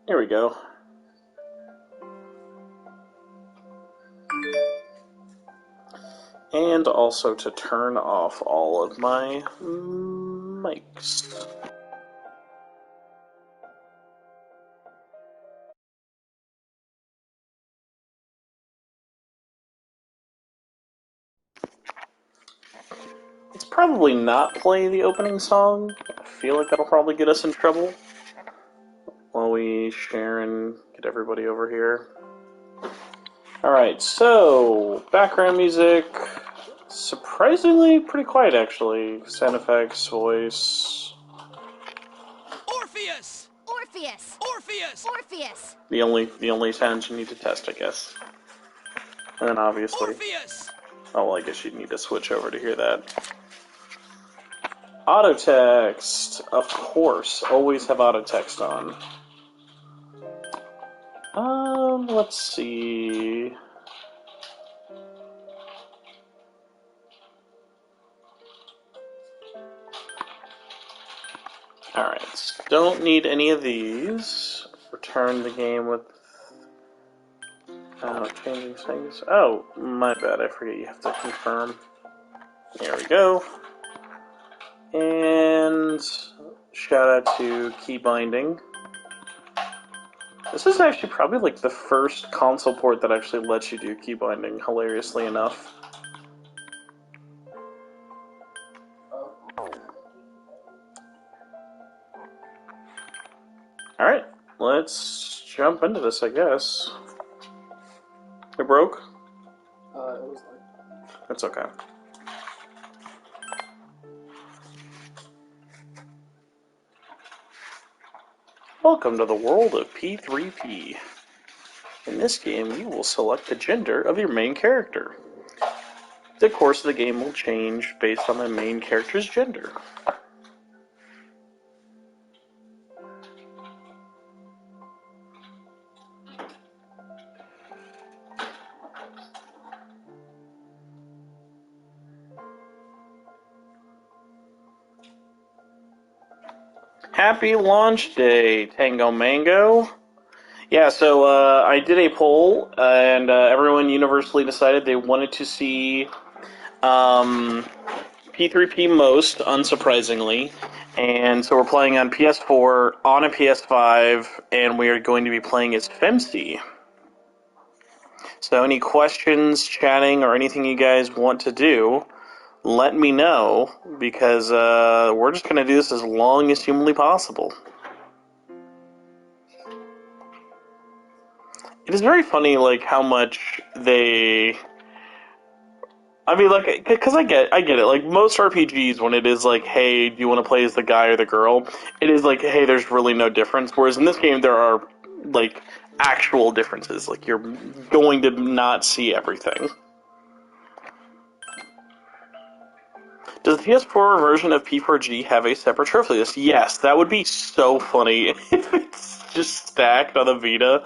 Here we go. And also to turn off all of my mics. Let's probably not play the opening song. I feel like that'll probably get us in trouble while we share and get everybody over here. Alright, so background music. Surprisingly pretty quiet, actually. Sound effects, voice. Orpheus! Orpheus! Orpheus! Orpheus! The only sounds you need to test, I guess. And then obviously. Orpheus! Oh, well, I guess you'd need to switch over to hear that. Auto text, of course. Always have auto text on. Let's see. Alright, don't need any of these. Return the game with... changing things. Oh, my bad, I forget you have to confirm. There we go. And shout out to key binding. This is actually probably like the first console port that actually lets you do key binding, hilariously enough. Alright, let's jump into this, I guess. It broke? It was like... That's okay. Welcome to the world of P3P. In this game, you will select the gender of your main character. The course of the game will change based on the main character's gender. Happy launch day, Tango Mango. Yeah, so I did a poll, and everyone universally decided they wanted to see P3P most, unsurprisingly. And so we're playing on PS4, on a PS5, and we are going to be playing as Femcy. So any questions, chatting, or anything you guys want to do, let me know, because we're just going to do this as long as humanly possible. It is very funny, like, how much they... I mean, like, because I get it. Like, most RPGs, when it is like, hey, do you want to play as the guy or the girl? It is like, hey, there's really no difference. Whereas in this game, there are, like, actual differences. Like, you're going to not see everything. Does the PS4 version of P4G have a separate trophy list? Yes, that would be so funny if it's just stacked on the Vita.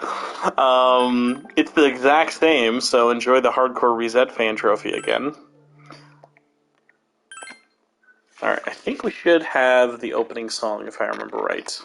It's the exact same, so enjoy the Hardcore Reset fan trophy again. Alright, I think we should have the opening song, if I remember right.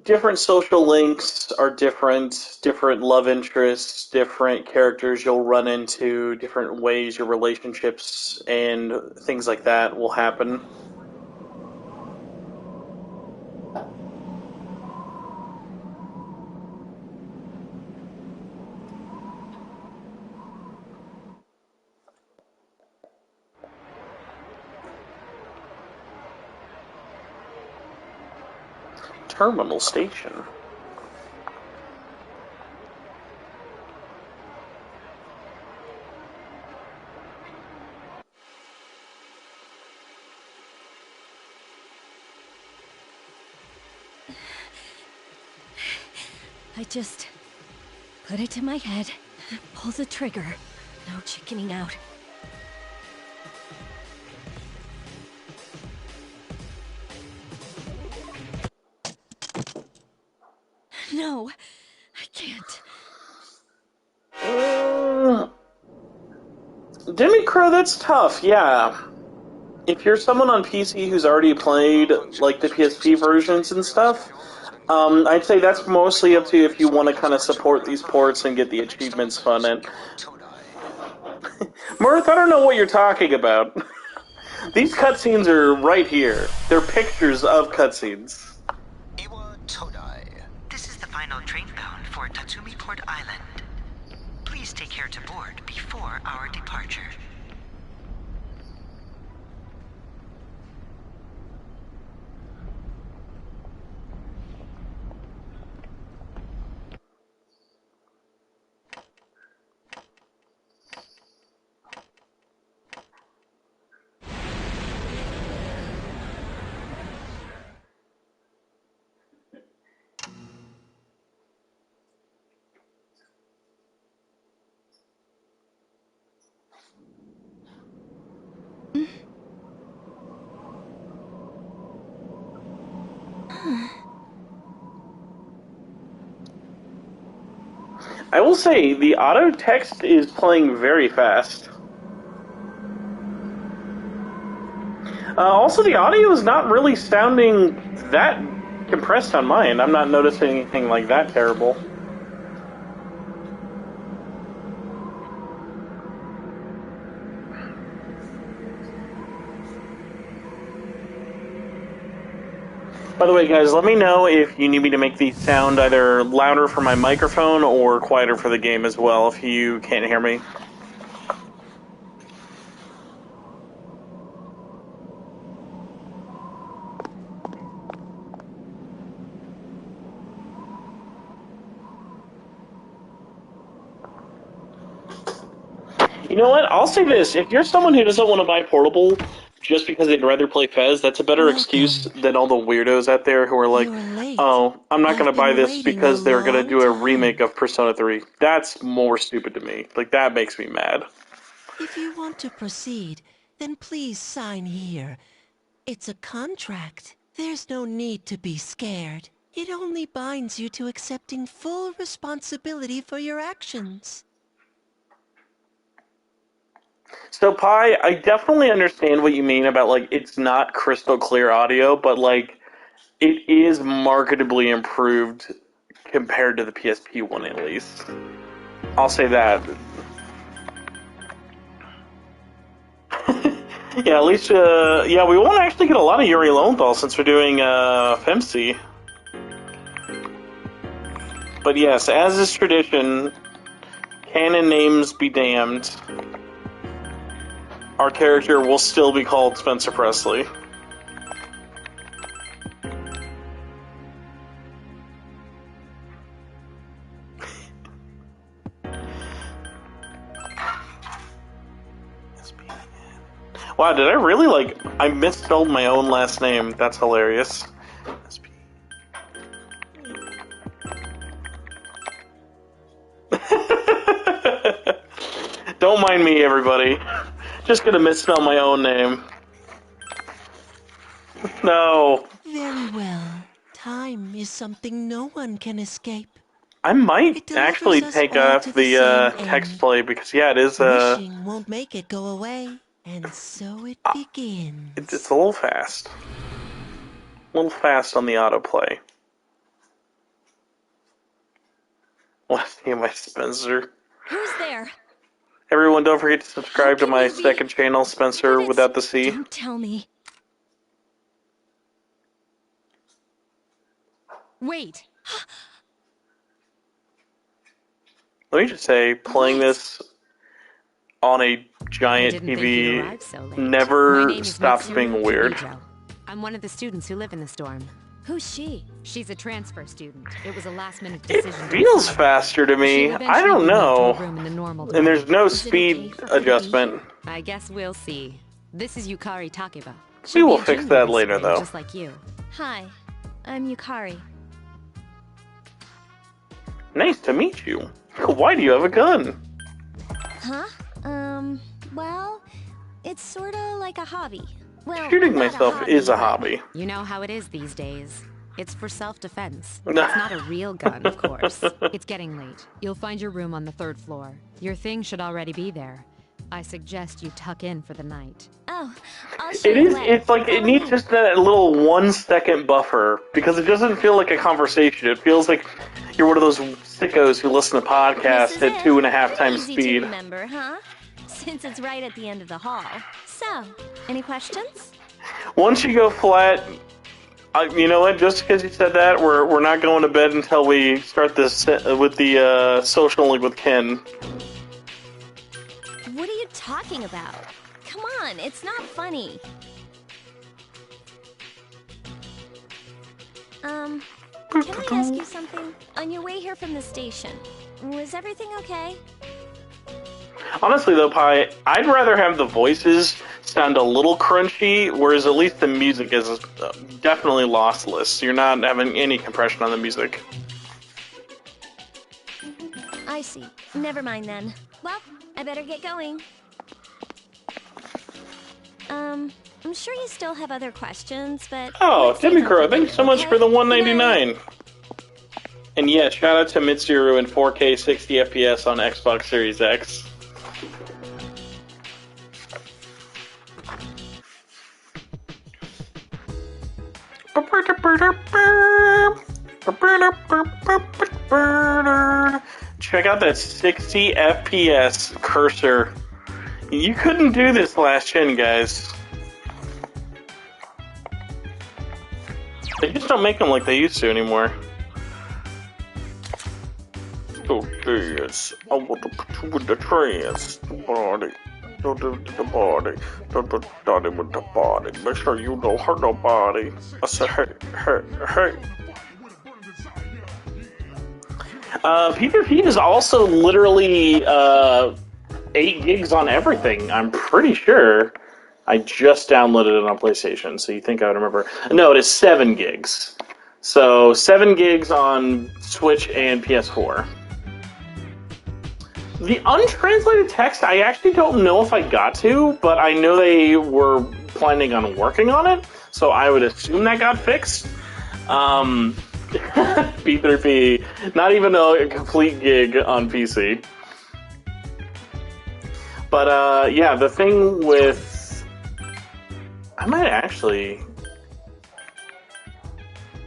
Different social links are different love interests, different characters you'll run into, different ways your relationships and things like that will happen. Terminal station. I just put it to my head, pull the trigger, no chickening out. No, I can't. Demicro, that's tough, yeah. If you're someone on PC who's already played, like, the PSP versions and stuff, I'd say that's mostly up to you if you want to kind of support these ports and get the achievements fun. And Mirth, I don't know what you're talking about. These cutscenes are right here. They're pictures of cutscenes. This is the final train bound for Tatsumi Port Island. Please take care to board before our departure. I will say, the auto text is playing very fast. Also, the audio is not really sounding that compressed on mine. I'm not noticing anything like that terrible. By the way, guys, let me know if you need me to make these sound either louder for my microphone or quieter for the game as well, if you can't hear me. You know what? I'll say this. If you're someone who doesn't want to buy Portable just because they'd rather play Fez, that's a better excuse than all the weirdos out there who are like, oh, I'm not going to buy this because they're going to do a remake of Persona 3. That's more stupid to me. Like, that makes me mad. If you want to proceed, then please sign here. It's a contract. There's no need to be scared. It only binds you to accepting full responsibility for your actions. So, Pi, I definitely understand what you mean about, like, it's not crystal clear audio, but, like, it is marketably improved compared to the PSP one, at least. I'll say that. Yeah, at least, yeah, we won't actually get a lot of Yuri Lowenthal since we're doing, FMC. But yes, as is tradition, canon names be damned. Our character will still be called Spencer Presley. Wow, did I really, like, I misspelled my own last name. That's hilarious. Don't mind me, everybody. Just gonna misspell my own name. No. Very well. Time is something no one can escape. I might actually take off the text play because, yeah, it is, Wishing won't make it go away, and so it begins. It's a little fast. A little fast on the autoplay. What's the name of my Spencer? Who's there? Everyone, don't forget to subscribe to my second channel, Spencer without the C. Don't tell me. Wait. Let me just say, playing this on a giant TV never stops being weird. I'm one of the students who live in this dorm. Who's she? She's a transfer student. It was a last-minute It decision. feels faster to me. I don't know. And there's no speed adjustment. I guess we'll see. This is Yukari Takeba. We will fix that later, though. Just like you. Hi, I'm Yukari. Nice to meet you. Why do you have a gun? Huh? Well, it's sorta like a hobby. Well, Shooting not a myself hobby, is a but- hobby. You know how it is these days. It's for self-defense. It's not a real gun, of course. It's getting late. You'll find your room on the 3rd floor. Your things should already be there. I suggest you tuck in for the night. Oh, I'll show It you is. later. It's like it needs just that little 1-second buffer because it doesn't feel like a conversation. It feels like you're one of those sickos who listen to podcasts at 2.5 times Easy speed. to remember, huh? Since it's right at the end of the hall. So, any questions? Once you go flat, you know what? Just because you said that, we're not going to bed until we start this with the social link with Ken. What are you talking about? Come on, it's not funny. Can I ask you something? On your way here from the station, was everything okay? Honestly, though, Pi, I'd rather have the voices sound a little crunchy, whereas at least the music is definitely lossless. You're not having any compression on the music. I see. Never mind then. Well, I better get going. I'm sure you still have other questions, but... Oh, Demicro, thanks so much for the $1.99. And yeah, shout out to Mitsuru in 4K 60 FPS on Xbox Series X. Check out that 60 FPS cursor. You couldn't do this last gen, guys. They just don't make them like they used to anymore. Oh, yes. I want to put you with the trance. The body. Don't do the body. Don't do the with the body. Make sure you don't hurt nobody. I said, hey, hey, hey. PvP is also literally 8 gigs on everything, I'm pretty sure. I just downloaded it on PlayStation, so you think I would remember. No, it is 7 gigs. So 7 gigs on Switch and PS4. The untranslated text, I actually don't know if I got to, but I know they were planning on working on it, so I would assume that got fixed. P3P, not even a complete gig on PC. But, yeah, the thing with... I might actually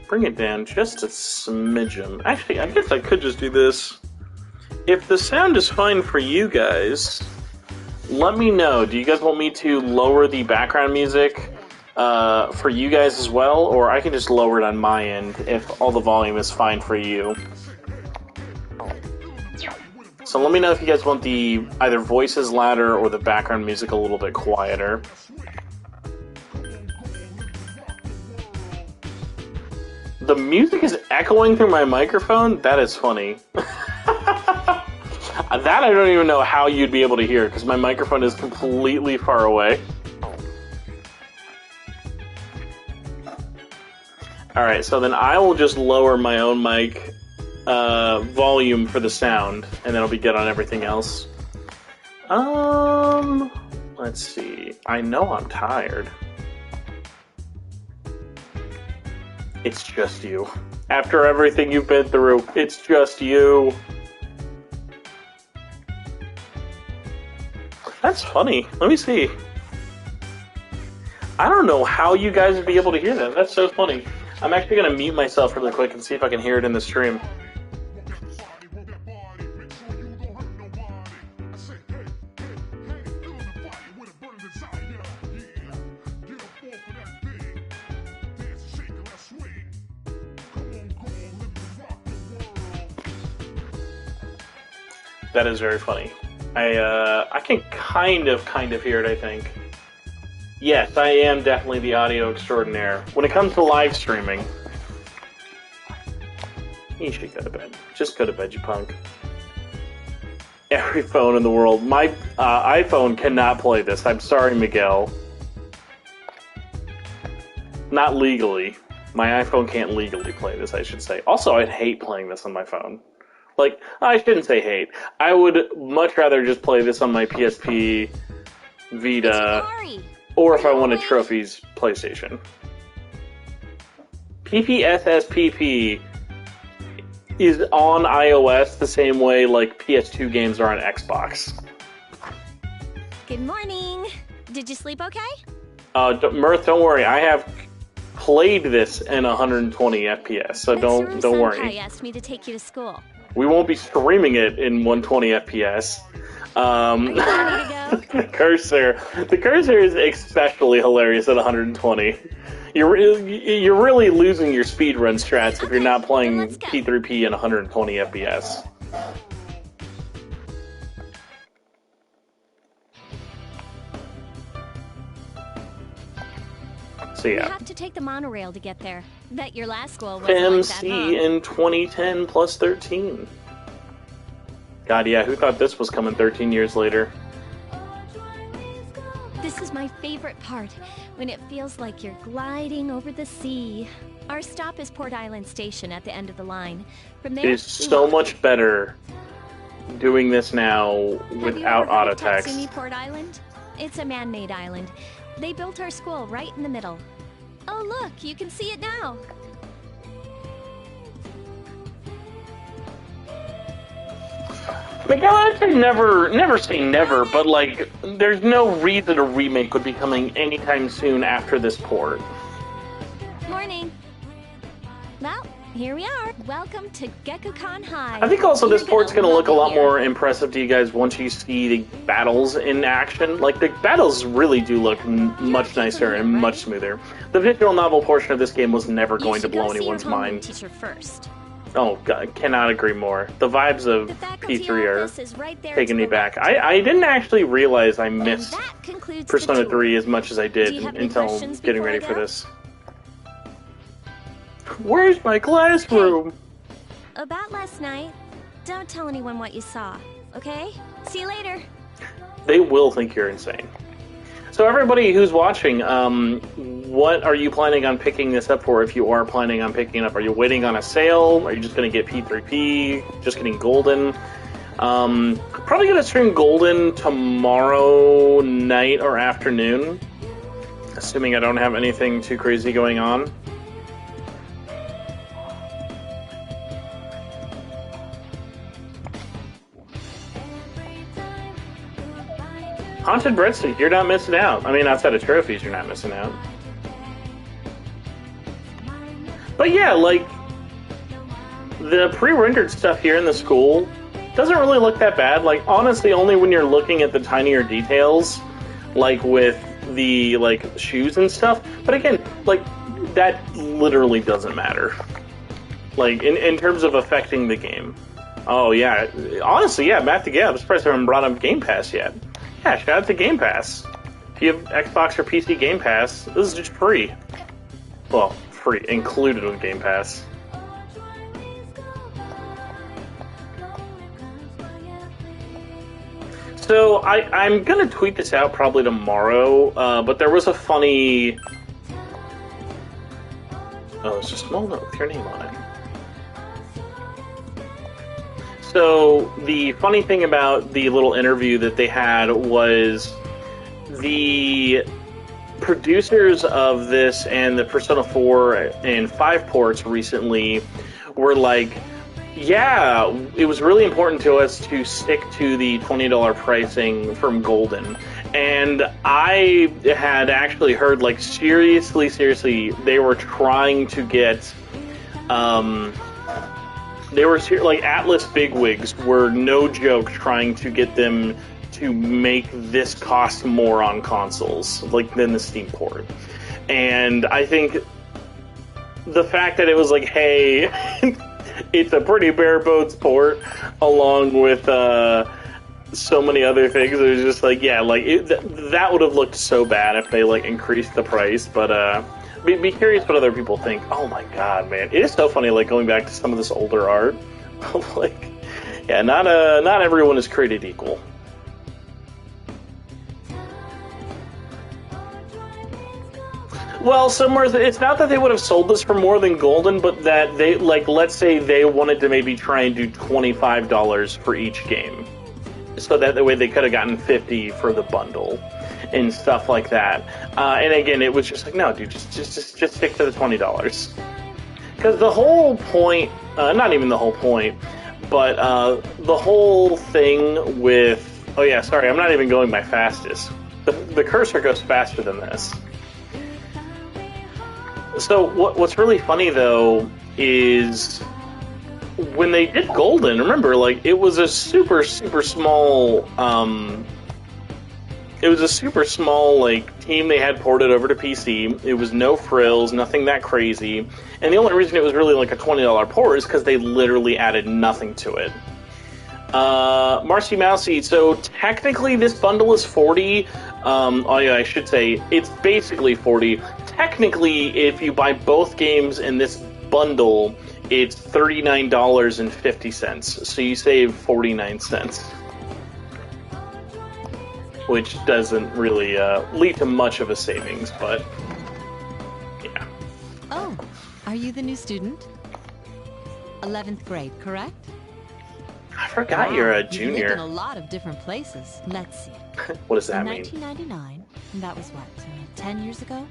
bring it down just a smidgen. Actually, I guess I could just do this. If the sound is fine for you guys, let me know. Do you guys want me to lower the background music for you guys as well? Or I can just lower it on my end if all the volume is fine for you. So let me know if you guys want the either voices louder or the background music a little bit quieter. The music is echoing through my microphone? That is funny. That I don't even know how you'd be able to hear, because my microphone is completely far away. Alright, so then I will just lower my own mic volume for the sound, and then it'll be good on everything else. Let's see. I know I'm tired. It's just you. After everything you've been through, it's just you. That's funny. Let me see. I don't know how you guys would be able to hear that. That's so funny. I'm actually going to mute myself really quick and see if I can hear it in the stream. That is very funny. I can kind of hear it, I think. Yes, I am definitely the audio extraordinaire. When it comes to live streaming, you should go to bed. Just go to bed, you punk. Every phone in the world. My iPhone cannot play this. I'm sorry, Miguel. Not legally. My iPhone can't legally play this, I should say. Also, I'd hate playing this on my phone. Like, I shouldn't say hate. I would much rather just play this on my PSP, Vita, or if I wanted trophies, PlayStation. PPSSPP is on iOS the same way like PS2 games are on Xbox. Good morning. Did you sleep okay? Mirth, don't worry. I have played this in 120 FPS, so don't worry. Senpai asked me to take you to school. We won't be streaming it in 120 FPS. Are you ready to go? The cursor is especially hilarious at 120. You're really losing your speedrun strats if you're not playing P3P in 120 FPS. So You yeah. have to take the monorail to get there. Bet your last school wasn't like that, MC huh? in 2010 plus 13. God, yeah, who thought this was coming 13 years later? This is my favorite part, when it feels like you're gliding over the sea. Our stop is Port Island Station at the end of the line. From there, It is so much better doing this now without auto Have you ever heard of text. Tatsumi Port Island? It's a man-made island. They built our school right in the middle. Oh look, you can see it now. Like, I'd say never say never, but like, there's no reason a remake would be coming anytime soon after this port. Morning. Well, here we are. Welcome to Gekukan High. I think also this You're port's gonna look a love lot it here. more impressive to you guys once you see the battles in action. Like, the battles really do look much nicer and much smoother. The visual novel portion of this game was never You going to should go blow see your anyone's homeroom mind. teacher first. Oh, God, cannot agree more. The vibes of The faculty P3 are office is right there taking to me the back. left. I didn't actually realize I And missed that concludes the Persona tour. 3 as much as I Do did you have any until questions getting before I ready for go? this. Where's my classroom? About last night, don't tell anyone what you saw, okay? See you later. They will think you're insane. So everybody who's watching, what are you planning on picking this up for if you are planning on picking it up? Are you waiting on a sale? Are you just going to get P3P? Just getting Golden? Probably going to stream Golden tomorrow night or afternoon, assuming I don't have anything too crazy going on. Haunted Breadstick, you're not missing out. I mean, outside of trophies, you're not missing out. But yeah, like, the pre-rendered stuff here in the school doesn't really look that bad. Like, honestly, only when you're looking at the tinier details, like with the, like, shoes and stuff. But again, like, that literally doesn't matter. Like, in terms of affecting the game. Oh, yeah. Honestly, yeah, Matt, yeah, I'm surprised I haven't brought up Game Pass yet. Yeah, shout out to Game Pass. If you have Xbox or PC Game Pass, this is just free. Well, free, included with Game Pass. So, I'm gonna tweet this out probably tomorrow, but there was a funny... Oh, it's a small note with your name on it. So, the funny thing about the little interview that they had was the producers of this and the Persona 4 and 5 ports recently were like, yeah, it was really important to us to stick to the $20 pricing from Golden. And I had actually heard, like, seriously, they were trying to get, like, Atlas bigwigs were no joke trying to get them to make this cost more on consoles, like, than the Steam port. And I think the fact that it was like, hey, it's a pretty bare bones port, along with so many other things, it was just like, yeah, like, that would have looked so bad if they, like, increased the price, but, be curious what other people think. Oh my god, man. It is so funny, like, going back to some of this older art. Like, yeah, not everyone is created equal. Well, somewhere, it's not that they would have sold this for more than Golden, but that they, like, let's say they wanted to maybe try and do $25 for each game. So that way they could have gotten $50 for the bundle and stuff like that. And again, it was just like, no, dude, just stick to the $20. Because the whole point, not even the whole point, but the whole thing with... Oh yeah, sorry, I'm not even going by fastest. The cursor goes faster than this. So what's really funny, though, is when they did Golden, remember, like, it was a super, super small... It was a super small, like, team they had ported over to PC. It was no frills, nothing that crazy. And the only reason it was really like a $20 port is because they literally added nothing to it. Marcy Mousy, so technically this bundle is $40. Oh yeah, I should say, it's basically $40. Technically, if you buy both games in this bundle, it's $39.50. So you save 49 cents. Which doesn't really lead to much of a savings, but yeah. Oh, are you the new student? 11th grade, correct? I forgot you're a You've lived in junior. a lot of different places. Let's see. What does that In mean? 1999, and that was what, 10 years ago?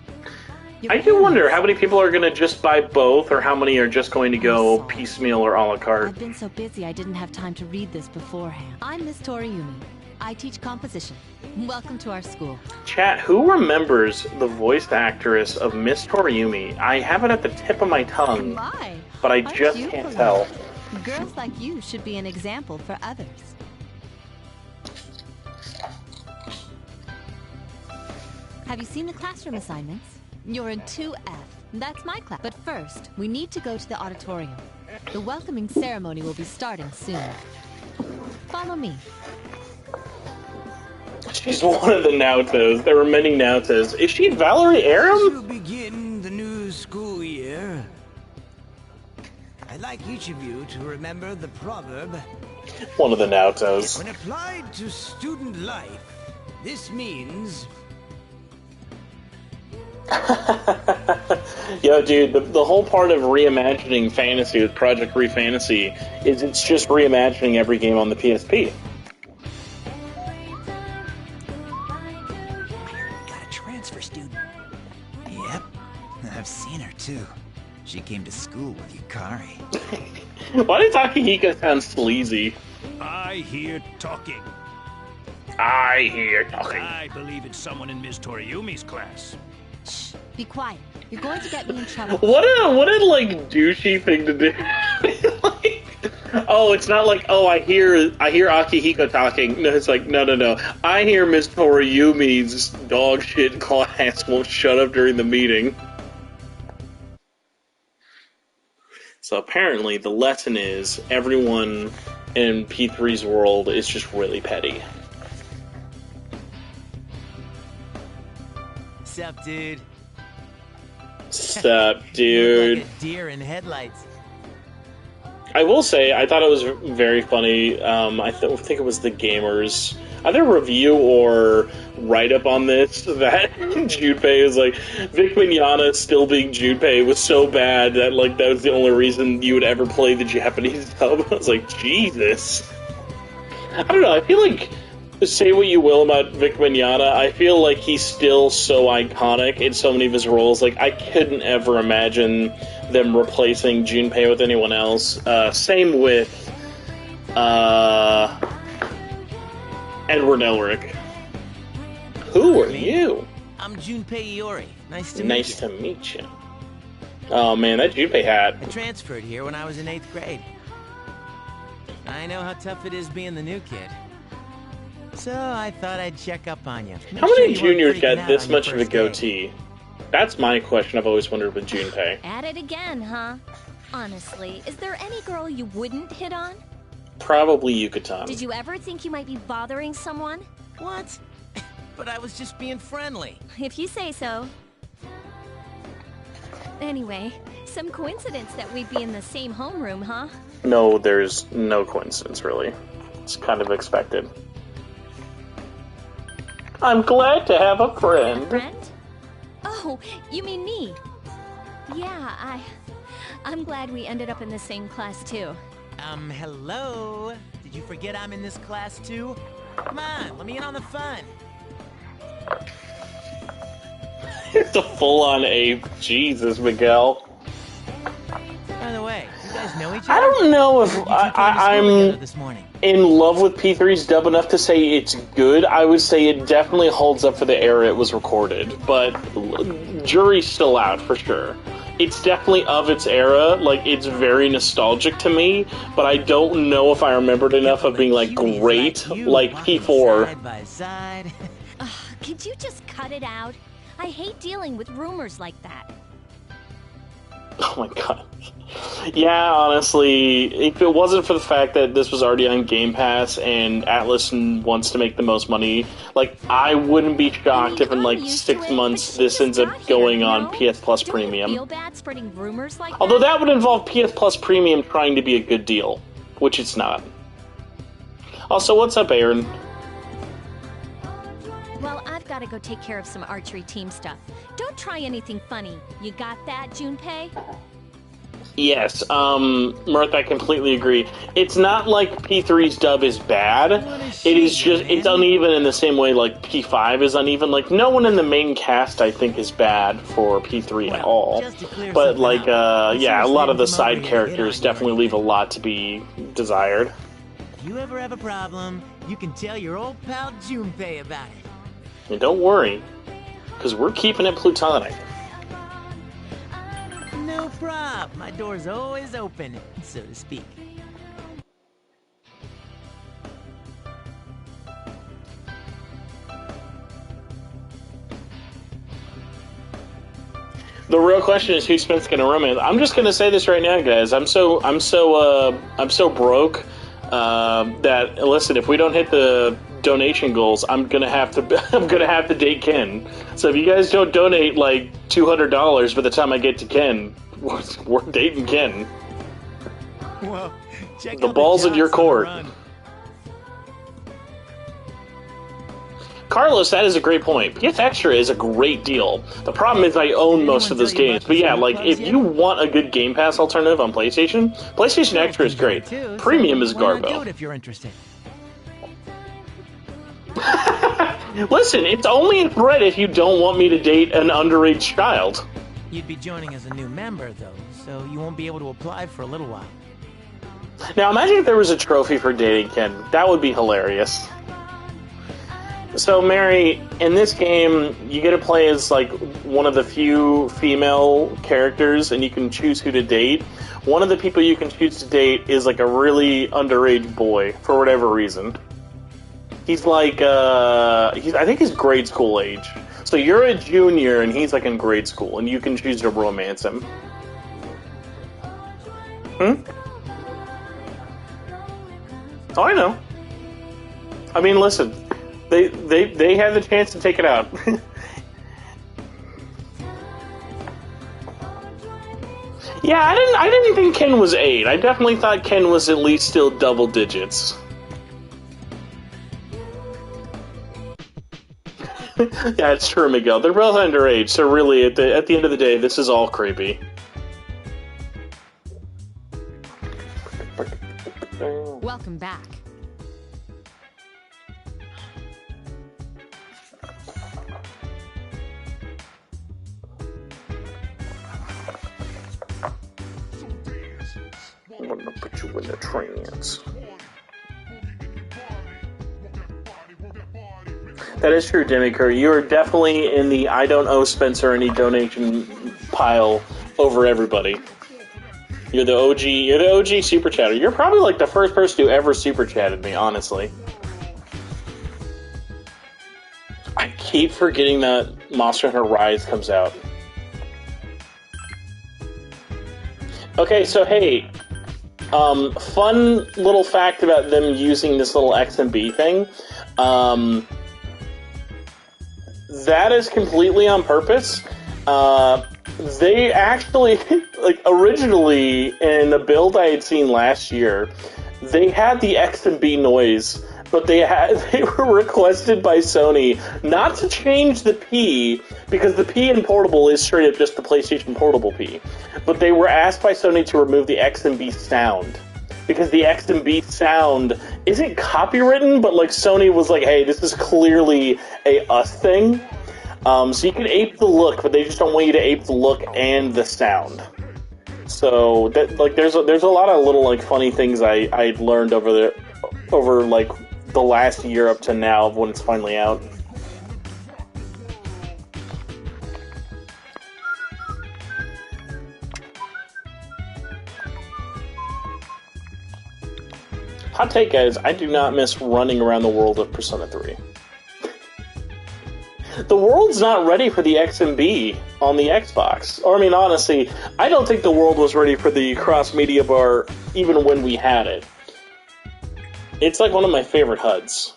Your I do wonder parents- how many people are going to just buy both, or how many are just going to go piecemeal or a la carte. I've been so busy I didn't have time to read this beforehand. I'm Miss Toriumi. I teach composition. Welcome to our school. Chat, who remembers the voice actress of Miss Toriumi? I have it at the tip of my tongue, My, but I aren't just you can't polite? tell. Girls like you should be an example for others. Have you seen the classroom assignments? You're in 2F. That's my class. But first, we need to go to the auditorium. The welcoming ceremony will be starting soon. Follow me. She's one of the Nautos. There were many Nautos. Is she Valerie Aram? To begin the new school year, I'd like each of you to remember the proverb, One of the Nautos. when applied to student life, this means... Yo, dude, the whole part of reimagining fantasy with Project Refantasy is it's just reimagining every game on the PSP. Got a transfer student. Yep, I've seen her too. She came to school with Yukari. Why did Takahiko sound sleazy? I hear talking. I hear talking. I believe it's someone in Miss Toriumi's class. Shh, be quiet. You're going to get me in trouble. What a like douchey thing to do. Like, oh, it's not like, oh, I hear Akihiko talking. No, it's like, no. I hear Miss Toriumi's dog shit class won't shut up during the meeting. So apparently the lesson is everyone in P3's world is just really petty. Sup, dude? Sup, You dude? look like a deer in headlights. I will say, I thought it was very funny. I think it was the Gamers, either review or write-up on this, that Junpei is like, Vic Mignogna still being Junpei was so bad that like that was the only reason you would ever play the Japanese dub. I was like, Jesus. I don't know, I feel like, say what you will about Vic Mignogna, I feel like he's still so iconic in so many of his roles. Like, I couldn't ever imagine them replacing Junpei with anyone else. Same with Edward Elric. Who are you? I'm Junpei Iori. Nice to meet Nice you. to meet you. Oh man, that Junpei hat. I transferred here when I was in 8th grade. I know how tough it is being the new kid. So I thought I'd check up on you. Make How sure many you weren't juniors freaking get out this on your much of a first day. goatee? That's my question I've always wondered with Junpei. At it again, huh? Honestly, is there any girl you wouldn't hit on? Probably Yucatan. Did you ever think you might be bothering someone? What? But I was just being friendly. If you say so. Anyway, some coincidence that we'd be in the same homeroom, huh? No, there's no coincidence, really. It's kind of expected. I'm glad to have a friend. Friend? Oh, you mean me? Yeah, I'm glad we ended up in the same class, too. Hello? Did you forget I'm in this class too? Come on, let me in on the fun. It's a full-on ape. Jesus, Miguel. know each other? I don't know if Or did you two came to school I'm together this morning? in love with P3's dub enough to say it's good. I would say it definitely holds up for the era it was recorded, but jury's still out for sure. It's definitely of its era, like, it's very nostalgic to me, but I don't know if I remembered enough of being, like, great, like P4. Side by side. Could you just cut it out? I hate dealing with rumors like that. Oh my god. Yeah, honestly, if it wasn't for the fact that this was already on Game Pass and Atlas wants to make the most money, like, I wouldn't be shocked if in, like, 6 months this ends up going on PS Plus Premium. Feel bad spreading rumors like Although that would involve PS Plus Premium trying to be a good deal, which it's not. Also, what's up, Aaron? Well, I've got to go take care of some archery team stuff. Don't try anything funny. You got that, Junpei? Yes, Mirth, I completely agree. It's not like P3's dub is bad. It is just, it's uneven in the same way like P5 is uneven. Like, no one in the main cast, I think, is bad for P3 at all. But, like, yeah, a lot of the side characters definitely leave a lot to be desired. If you ever have a problem, you can tell your old pal Junpei about it. And don't worry, because we're keeping it platonic. No prob. My door's always open, so to speak. The real question is who Spence gonna romance. I'm just gonna say this right now, guys. I'm so broke that listen, if we don't hit the donation goals, I'm gonna have to date Ken. So if you guys don't donate like $200 by the time I get to Ken, we're dating Ken. Well, check the out ball's in your Johnson court. run. Carlos, that is a great point. PS Extra is a great deal. The problem is I own most of those games. But yeah, like, if you want a good Game Pass alternative on PlayStation, PlayStation Extra is great. Premium is Why not do garbo. it if you're interested? Listen, it's only a threat if you don't want me to date an underage child. You'd be joining as a new member, though, so you won't be able to apply for a little while. Now imagine if there was a trophy for dating Ken. That would be hilarious. So, Mary, in this game, you get to play as, like, one of the few female characters, and you can choose who to date. One of the people you can choose to date is, like, a really underage boy, for whatever reason. He's, like, I think he's grade school age. So you're a junior, and he's, like, in grade school, and you can choose to romance him. Oh, I know. I mean, listen... They had the chance to take it out. Yeah, I didn't think Ken was 8. I definitely thought Ken was at least still double digits. Yeah, it's true, Miguel. They're both underage, so really, at the end of the day, this is all creepy. Welcome back. I'm gonna put you in a trance. That is true, Demi Curry. You are definitely in the I don't owe Spencer any donation pile over everybody. You're the OG super chatter. You're probably like the first person who ever super chatted me, honestly. I keep forgetting that Monster Hunter Rise comes out. Okay, so hey, fun little fact about them using this little XMB thing. That is completely on purpose. They actually, like, originally, in the build I had seen last year, they had the XMB noise, but they were requested by Sony not to change the P, because the P in Portable is straight up just the PlayStation Portable P. But they were asked by Sony to remove the XMB sound, because the XMB sound isn't copywritten, but, like, Sony was like, hey, this is clearly a us thing. So you can ape the look, but they just don't want you to ape the look and the sound. So that like there's a lot of little like funny things I learned over like the last year up to now when it's finally out. Hot take, guys, I do not miss running around the world of Persona 3. The world's not ready for the XMB on the Xbox. Or, I mean, honestly, I don't think the world was ready for the cross-media bar even when we had it. It's like one of my favorite HUDs.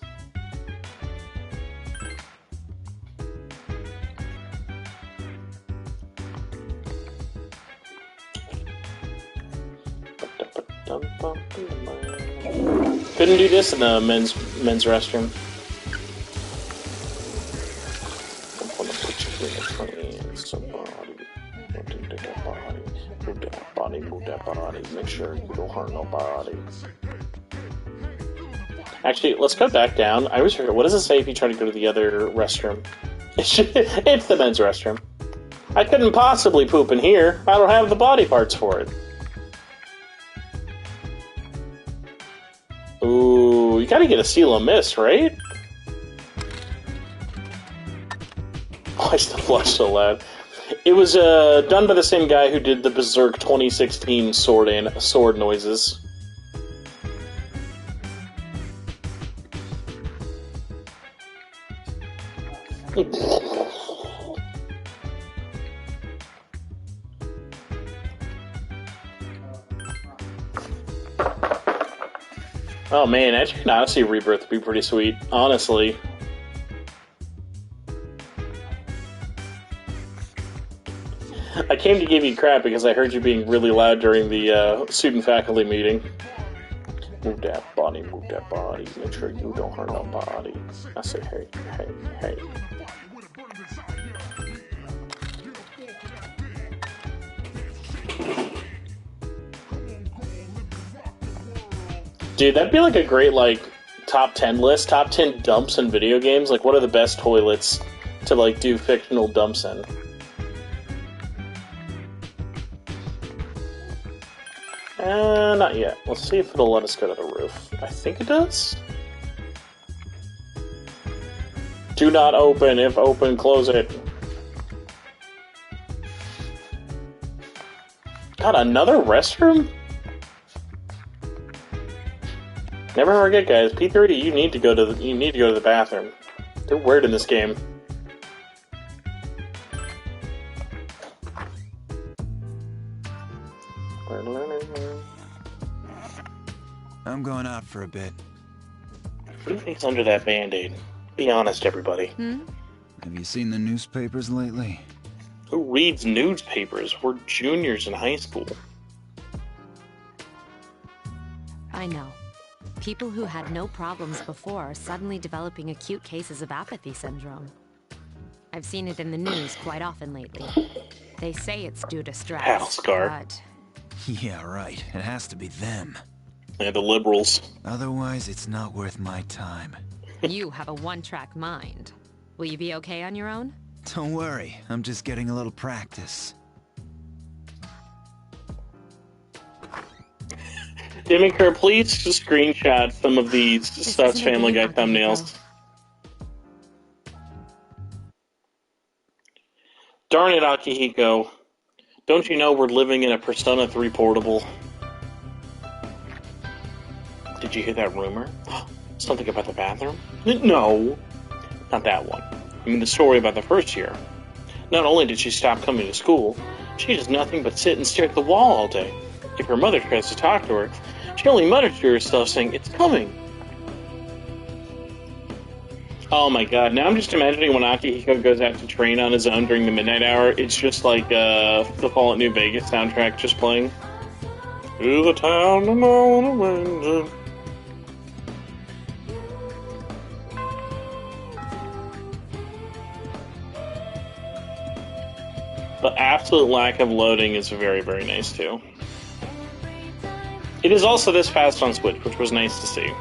Couldn't do this in a men's restroom. Move that body. Make sure you don't hurt nobody. Actually, let's go back down. I always forget. What does it say if you try to go to the other restroom? It's the men's restroom. I couldn't possibly poop in here. I don't have the body parts for it. Ooh, you gotta get a seal of mist, right? Oh, I still flushed so loud. It was done by the same guy who did the Berserk 2016 sword noises. Oh man, actually an Odyssey Rebirth would be pretty sweet, honestly. I came to give you crap because I heard you being really loud during the student-faculty meeting. Move that body, make sure you don't hurt nobody. I say, hey, hey, hey. Dude, that'd be like a great, like, top 10 list, top 10 dumps in video games. Like, what are the best toilets to, like, do fictional dumps in? Not yet. Let's see if it'll let us go to the roof. I think it does. Do not open. If open, close it. God, another restroom? Never forget, guys. P3, you need to go to the bathroom. They're weird in this game. I'm going out for a bit. What do you think's under that Band-Aid? Be honest, everybody. Have you seen the newspapers lately? Who reads newspapers? We're juniors in high school. I know. People who had no problems before are suddenly developing acute cases of apathy syndrome. I've seen it in the news quite often lately. They say it's due to stress, Battle scar. but... Yeah, right. It has to be them. Yeah, the liberals. Otherwise, it's not worth my time. You have a one-track mind. Will you be okay on your own? Don't worry, I'm just getting a little practice. Demiker, please screenshot some of these Sus Family Guy thumbnails. Darn it, Akihiko. Don't you know we're living in a Persona 3 portable? Did you hear that rumor? Something about the bathroom? No, not that one. I mean the story about the first year. Not only did she stop coming to school, she does nothing but sit and stare at the wall all day. If her mother tries to talk to her, she only mutters to herself saying, "It's coming." Oh my god, now I'm just imagining when Akihiko goes out to train on his own during the midnight hour, it's just like the Fallout New Vegas soundtrack just playing. To the town and all the winds. The absolute lack of loading is very, very nice too. It is also this fast on Switch, which was nice to see.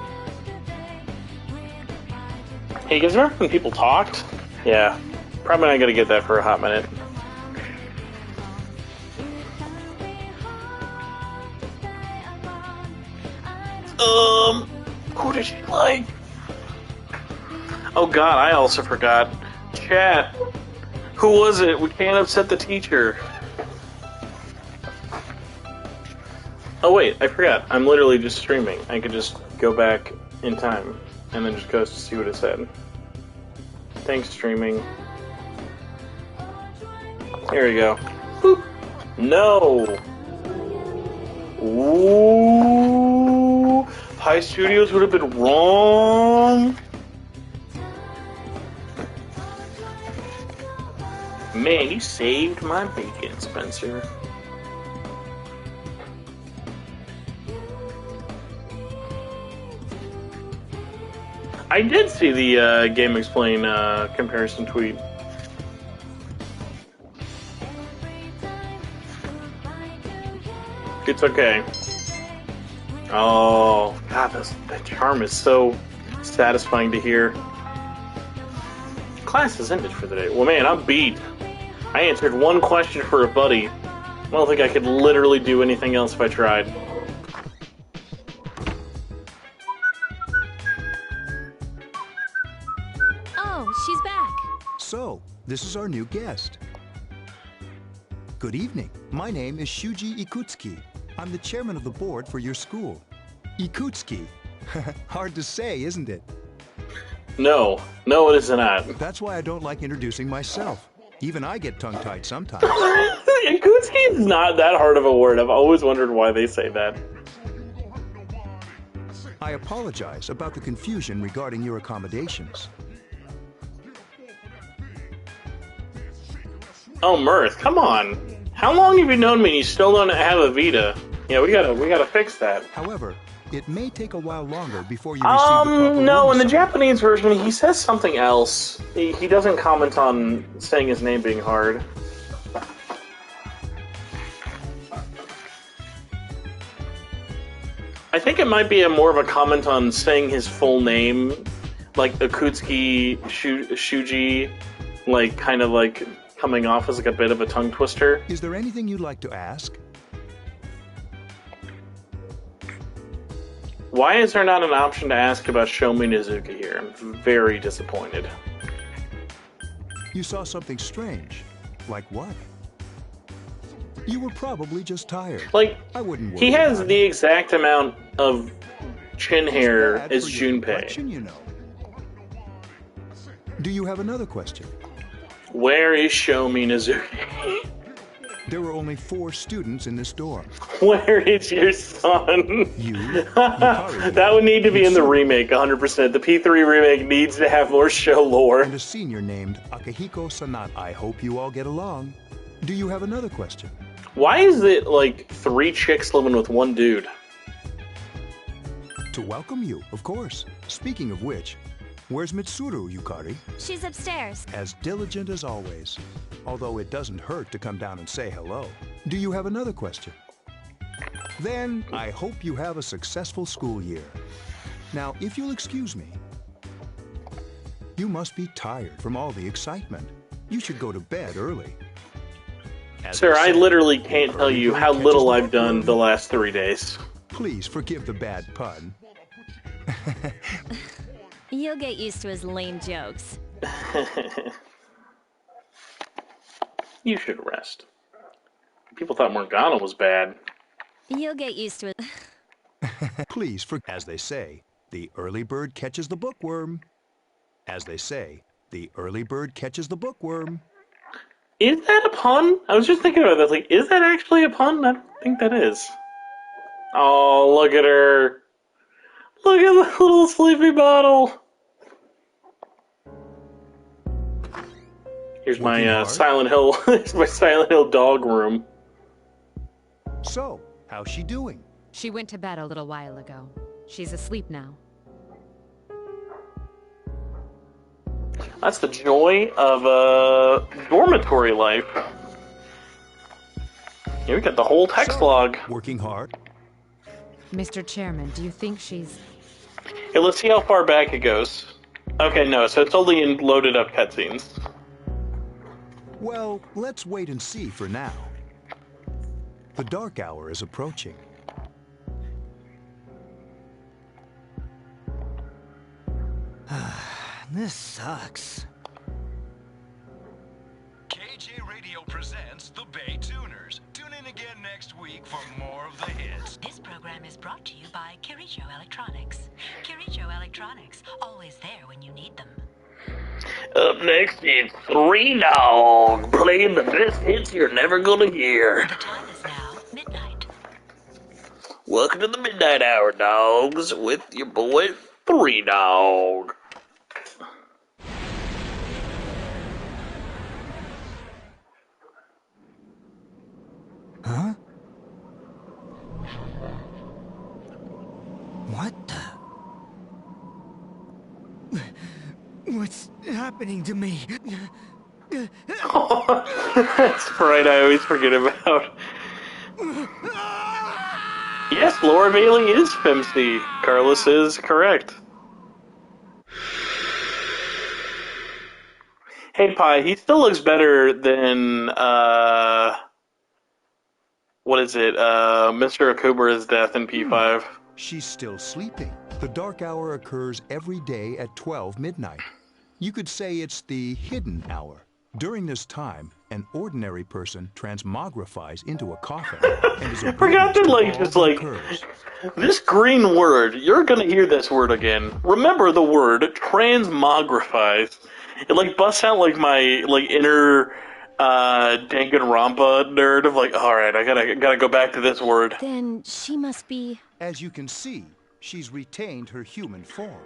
Hey, you guys remember when people talked? Yeah, probably not gonna get that for a hot minute. Who did she like? Oh god, I also forgot. Chat. Who was it? We can't upset the teacher. Oh wait, I forgot. I'm literally just streaming. I could just go back in time and then just go to see what it said. Thanks, streaming. Here we go. Boop. No! Ooh! High Studios would have been wrong! Man, you saved my bacon, Spencer. I did see the Game Explain comparison tweet. It's okay. Oh, God, that charm is so satisfying to hear. Class is ended for the day. Well, man, I'm beat. I answered one question for a buddy. I don't think I could literally do anything else if I tried. Oh, she's back. So, this is our new guest. Good evening. My name is Shuji Ikutsuki. I'm the chairman of the board for your school. Ikutsuki. Hard to say, isn't it? No, it is not. That's why I don't like introducing myself. Even I get tongue-tied sometimes. Ikutsuki is not that hard of a word. I've always wondered why they say that. I apologize about the confusion regarding your accommodations. Oh, Mirth, come on. How long have you known me and you still don't have a Vita? Yeah, we gotta fix that. However, it may take a while longer before you receive the proper no, in the room Japanese version, he says something else. He doesn't comment on saying his name being hard. I think it might be more of a comment on saying his full name, like Akutsuki Shuji, like kind of like coming off as like a bit of a tongue twister. Is there anything you'd like to ask? Why is there not an option to ask about Shomi Nizuka here? I'm very disappointed. You saw something strange. Like what? You were probably just tired. Like, I wouldn't worry he has about the it. exact amount of chin hair Bad as for your Junpei. complexion, you know. Do you have another question? Where is Shomi Nizuki? There were only 4 students in this dorm. Where is your son? You, That would need to be in the remake, 100%. The P3 remake needs to have more show lore. and a senior named Akihiko Sanat. I hope you all get along. Do you have another question? Why is it like 3 chicks living with 1 dude? To welcome you, of course. Speaking of which, where's Mitsuru, Yukari? She's upstairs. As diligent as always. Although it doesn't hurt to come down and say hello. Do you have another question? Then, I hope you have a successful school year. Now, if you'll excuse me, you must be tired from all the excitement. You should go to bed early. As Sir, I said, literally can't tell you how catches little the I've done worm. the last 3 days. Please forgive the bad pun. You'll get used to his lame jokes. You should rest. People thought Morgana was bad. You'll get used to it. Please, as they say, the early bird catches the bookworm. As they say, the early bird catches the bookworm. Is that a pun? I was just thinking about that. Like, is that actually a pun? I don't think that is. Oh, look at her. Look at the little sleepy bottle. Here's my hard? Silent Hill. Here's my Silent Hill dog room. So, how's she doing? She went to bed a little while ago. She's asleep now. That's the joy of dormitory life. Here we got the whole text log. Working hard? Mr. Chairman, do you think she's... Hey, let's see how far back it goes. Okay, no, so it's only in loaded up cutscenes. Well, let's wait and see for now. The dark hour is approaching. This sucks. KJ Radio presents the Bay Tuners. Tune in again next week for more of the hits. This program is brought to you by Kirijo Electronics. Kirijo Electronics, always there when you need them. Up next is Three Dog, playing the best hits you're never gonna hear. The time is now midnight. Welcome to the Midnight Hour, dogs, with your boy, Three Dog. Huh? What the? What's happening to me? That's right, I always forget about. Yes, Laura Bailey is Femc. Carlos is correct. Hey, Pi, he still looks better than, what is it, Mr. Akubara's death in P5. She's still sleeping. The dark hour occurs every day at 12 midnight. You could say it's the hidden hour. During this time, an ordinary person transmogrifies into a coffin and is forgot to, this green word, you're gonna hear this word again. Remember the word transmogrifies. It, busts out, my, inner, Danganronpa nerd of, alright, I gotta go back to this word. Then she must be... As you can see, she's retained her human form.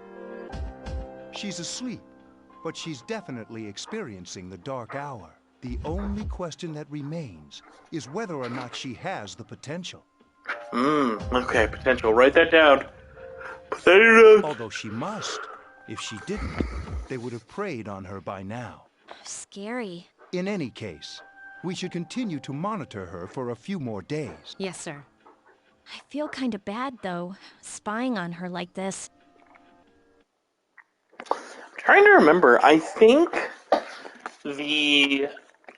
She's asleep, but she's definitely experiencing the dark hour. The only question that remains is whether or not she has the potential. Okay, potential. Write that down. Potential. Although she must. If she didn't, they would have preyed on her by now. Scary. In any case, we should continue to monitor her for a few more days. Yes, sir. I feel kind of bad, though, spying on her like this. I'm trying to remember. I think the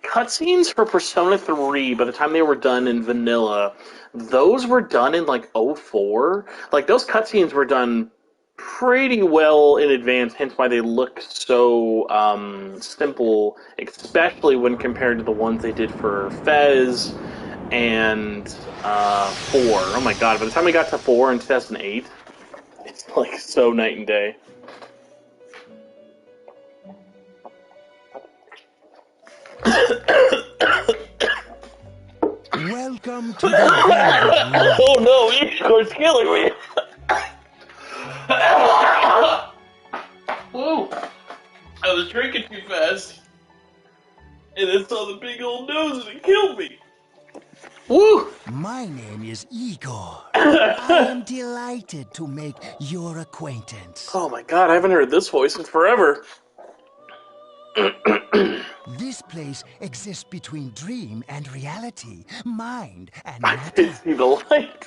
cutscenes for Persona 3, by the time they were done in vanilla, those were done in, 04. Those cutscenes were done pretty well in advance, hence why they look so simple, especially when compared to the ones they did for Fez and 4. Oh my god, by the time we got to 4 in 2008, it's so night and day. Welcome to the Oh no, Ishkor's killing me! Whoa! I was drinking too fast, and I saw the big old nose and it killed me! Woo! My name is Igor. I am delighted to make your acquaintance. Oh my god, I haven't heard this voice in forever. This place exists between dream and reality, mind and I matter. didn't see the light.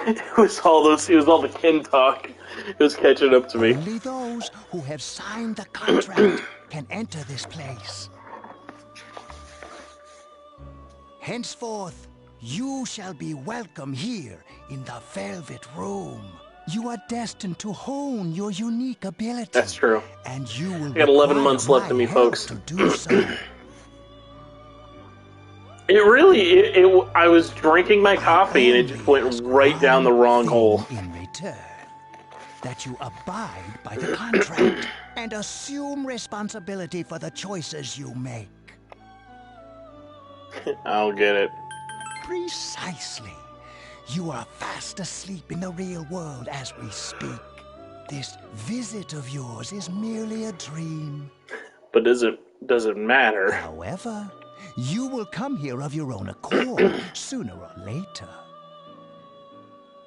It was all the kin talk. It was catching up to me. Only those who have signed the contract can enter this place. Henceforth, you shall be welcome here in the Velvet Room. You are destined to hone your unique ability. That's true. And you will I got 11 months left in me, folks. To do so. I was drinking my coffee and it just went right down the wrong hole. In return, that you abide by the contract and assume responsibility for the choices you make. I don't get it. Precisely. You are fast asleep in the real world as we speak. This visit of yours is merely a dream. But does it matter? However, you will come here of your own accord, sooner or later.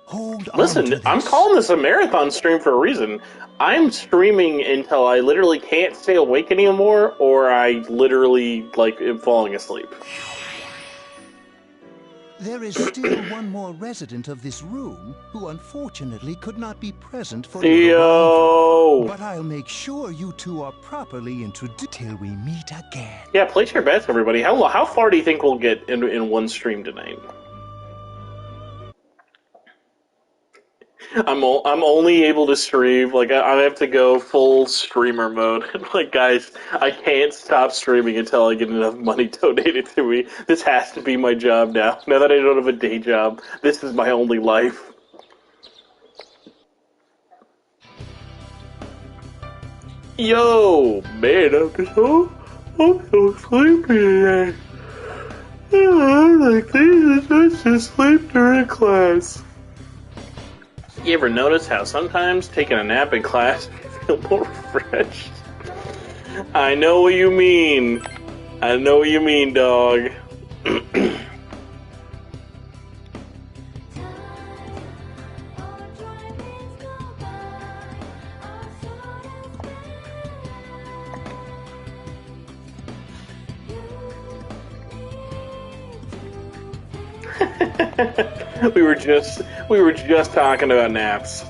Hold on. Listen, I'm calling this a marathon stream for a reason. I'm streaming until I literally can't stay awake anymore, or I literally, am falling asleep. There is still one more resident of this room who unfortunately could not be present for Theo! But I'll make sure you two are properly introduced till we meet again. Yeah, place your bets, everybody. How far do you think we'll get in one stream tonight? I'm only able to stream, like, I have to go full streamer mode. Like, guys, I can't stop streaming until I get enough money donated to me. This has to be my job now. Now that I don't have a day job, this is my only life. Yo, man, I'm so sleepy today. I'm like, let's just sleep during class. You ever notice how sometimes taking a nap in class makes you feel more refreshed? I know what you mean. I know what you mean, dog. we were just talking about naps.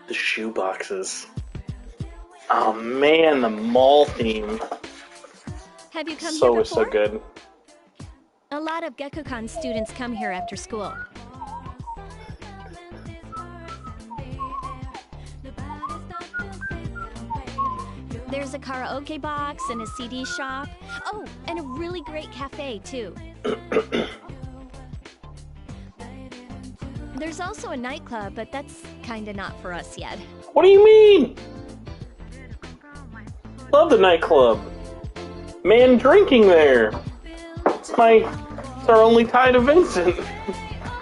The shoe boxes. Oh man, the mall theme. Have you come here before? So good. A lot of Gekkokan students come here after school. There's a karaoke box and a CD shop. Oh, and a really great cafe, too. There's also a nightclub, but that's kinda not for us yet. What do you mean? Love the nightclub. Man drinking there. It's our only tie to Vincent.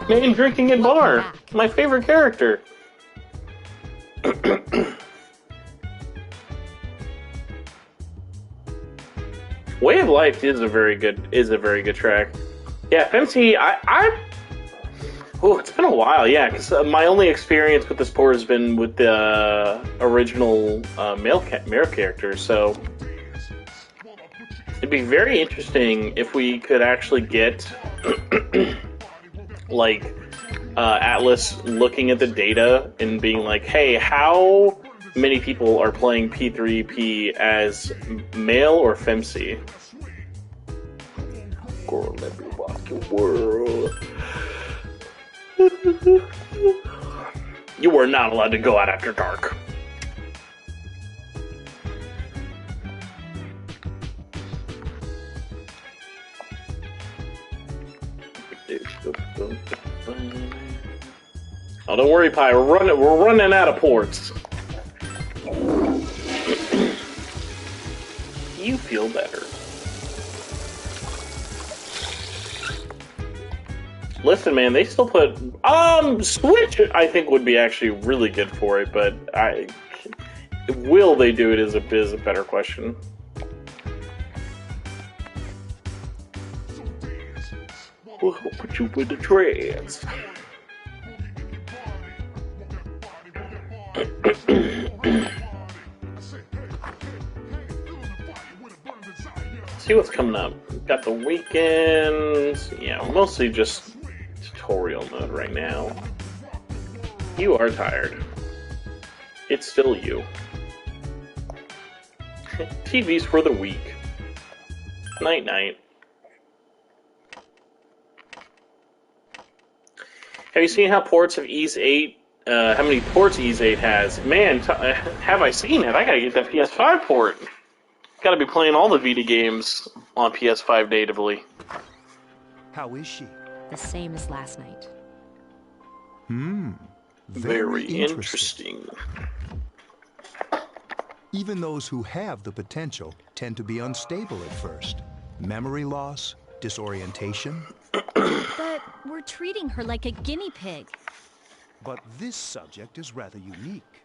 Man drinking at bar. My favorite character. Way of Life is a very good track. Yeah, Femc, it's been a while, yeah, because my only experience with the sport has been with the original male character, so it'd be very interesting if we could actually get like Atlas looking at the data and being like, hey, how many people are playing P3P as male or Femc? Girl, let me rock your world. You are not allowed to go out after dark. Oh, don't worry, Pi. We're running out of ports. You feel better. Listen, man, they still put Switch. I think would be actually really good for it, but will they do it is a better question. We'll put you with the trance. See what's coming up. Got the weekends. Yeah, mostly just tutorial mode right now. You are tired. It's still you. TV's for the weak. Night night. Have you seen how ports of Ease 8? How many ports Ease 8 has? Man, have I seen it? I gotta get that PS5 port. Gotta be playing all the Vita games on PS5 natively. How is she? The same as last night. Very interesting. Even those who have the potential tend to be unstable at first. Memory loss, disorientation. But we're treating her like a guinea pig. But this subject is rather unique.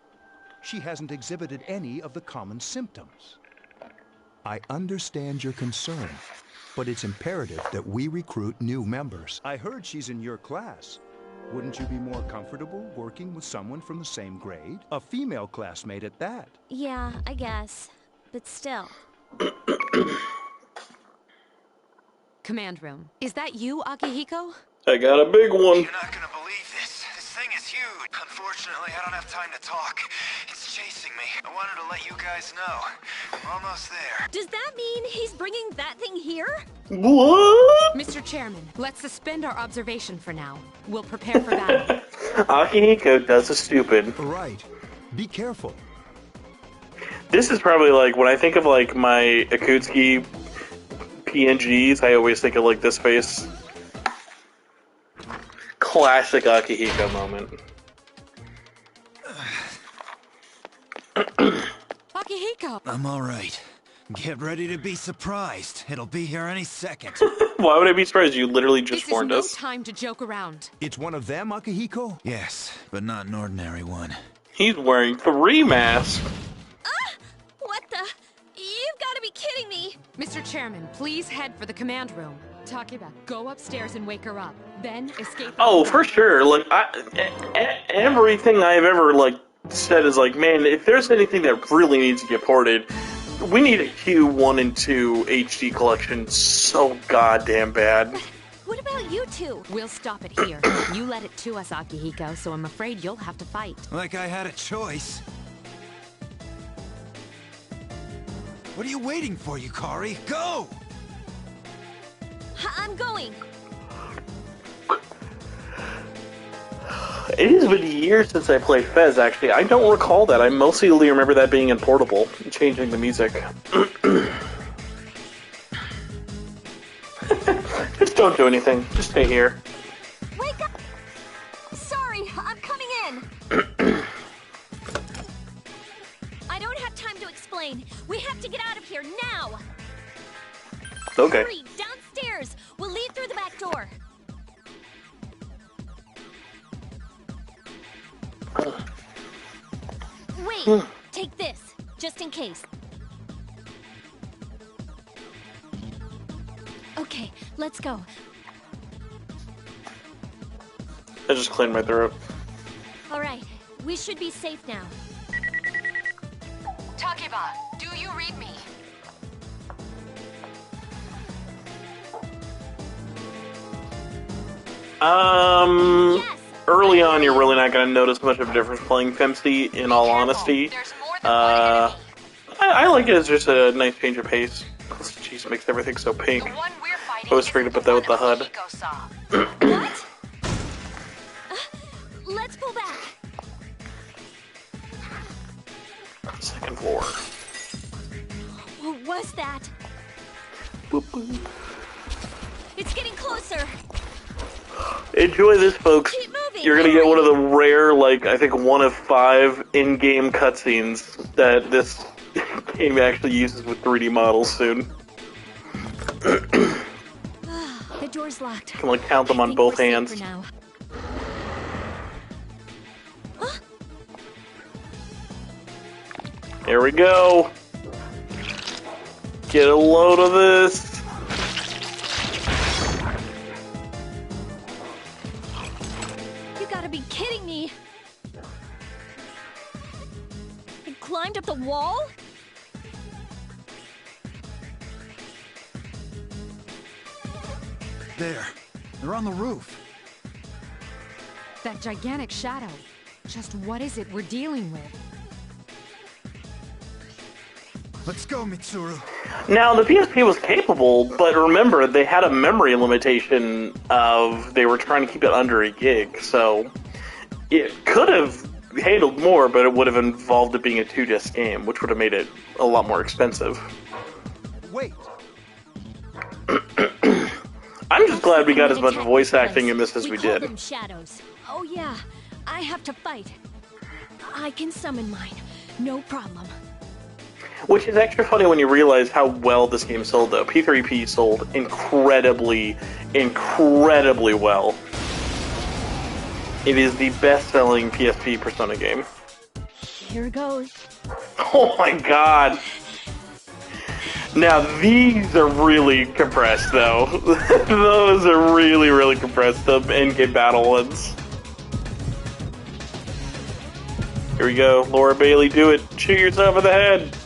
She hasn't exhibited any of the common symptoms. I understand your concern, but it's imperative that we recruit new members. I heard she's in your class. Wouldn't you be more comfortable working with someone from the same grade? A female classmate at that. Yeah, I guess. But still. Command room. Is that you, Akihiko? I got a big one. You're not gonna believe this. This thing is huge. Unfortunately, I don't have time to talk. It's chasing me. I wanted to let you guys know. We're almost there. Does that mean he's bringing that thing here? What? Mr. Chairman, let's suspend our observation for now. We'll prepare for battle. Akihiko does the stupid. Right. Be careful. This is probably like, when I think of like my Akutsuki PNGs, I always think of like this face. Classic Akihiko moment. Akihiko! I'm alright. Get ready to be surprised. It'll be here any second. Why would I be surprised? You literally just warned us. This is no time to joke around. It's one of them, Akihiko? Yes, but not an ordinary one. He's wearing 3 masks. What the? You've got to be kidding me! Mr. Chairman, please head for the command room. Takiba, go upstairs and wake her up. Then escape. Oh, for sure. Like, everything I've ever, like, said is like, man, if there's anything that really needs to get ported, we need a Q1 and 2 HD collection so goddamn bad. What about you two? We'll stop it here. You led it to us, Akihiko, so I'm afraid you'll have to fight. Like I had a choice. What are you waiting for, Yukari? Go! I'm going. It has been years since I played Fez, actually. I don't recall that. I mostly only remember that being in Portable, changing the music. Just don't do anything. Just stay here. Wake up! Sorry, I'm coming in. I don't have time to explain. We have to get out of here now. Okay. Hurry, downstairs. We'll lead through the back door. Wait, take this, just in case. Okay, let's go. I just cleaned my throat. All right, we should be safe now. Takiba, do you read me? Yes. Early on, you're really not going to notice much of a difference playing Femsy, in all honesty. I like it as just a nice change of pace. Plus, jeez, makes everything so pink. I was afraid to put that with the HUD. What? Let's pull back. Second floor. What was that? Boop, boop. It's getting closer. Enjoy this, folks. Keep moving. You're gonna get one of the rare, like, I think 1 of 5 in-game cutscenes that this game actually uses with 3D models soon. The door's locked. You can, like, count them on both hands. For now. Here we go. Get a load of this. You gotta be kidding me. It climbed up the wall? There. They're on the roof. That gigantic shadow. Just what is it we're dealing with? Let's go, Mitsuru. Now, the PSP was capable, but remember, they had a memory limitation of they were trying to keep it under a gig, so it could have handled more, but it would have involved it being a 2-disc game, which would have made it a lot more expensive. Wait. I'm just glad we got as much voice acting in this as we did. Them shadows. Oh yeah, I have to fight. I can summon mine, no problem. Which is extra funny when you realize how well this game sold, though. P3P sold incredibly, incredibly well. It is the best-selling PSP Persona game. Here goes. Oh my god! Now, these are really compressed, though. Those are really, really compressed, the endgame battle ones. Here we go. Laura Bailey, do it. Shoot yourself in the head.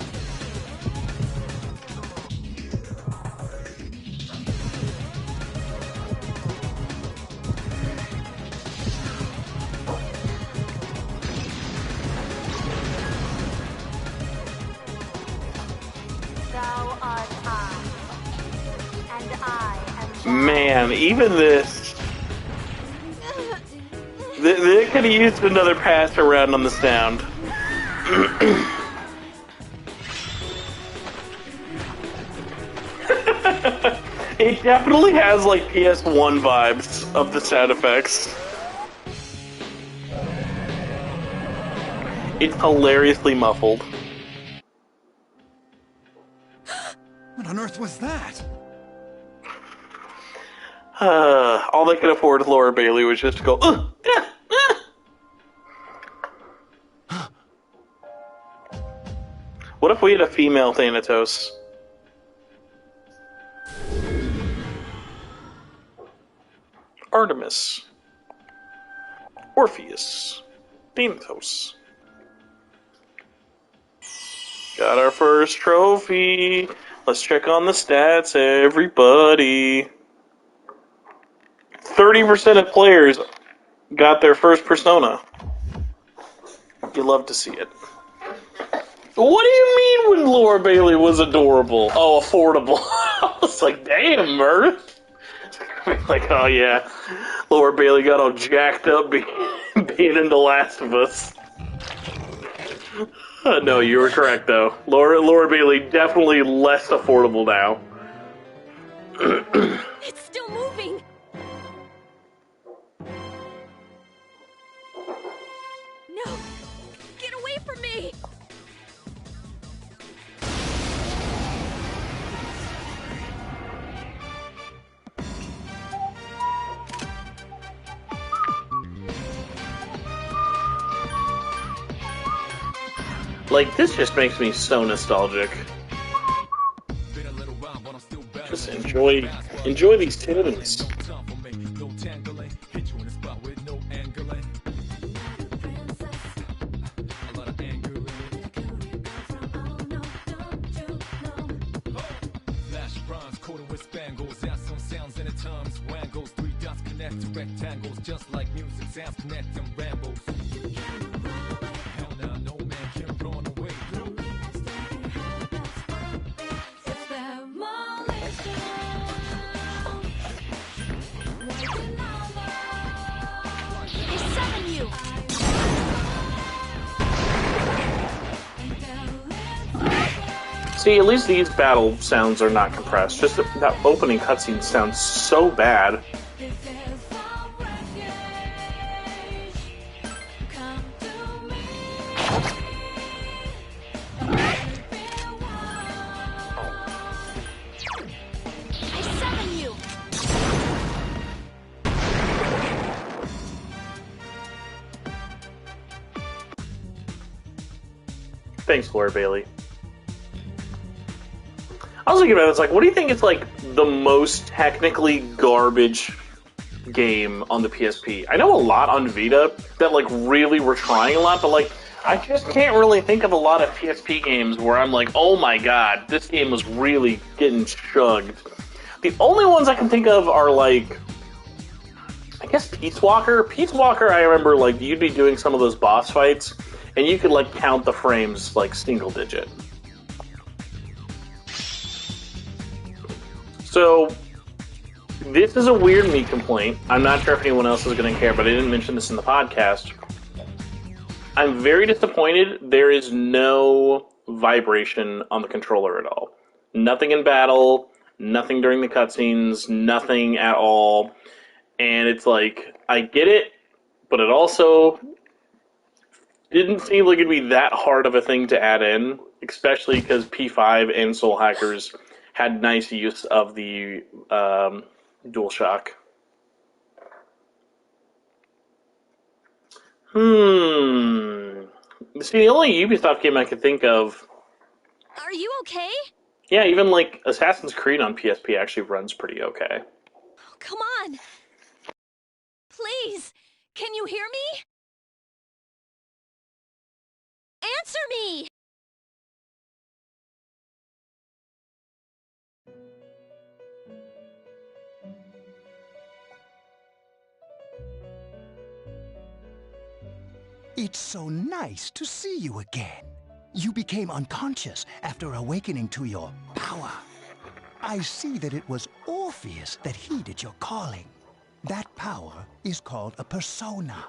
Man, even this... They could have used another pass around on the sound. It definitely has, like, PS1 vibes of the sound effects. It's hilariously muffled. What on earth was that? All they could afford Laura Bailey was just to go, What if we had a female Thanatos? Artemis. Orpheus. Thanatos. Got our first trophy. Let's check on the stats, everybody. 30% of players got their first persona. You love to see it. What do you mean when Laura Bailey was adorable? Oh, affordable. I was like, damn, Murph. Like, oh yeah, Laura Bailey got all jacked up being in The Last of Us. No, you were correct though. Laura Bailey definitely less affordable now. It's still moving. No, get away from me. Like, this just makes me so nostalgic. Just enjoy these tunes. Just like music sounds connect them rambles. Hell no, no man can run away. They summon you. See, at least these battle sounds are not compressed. Just that opening cutscene sounds so bad. Thanks, Laura Bailey. I was thinking about it, it's like, what do you think is like the most technically garbage game on the PSP? I know a lot on Vita that like really were trying a lot, but like I just can't really think of a lot of PSP games where I'm like, oh my god, this game was really getting chugged. The only ones I can think of are like, I guess Peace Walker. Peace Walker, I remember like you'd be doing some of those boss fights and you could like count the frames like single digit. So, this is a weird me complaint. I'm not sure if anyone else is going to care, but I didn't mention this in the podcast. I'm very disappointed there is no vibration on the controller at all. Nothing in battle, nothing during the cutscenes, nothing at all. And it's like, I get it, but it also didn't seem like it'd be that hard of a thing to add in, especially because P5 and Soul Hackers had nice use of the DualShock. See, the only Ubisoft game I could think of... Are you okay? Yeah, even like Assassin's Creed on PSP actually runs pretty okay. Oh, come on. Please, can you hear me? Answer me! It's so nice to see you again. You became unconscious after awakening to your power. I see that it was all Orpheus that heeded your calling. That power is called a persona.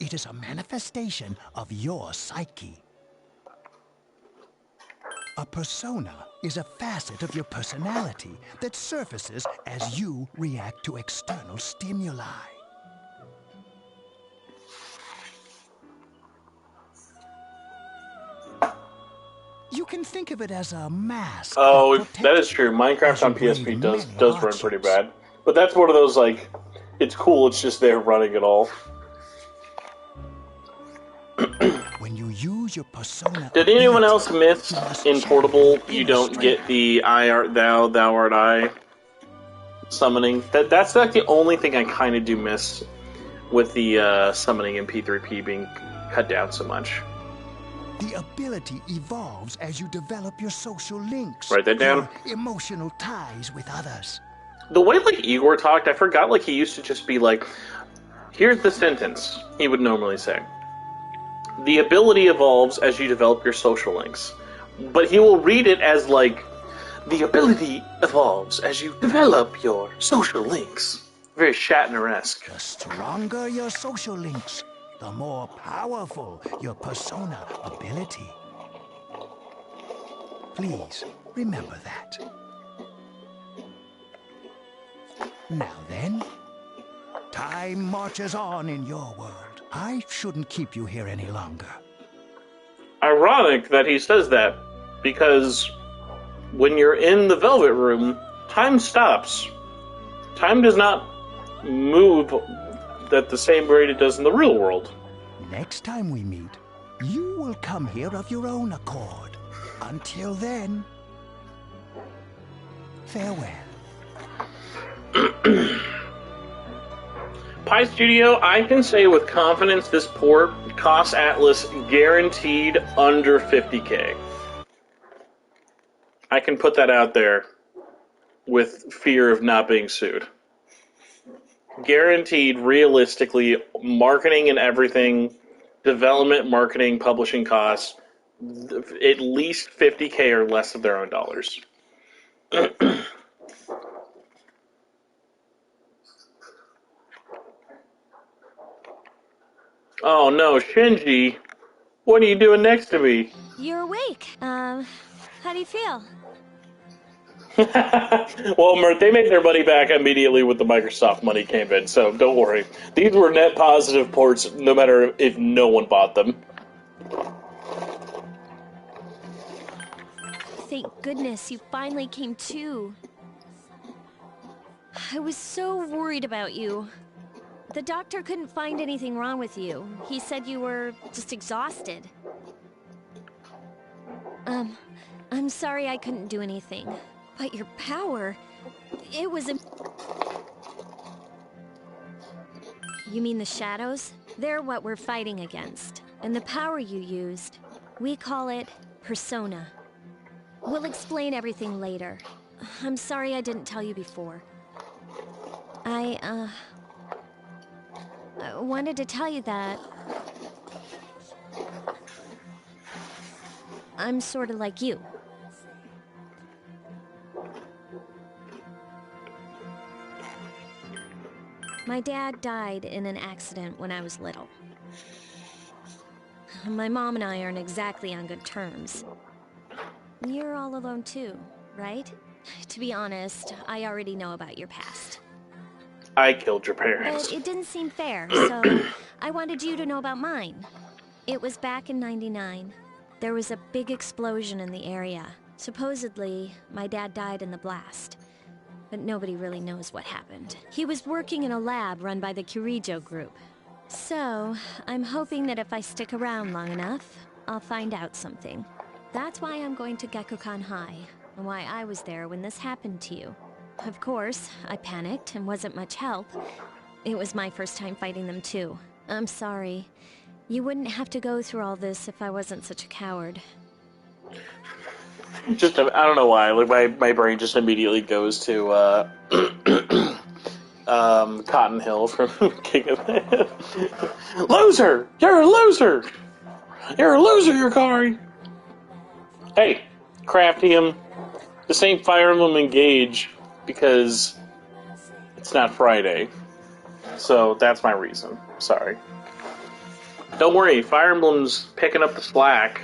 It is a manifestation of your psyche. A persona is a facet of your personality that surfaces as you react to external stimuli. You can think of it as a mask. Oh, that is true. Minecraft on PSP does run pretty bad. But that's one of those, like, it's cool, it's just there running it all. When you use your persona, did anyone else miss in Portable you don't get the I art thou, thou art I summoning? That's like the only thing I kind of do miss with the summoning in P3P being cut down so much. The ability evolves as you develop your social links. Write that down. Your emotional ties with others. The way like Igor talked, I forgot like he used to just be like, here's the sentence he would normally say. The ability evolves as you develop your social links. But he will read it as like, the ability evolves as you develop your social links. Very Shatner-esque. The stronger your social links, the more powerful your persona ability. Please remember that. Now then, time marches on in your world. I shouldn't keep you here any longer. Ironic that he says that, because when you're in the Velvet Room, time stops. Time does not move at the same rate it does in the real world. Next time we meet, you will come here of your own accord. Until then, farewell. Pi Studio, I can say with confidence this port costs Atlas guaranteed under 50k. I can put that out there with fear of not being sued. Guaranteed, realistically, marketing and everything, development, marketing, publishing costs, at least 50k or less of their own dollars. Oh no, Shinji, what are you doing next to me? You're awake. How do you feel? Well, Mert, they made their money back immediately when the Microsoft money came in, so don't worry. These were net positive ports, no matter if no one bought them. Thank goodness you finally came to. I was so worried about you. The doctor couldn't find anything wrong with you. He said you were just exhausted. I'm sorry I couldn't do anything. But your power, it was You mean the shadows? They're what we're fighting against. And the power you used, we call it persona. We'll explain everything later. I'm sorry I didn't tell you before. I wanted to tell you that I'm sort of like you. My dad died in an accident when I was little. My mom and I aren't exactly on good terms. You're all alone too, right? To be honest, I already know about your past. I killed your parents. But it didn't seem fair, so I wanted you to know about mine. It was back in '99. There was a big explosion in the area. Supposedly, my dad died in the blast. But nobody really knows what happened. He was working in a lab run by the Kirijo group. So, I'm hoping that if I stick around long enough, I'll find out something. That's why I'm going to Gekukan High, and why I was there when this happened to you. Of course, I panicked and wasn't much help. It was my first time fighting them too. I'm sorry. You wouldn't have to go through all this if I wasn't such a coward. Just, I don't know why, like my brain just immediately goes to, Cotton Hill from King of the... Loser! You're a loser! You're a loser, Yukari! Hey, Craftium, this ain't Fire Emblem Engage, because It's not Friday. So that's my reason. Sorry. Don't worry, Fire Emblem's picking up the slack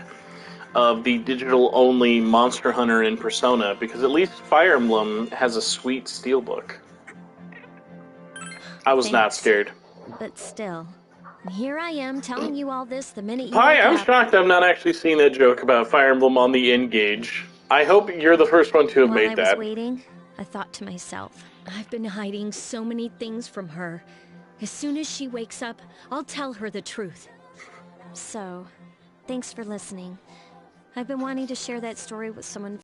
of the digital-only Monster Hunter and Persona, because at least Fire Emblem has a sweet steelbook. I was not scared. But still, here I am telling you all this the minute you Hi, wake I'm up. shocked I'm not actually seeing that joke about Fire Emblem on the N-Gauge. I hope you're the first one to have While made I that. was waiting, I thought to myself, I've been hiding so many things from her. As soon as she wakes up, I'll tell her the truth. So, thanks for listening. I've been wanting to share that story with someone.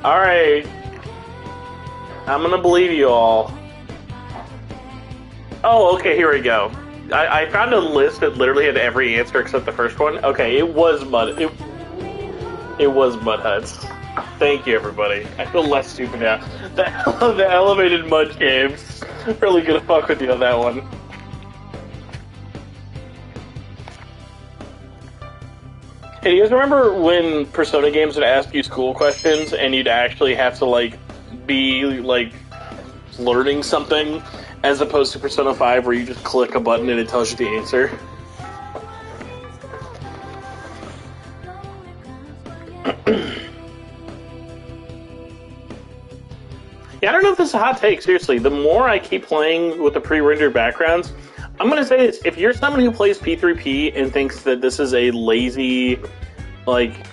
Alright. I'm gonna believe you all. Oh, okay, here we go. I found a list that literally had every answer except the first one. Okay, it was Mud Huts. Thank you, everybody. I feel less stupid now. The elevated mud games. Really gonna fuck with you on that one. Hey, do you guys remember when Persona games would ask you school questions and you'd actually have to, like, be, like, learning something, as opposed to Persona 5 where you just click a button and it tells you the answer? Yeah, I don't know if this is a hot take, seriously. The more I keep playing with the pre-rendered backgrounds, I'm gonna say this, if you're someone who plays P3P and thinks that this is a lazy, like,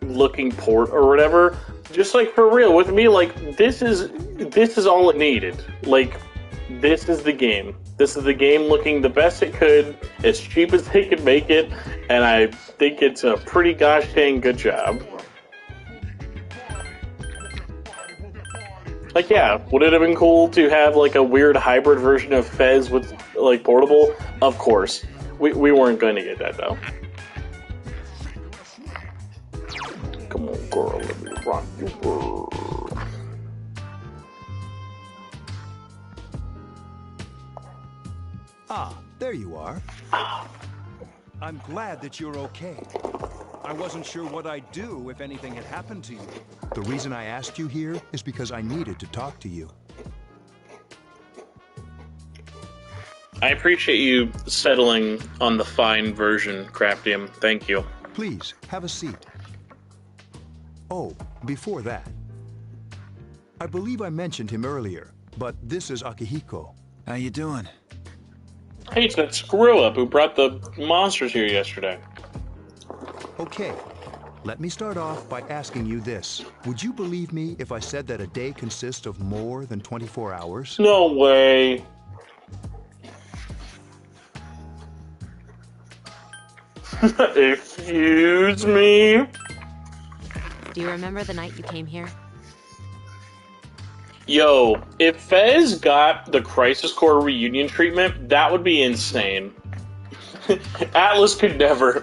looking port or whatever, just, like, for real, with me, like, this is all it needed. Like, this is the game. This is the game looking the best it could, as cheap as they could make it, and I think it's a pretty gosh dang good job. Like, yeah, would it have been cool to have, like, a weird hybrid version of Fez with, like, portable? Of course. We weren't going to get that, though. Come on, girl, let me rock your world. Ah, there you are. I'm glad that you're okay. I wasn't sure what I'd do if anything had happened to you. The reason I asked you here is because I needed to talk to you. I appreciate you settling on the fine version, Craftium. Thank you. Please, have a seat. Oh, before that. I believe I mentioned him earlier, but this is Akihiko. How you doing? Hey, it's that screw-up who brought the monsters here yesterday. Okay, let me start off by asking you this. Would you believe me if I said that a day consists of more than 24 hours? No way. Excuse me? Do you remember the night you came here? Yo, if Fez got the Crisis Core reunion treatment, that would be insane. Atlas could never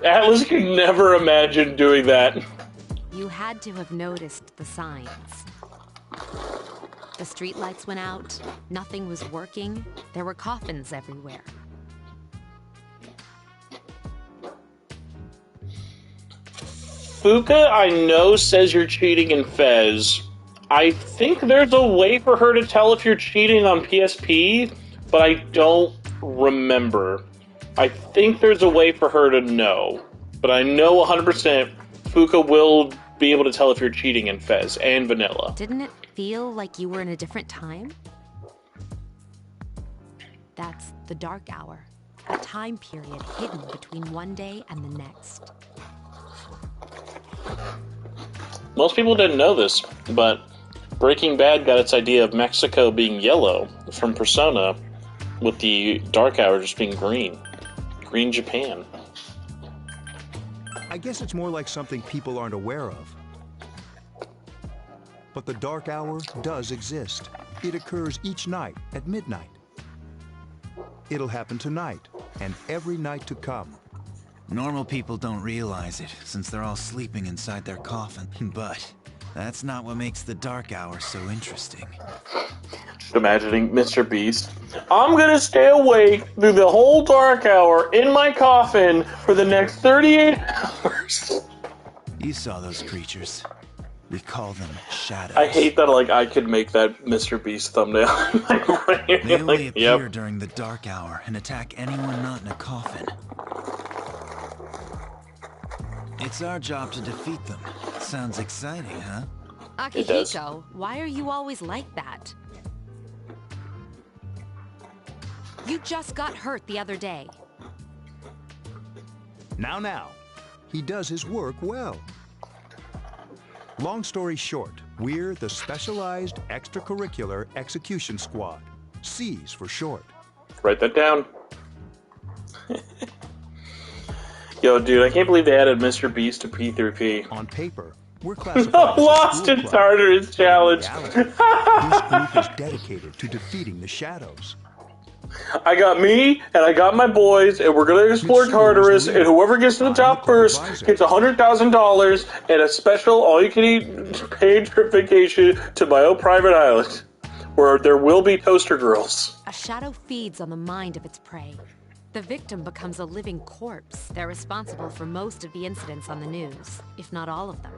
imagine doing that. You had to have noticed the signs. The streetlights went out, nothing was working, there were coffins everywhere. Fuka, I know, says you're cheating in Fez. I think there's a way for her to tell if you're cheating on PSP, but I don't remember. I think there's a way for her to know, but I know 100% Fuka will be able to tell if you're cheating in Fez and Vanilla. Didn't it feel like you were in a different time? That's the dark hour, a time period hidden between one day and the next. Most people didn't know this, but Breaking Bad got its idea of Mexico being yellow from Persona, with the dark hour just being green. Green Japan. I guess it's more like something people aren't aware of. But the dark hour does exist. It occurs each night at midnight. It'll happen tonight, and every night to come. Normal people don't realize it, since they're all sleeping inside their coffin. But that's not what makes the dark hour so interesting. Just imagining Mr. Beast. I'm gonna stay awake through the whole dark hour in my coffin for the next 38 hours. You saw those creatures. We call them shadows. I hate that, like, I could make that Mr. Beast thumbnail in my brain. They only Like, appear yep. during the dark hour and attack anyone not in a coffin. It's our job to defeat them. Sounds exciting, huh? Akihiko, why are you always like that? You just got hurt the other day. Now. He does his work well. Long story short, we're the Specialized Extracurricular Execution Squad. C's for short. Write that down. Yo, dude, I can't believe they added Mr. Beast to P3P. On paper, we're classified as a Lost school in club. Tartarus challenge. In reality, this group is dedicated to defeating the shadows. I got me, and I got my boys, and we're gonna explore Tartarus, and whoever gets to the top first gets $100,000 and a special all-you-can-eat paid trip vacation to my own private island, where there will be toaster girls. A shadow feeds on the mind of its prey. The victim becomes a living corpse. They're responsible for most of the incidents on the news, if not all of them.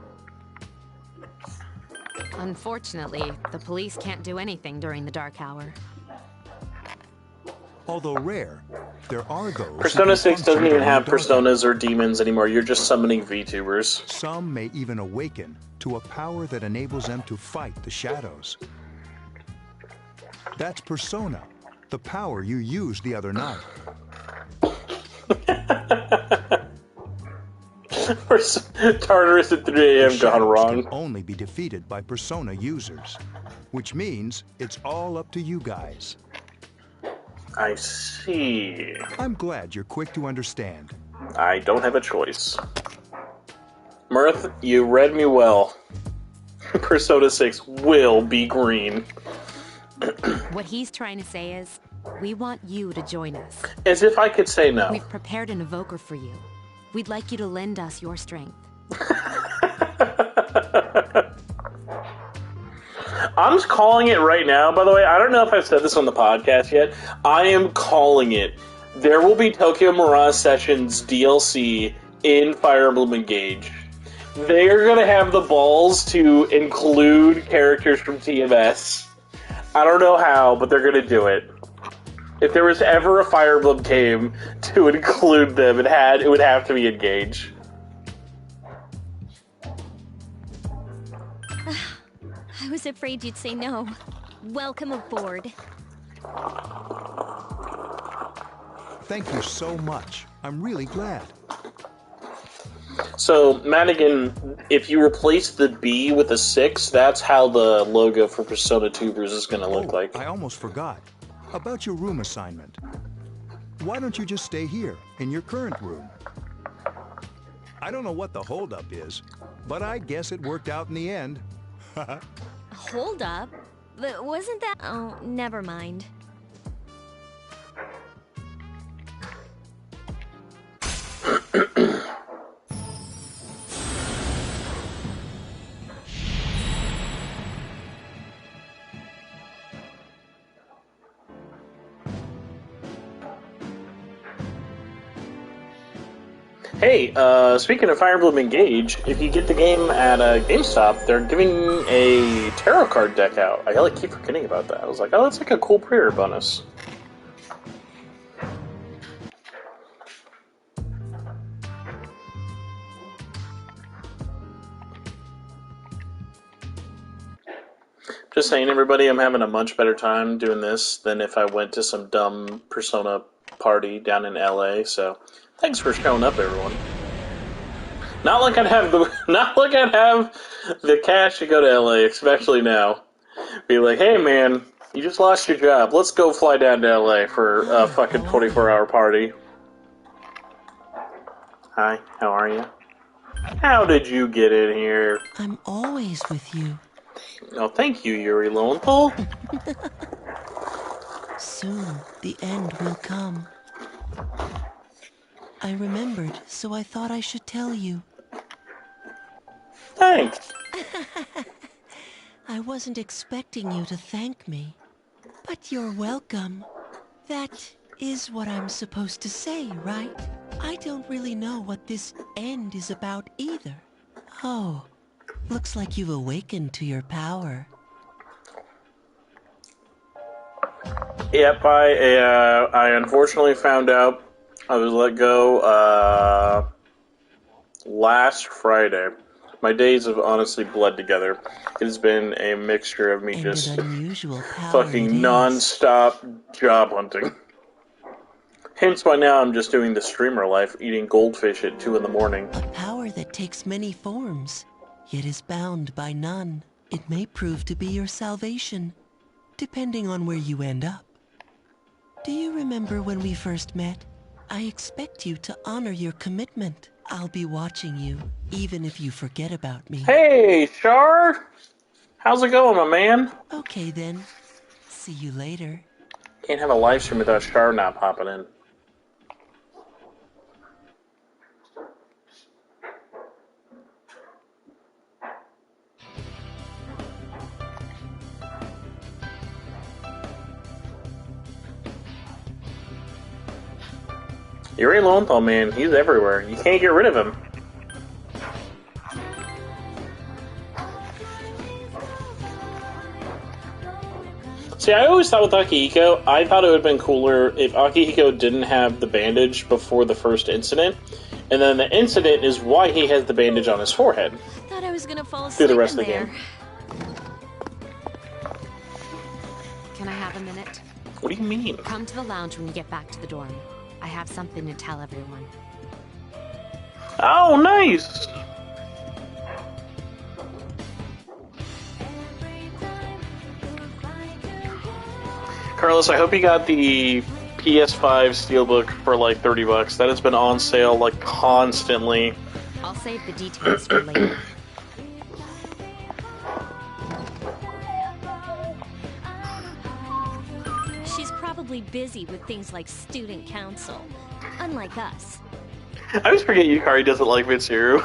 Unfortunately, the police can't do anything during the dark hour. Although rare, there are those. Persona 6 doesn't even have personas or demons anymore. You're just summoning VTubers. Some may even awaken to a power that enables them to fight the shadows. That's Persona, the power you used the other night. Tartarus at 3 a.m. gone wrong. Can only be defeated by Persona users, which means it's all up to you guys. I see. I'm glad you're quick to understand. I don't have a choice. Mirth, you read me well. Persona 6 will be green. What he's trying to say is, we want you to join us. As if I could say no. We've prepared an evoker for you. We'd like you to lend us your strength. I'm just calling it right now, by the way. I don't know if I've said this on the podcast yet. I am calling it. There will be Tokyo Mirage Sessions DLC in Fire Emblem Engage. They're going to have the balls to include characters from TMS. I don't know how, but they're going to do it. If there was ever a Fire Emblem game to include them, it would have to be Engage. I was afraid you'd say no. Welcome aboard. Thank you so much. I'm really glad. So, Madigan, if you replace the B with a 6, that's how the logo for Persona Tubers is going to look like. I almost forgot. About your room assignment. Why don't you just stay here, in your current room? I don't know what the holdup is, but I guess it worked out in the end. Hold up? But wasn't that... Oh, never mind. Hey, speaking of Fire Emblem Engage, if you get the game at GameStop, they're giving a tarot card deck out. I keep forgetting about that. I was like, oh, that's like a cool pre-order bonus. Just saying, everybody, I'm having a much better time doing this than if I went to some dumb Persona party down in LA, so thanks for showing up, everyone. Not like I'd have the cash to go to LA, especially now. Be like, hey man, you just lost your job. Let's go fly down to LA for a fucking 24-hour party. Hi, how are you? How did you get in here? I'm always with you. Oh, thank you, Yuri Lowenthal. Soon, the end will come. I remembered, so I thought I should tell you. Thanks. I wasn't expecting you to thank me, but you're welcome. That is what I'm supposed to say, right? I don't really know what this end is about either. Oh, looks like you've awakened to your power. Yep, I unfortunately found out I was let go last Friday. My days have honestly bled together. It has been a mixture of me just fucking non-stop job hunting. Hence why now I'm just doing the streamer life, eating goldfish at 2 in the morning. A power that takes many forms, yet is bound by none. It may prove to be your salvation, depending on where you end up. Do you remember when we first met? I expect you to honor your commitment. I'll be watching you, even if you forget about me. Hey, Char! How's it going, my man? Okay then. See you later. Can't have a live stream without Char not popping in. Yuri Lowenthal, man, he's everywhere. You can't get rid of him. See, I always thought with Akihiko, I thought it would have been cooler if Akihiko didn't have the bandage before the first incident, and then the incident is why he has the bandage on his forehead. Thought I was gonna fall asleep through the rest in of the there. game. Can I have a minute? What do you mean? Come to the lounge when you get back to the dorm. I have something to tell everyone. Oh, nice! Carlos, I hope you got the PS5 Steelbook for like $30. That has been on sale like constantly. I'll save the details for later. She's probably busy with things like student council, unlike us. I always forget Yukari doesn't like Mitsuru.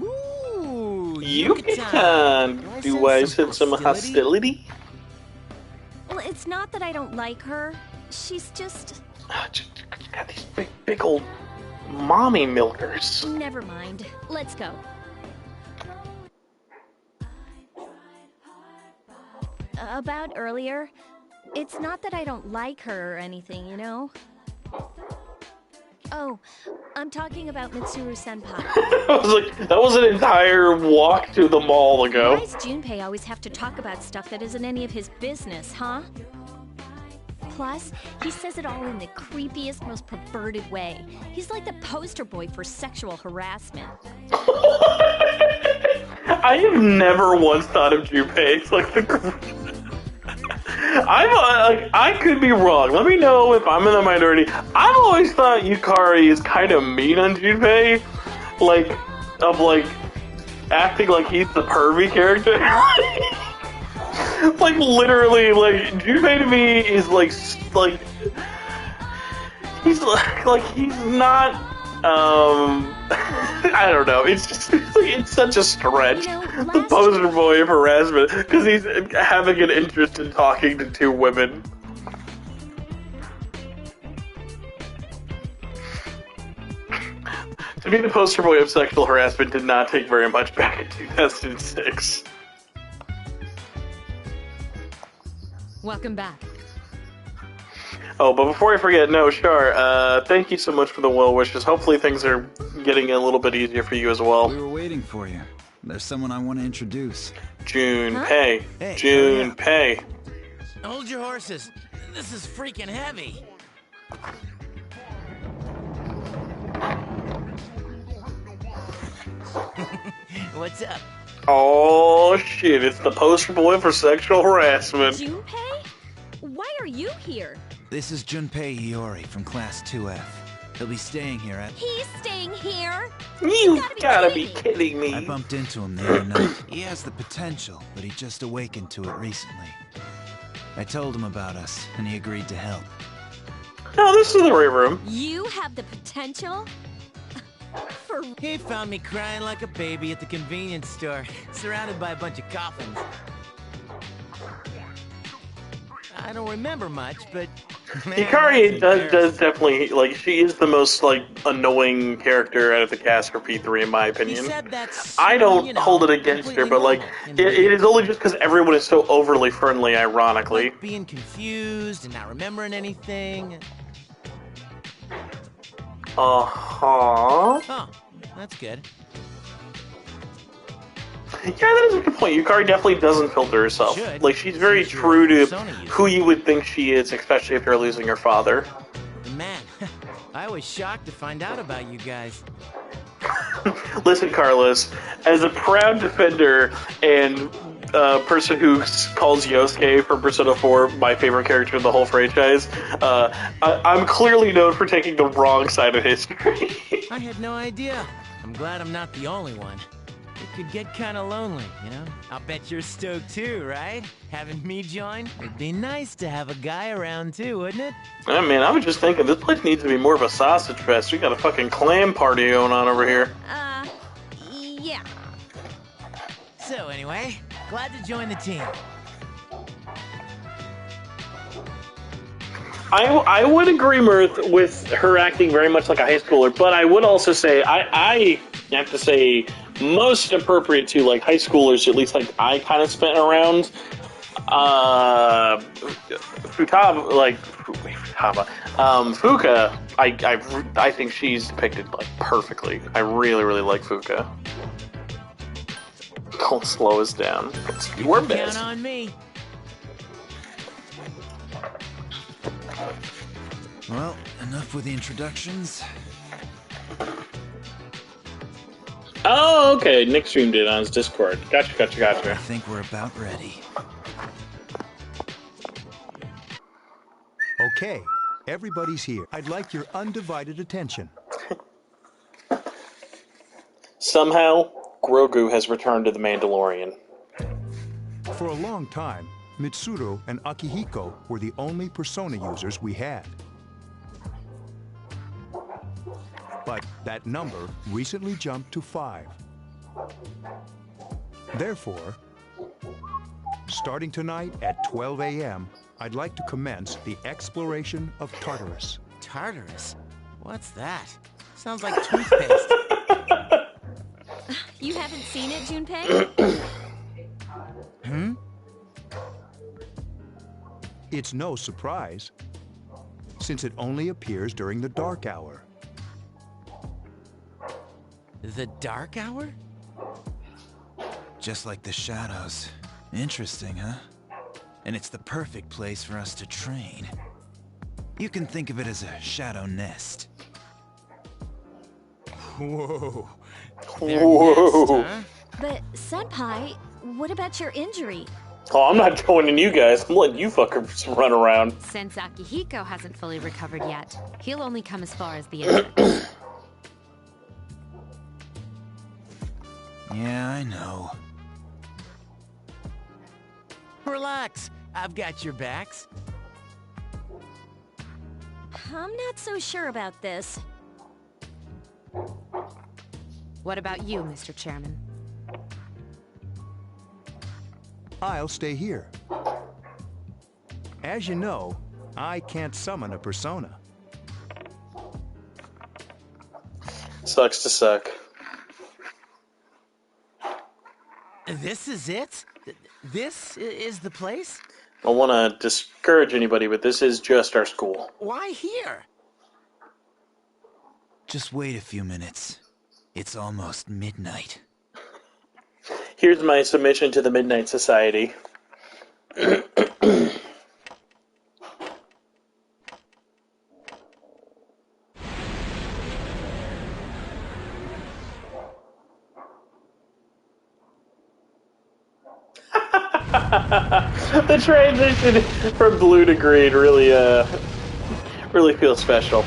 Ooh, Yucatan! Do I sense some hostility? Well, it's not that I don't like her. She's just... Got these big old mommy milkers. Never mind. Let's go. About earlier, it's not that I don't like her or anything, you know? Oh, I'm talking about Mitsuru-senpai. I was like, that was an entire walk to the mall ago. Why does Junpei always have to talk about stuff that isn't any of his business, huh? Plus, he says it all in the creepiest, most perverted way. He's like the poster boy for sexual harassment. I have never once thought of Junpei as like the... I could be wrong. Let me know if I'm in the minority. I've always thought Yukari is kind of mean on Junpei, like acting like he's the pervy character. Like literally, like Junpei to me is like he's not. I don't know. It's just it's such a stretch. The poster boy of harassment because he's having an interest in talking to two women. To be the poster boy of sexual harassment did not take very much back in 2006. Welcome back. Oh, but before I forget, no, Char, thank you so much for the well wishes. Hopefully things are getting a little bit easier for you as well. We were waiting for you. There's someone I want to introduce. Junpei. Hey, Junpei. Hold your horses. This is freaking heavy. What's up? Oh, shit, it's the poster boy for sexual harassment. Junpei? Why are you here? This is Junpei Iori from Class 2F. He'll be staying here at... He's staying here? You gotta be kidding me. I bumped into him the other night. He has the potential, but he just awakened to it recently. I told him about us, and he agreed to help. No, this is the right room. You have the potential? He found me crying like a baby at the convenience store, surrounded by a bunch of coffins. I don't remember much, but... Man, Hikari does definitely, like, she is the most, like, annoying character out of the cast for P3, in my opinion. I don't hold it against her, but, like, it is only just because everyone is so overly friendly, ironically. Like being confused and not remembering anything. Uh-huh. Oh, that's good. Yeah, that is a good point. Yukari definitely doesn't filter herself. Like, she's very true to who you would think she is, especially if you're losing her father. Man, I was shocked to find out about you guys. Listen, Carlos, as a proud defender and person who calls Yosuke from Persona 4 my favorite character in the whole franchise, I'm clearly known for taking the wrong side of history. I had no idea. I'm glad I'm not the only one. could get kinda lonely, you know? I'll bet you're stoked too, right? Having me join? It'd be nice to have a guy around too, wouldn't it? I mean, I was just thinking, this place needs to be more of a sausage fest. We got a fucking clam party going on over here. Yeah. So anyway, glad to join the team. I would agree, Mirth, with her acting very much like a high schooler, but I would also say I have to say most appropriate to like high schoolers, at least like I kind of spent around. Fuka. I think she's depicted like perfectly. I really like Fuka. Don't slow us down. We're best. Count on me. Well, enough with the introductions. Oh, okay. Nick streamed it on his Discord. Gotcha. I think we're about ready. Okay, everybody's here. I'd like your undivided attention. Somehow, Grogu has returned to the Mandalorian. For a long time, Mitsuru and Akihiko were the only persona users we had. But that number recently jumped to 5. Therefore, starting tonight at 12 a.m., I'd like to commence the exploration of Tartarus. Tartarus? What's that? Sounds like toothpaste. You haven't seen it, Junpei? It's no surprise, since it only appears during the dark hour. The dark hour? Just like the shadows. Interesting, huh? And it's the perfect place for us to train. You can think of it as a shadow nest. Whoa. Whoa. Nest, huh? But, Senpai, what about your injury? Oh, I'm not joining you guys. I'm letting you fuckers run around. Since Akihiko hasn't fully recovered yet, he'll only come as far as the entrance. Yeah, I know. Relax. I've got your backs. I'm not so sure about this. What about you, Mr. Chairman? I'll stay here. As you know, I can't summon a persona. Sucks to suck. This is it? This is the place? I don't want to discourage anybody, but this is just our school. Why here? Just wait a few minutes. It's almost midnight. Here's my submission to the Midnight Society. The transition from blue to green really feels special.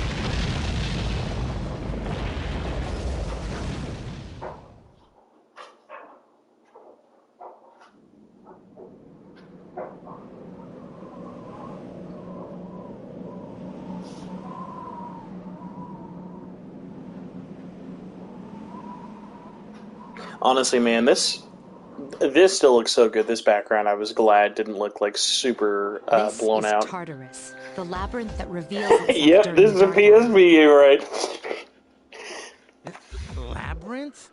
Honestly, man, this still looks so good. This background, I was glad didn't look like super blown This is out. Tartarus, the labyrinth that reveals itself Yep, during this is the a dark hour. PSP game, right? Labyrinth?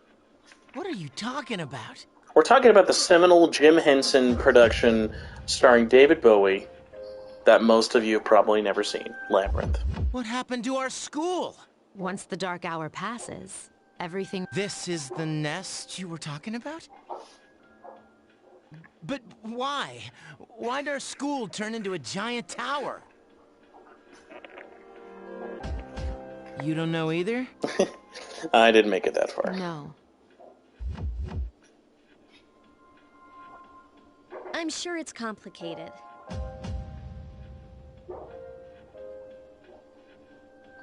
What are you talking about? We're talking about the seminal Jim Henson production starring David Bowie that most of you have probably never seen, Labyrinth. What happened to our school? Once the dark hour passes, everything... This is the nest you were talking about? But why? Why'd our school turn into a giant tower? You don't know either? I didn't make it that far. No. I'm sure it's complicated.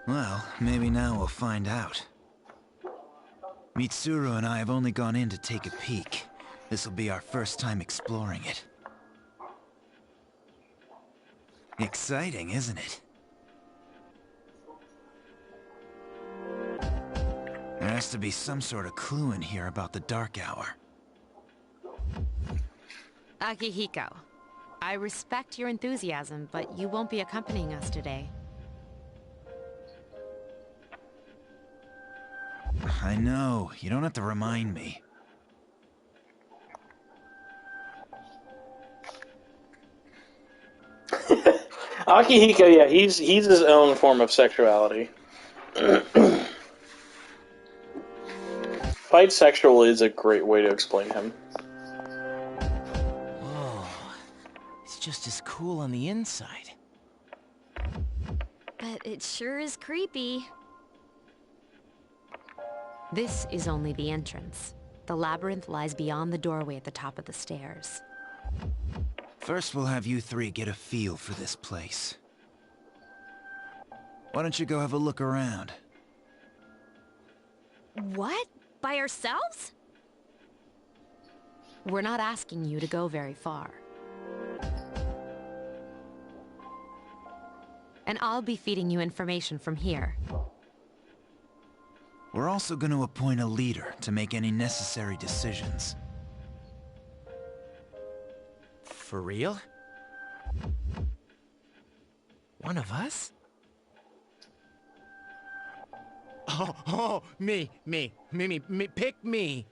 Well, maybe now we'll find out. Mitsuru and I have only gone in to take a peek. This'll be our first time exploring it. Exciting, isn't it? There has to be some sort of clue in here about the Dark Hour. Akihiko, I respect your enthusiasm, but you won't be accompanying us today. I know. You don't have to remind me. Akihiko, yeah, he's his own form of sexuality. Fight sexual is a great way to explain him. Whoa. It's just as cool on the inside. But it sure is creepy. This is only the entrance. The labyrinth lies beyond the doorway at the top of the stairs. First, we'll have you three get a feel for this place. Why don't you go have a look around? What? By ourselves? We're not asking you to go very far. And I'll be feeding you information from here. We're also going to appoint a leader to make any necessary decisions. For real? One of us? Oh, me, pick me.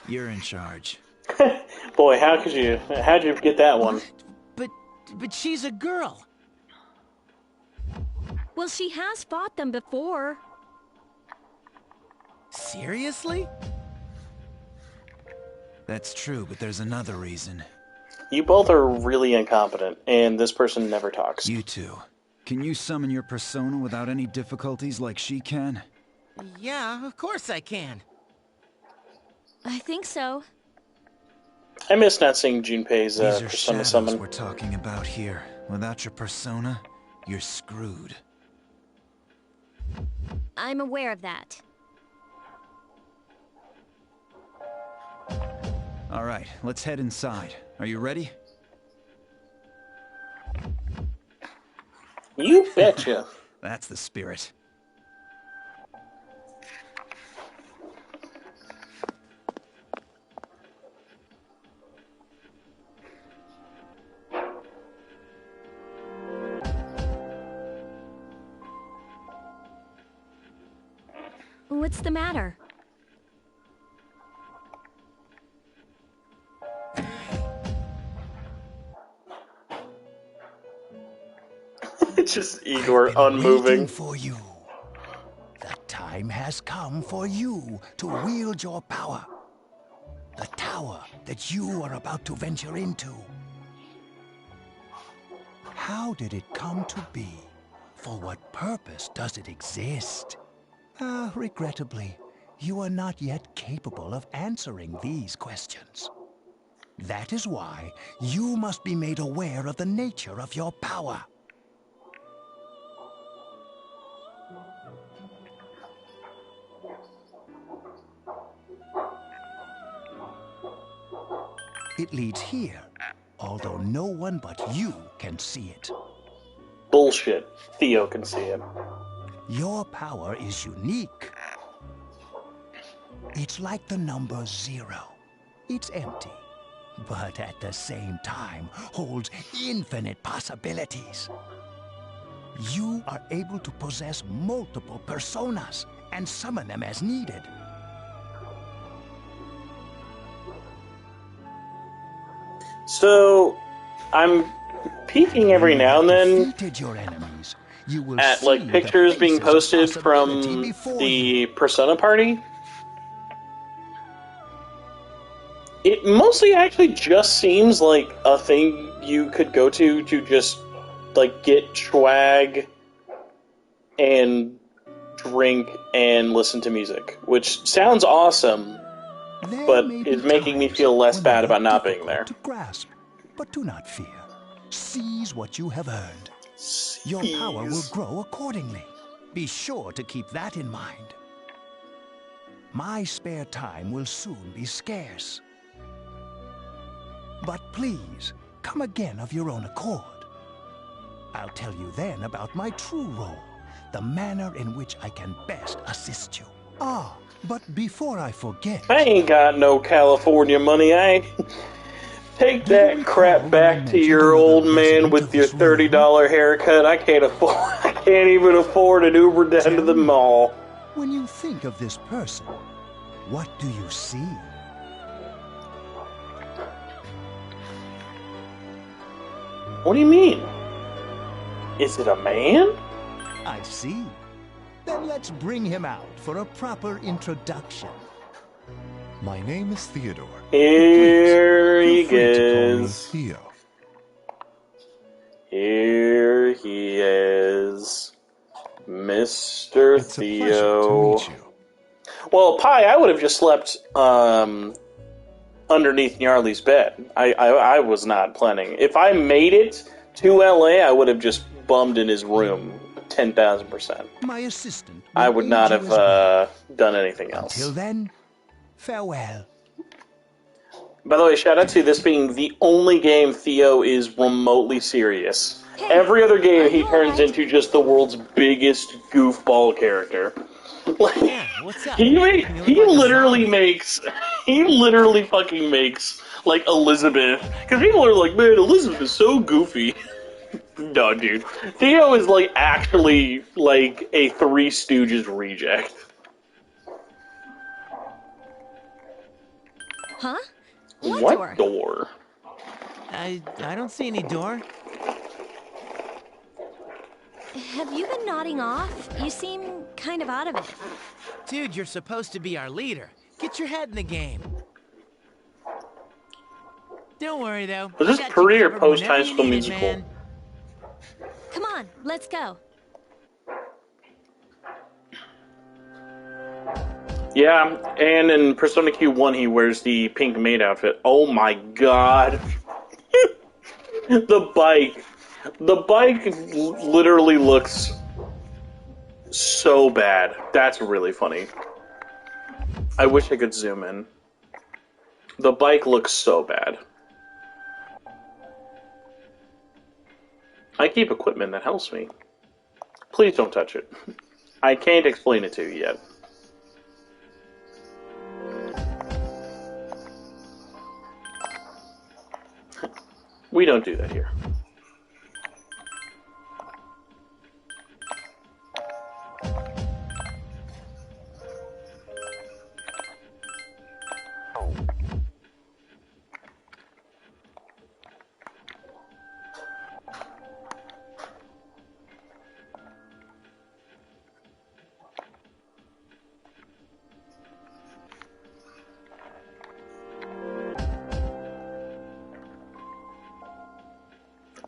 You're in charge. Boy, how'd you get that one? But she's a girl. Well, she has fought them before. Seriously? That's true, but there's another reason. You both are really incompetent, and this person never talks. You two. Can you summon your persona without any difficulties like she can? Yeah, of course I can. I think so. I miss not seeing Junpei's These are persona shadows summon. we're talking about here. Without your persona, you're screwed. I'm aware of that. All right, let's head inside. Are you ready? You betcha. That's the spirit. What's the matter? It's just Igor unmoving. Waiting for you. The time has come for you to wield your power. The tower that you are about to venture into. How did it come to be? For what purpose does it exist? Regrettably, you are not yet capable of answering these questions. That is why you must be made aware of the nature of your power. It leads here, although no one but you can see it. Bullshit. Theo can see it. Your power is unique. It's like the number 0. It's empty, but at the same time holds infinite possibilities. You are able to possess multiple personas and summon them as needed. So, I'm peeking every now and then Defeated your enemies. You will at see like the pictures being faces of posted possibility from before the Persona party. It mostly actually just seems like a thing you could go to just like get swag and drink and listen to music, which sounds awesome, but it's making me feel less bad about not being there. to grasp. But do not fear. Seize what you have earned. Your power will grow accordingly. Be sure to keep that in mind. My spare time will soon be scarce. But please, come again of your own accord. I'll tell you then about my true role, the manner in which I can best assist you. Ah, but before I forget... I ain't got no California money. I ain't... Take that crap back to your old man with your $30 haircut. I can't afford... I can't even afford an Uber down to the mall. When you think of this person, what do you see? What do you mean? Is it a man? I see. Then let's bring him out for a proper introduction. My name is Theodore. Here he Please, feel free to call me is. Theo. Here he is. Mr. It's a Theo. pleasure to meet you. Well, Pi, I would have just slept underneath Gnarly's bed. I was not planning. If I made it to LA, I would have just bummed in his room 10,000%. My assistant. I would not have done anything else. Until then, farewell. By the way, shout out to this being the only game Theo is remotely serious. Hey, every other game he turns into just the world's biggest goofball character. Like, Yeah, what's up? he You look like a literally fucking makes like Elizabeth, because people are like, man, Elizabeth is so goofy. No, dude, Theo is like actually like a Three Stooges reject. Huh? What door? I don't see any door. Have you been nodding off? You seem kind of out of it. Dude, you're supposed to be our leader. Get your head in the game. Don't worry, though. Was this I got you pre or covered post whenever High you School need it, Musical? man. Come on, let's go. Yeah, and in Persona Q1 he wears the pink maid outfit. Oh my god. The bike. The bike literally looks so bad. That's really funny. I wish I could zoom in. The bike looks so bad. I keep equipment that helps me. Please don't touch it. I can't explain it to you yet. We don't do that here.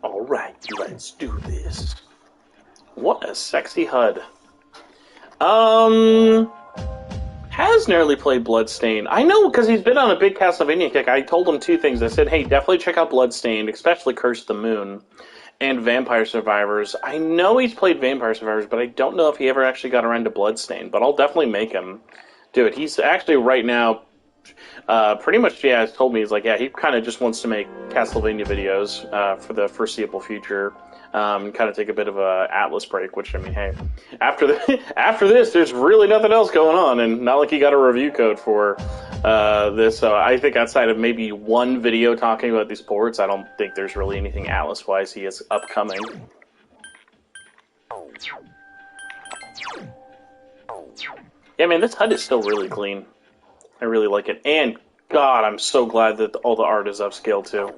Alright, let's do this. What a sexy HUD. Has nearly played Bloodstained. I know, because he's been on a big Castlevania kick. I told him two things. I said, hey, definitely check out Bloodstained, especially Curse of the Moon, and Vampire Survivors. I know he's played Vampire Survivors, but I don't know if he ever actually got around to Bloodstained, but I'll definitely make him do it. He's actually, right now, pretty much, yeah, he's told me, he's like, yeah, he kind of just wants to make Castlevania videos for the foreseeable future. Kind of take a bit of a Atlas break, which, I mean, hey, after this, there's really nothing else going on, and not like he got a review code for this, so I think outside of maybe one video talking about these ports, I don't think there's really anything Atlas-wise he has upcoming. Yeah, man, this HUD is still really clean. I really like it, and God, I'm so glad that all the art is upscaled, too.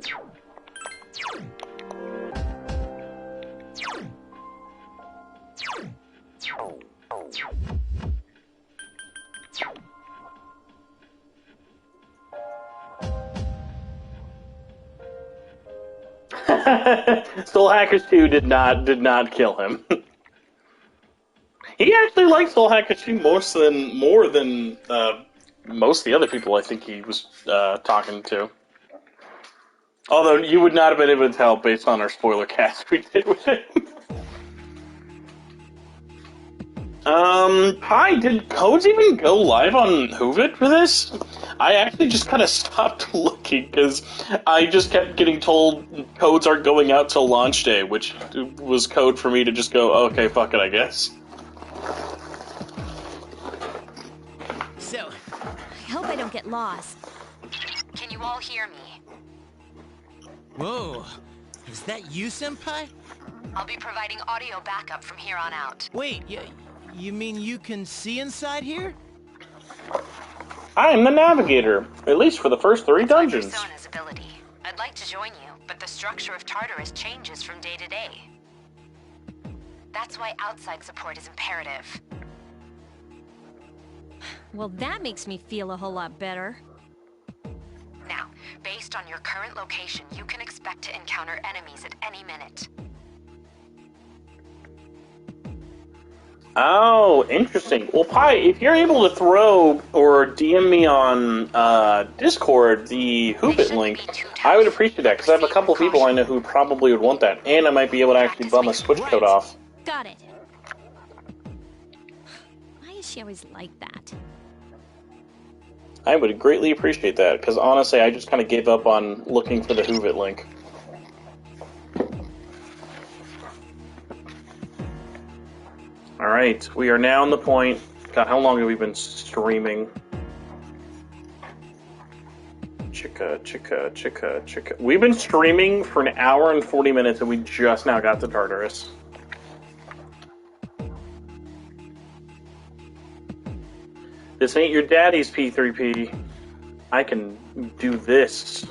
Soul Hackers 2 did not kill him. He actually liked Soul Hackers 2 more than most of the other people I think he was talking to. Although you would not have been able to tell based on our spoiler cast we did with him. Hi, did codes even go live on Hoovit for this? I actually just kind of stopped looking because I just kept getting told codes aren't going out till launch day, which was code for me to just go, okay, fuck it, I guess. So, I hope I don't get lost. Can you all hear me? whoa, is that you, Senpai? I'll be providing audio backup from here on out. Wait, you mean you can see inside here? I am the navigator, at least for the first 3 dungeons. Persona's ability. I'd like to join you, but the structure of Tartarus changes from day to day. That's why outside support is imperative. Well, that makes me feel a whole lot better. Now, based on your current location, you can expect to encounter enemies at any minute. Oh, interesting. Well, Pi, if you're able to throw or DM me on Discord the Hoopit link, I would appreciate that, because I have a couple people I know who probably would want that, and I might be able to actually bum a Switch code off. Got it. Why is she always like that? I would greatly appreciate that, because honestly, I just kind of gave up on looking for the Hoovit link. Alright, we are now on the point. God, how long have we been streaming? Chicka. We've been streaming for an hour and 40 minutes, and we just now got to Tartarus. This ain't your daddy's P3P. I can do this.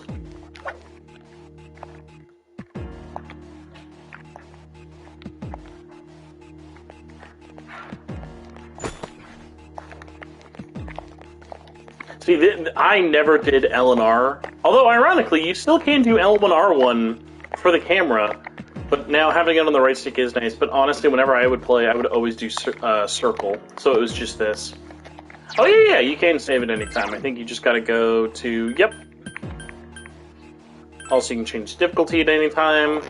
See, I never did L&R. Although, ironically, you still can do L1R one for the camera. But now having it on the right stick is nice. But honestly, whenever I would play, I would always do circle. So it was just this. Oh, yeah, you can save it anytime. I think you just gotta go to... Yep. Also, you can change difficulty at any time.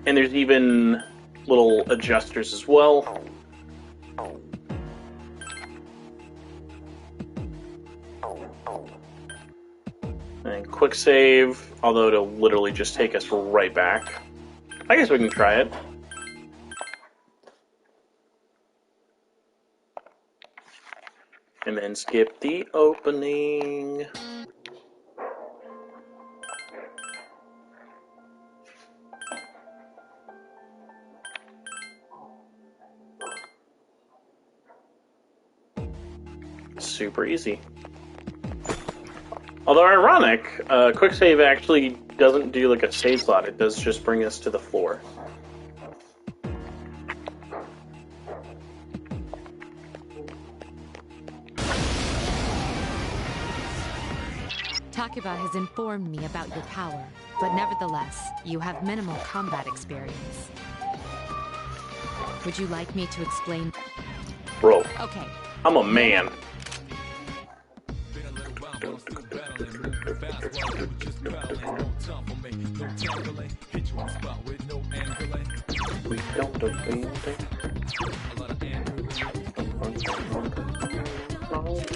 And there's even little adjusters as well. And quick save, although it'll literally just take us right back. I guess we can try it. And then skip the opening. Super easy. Although ironic, quick save actually doesn't do like a save slot, it does just bring us to the floor. Takuba has informed me about your power, but nevertheless, you have minimal combat experience. Would you like me to explain? Bro, okay. I'm a man.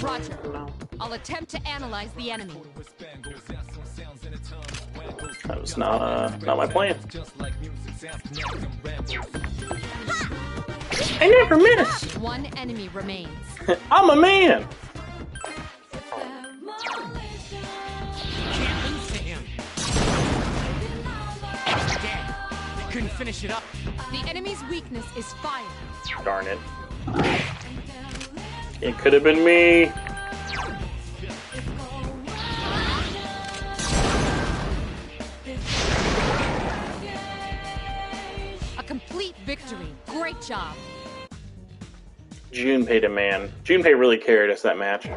Roger. I'll attempt to analyze the enemy. That was not my plan. I never miss. One enemy remains. I'm a man. Can't lose to him. Damn, they couldn't finish it up. The enemy's weakness is fire. Darn it. It could have been me. A complete victory. Great job. Junpei to man. Junpei really carried us that match.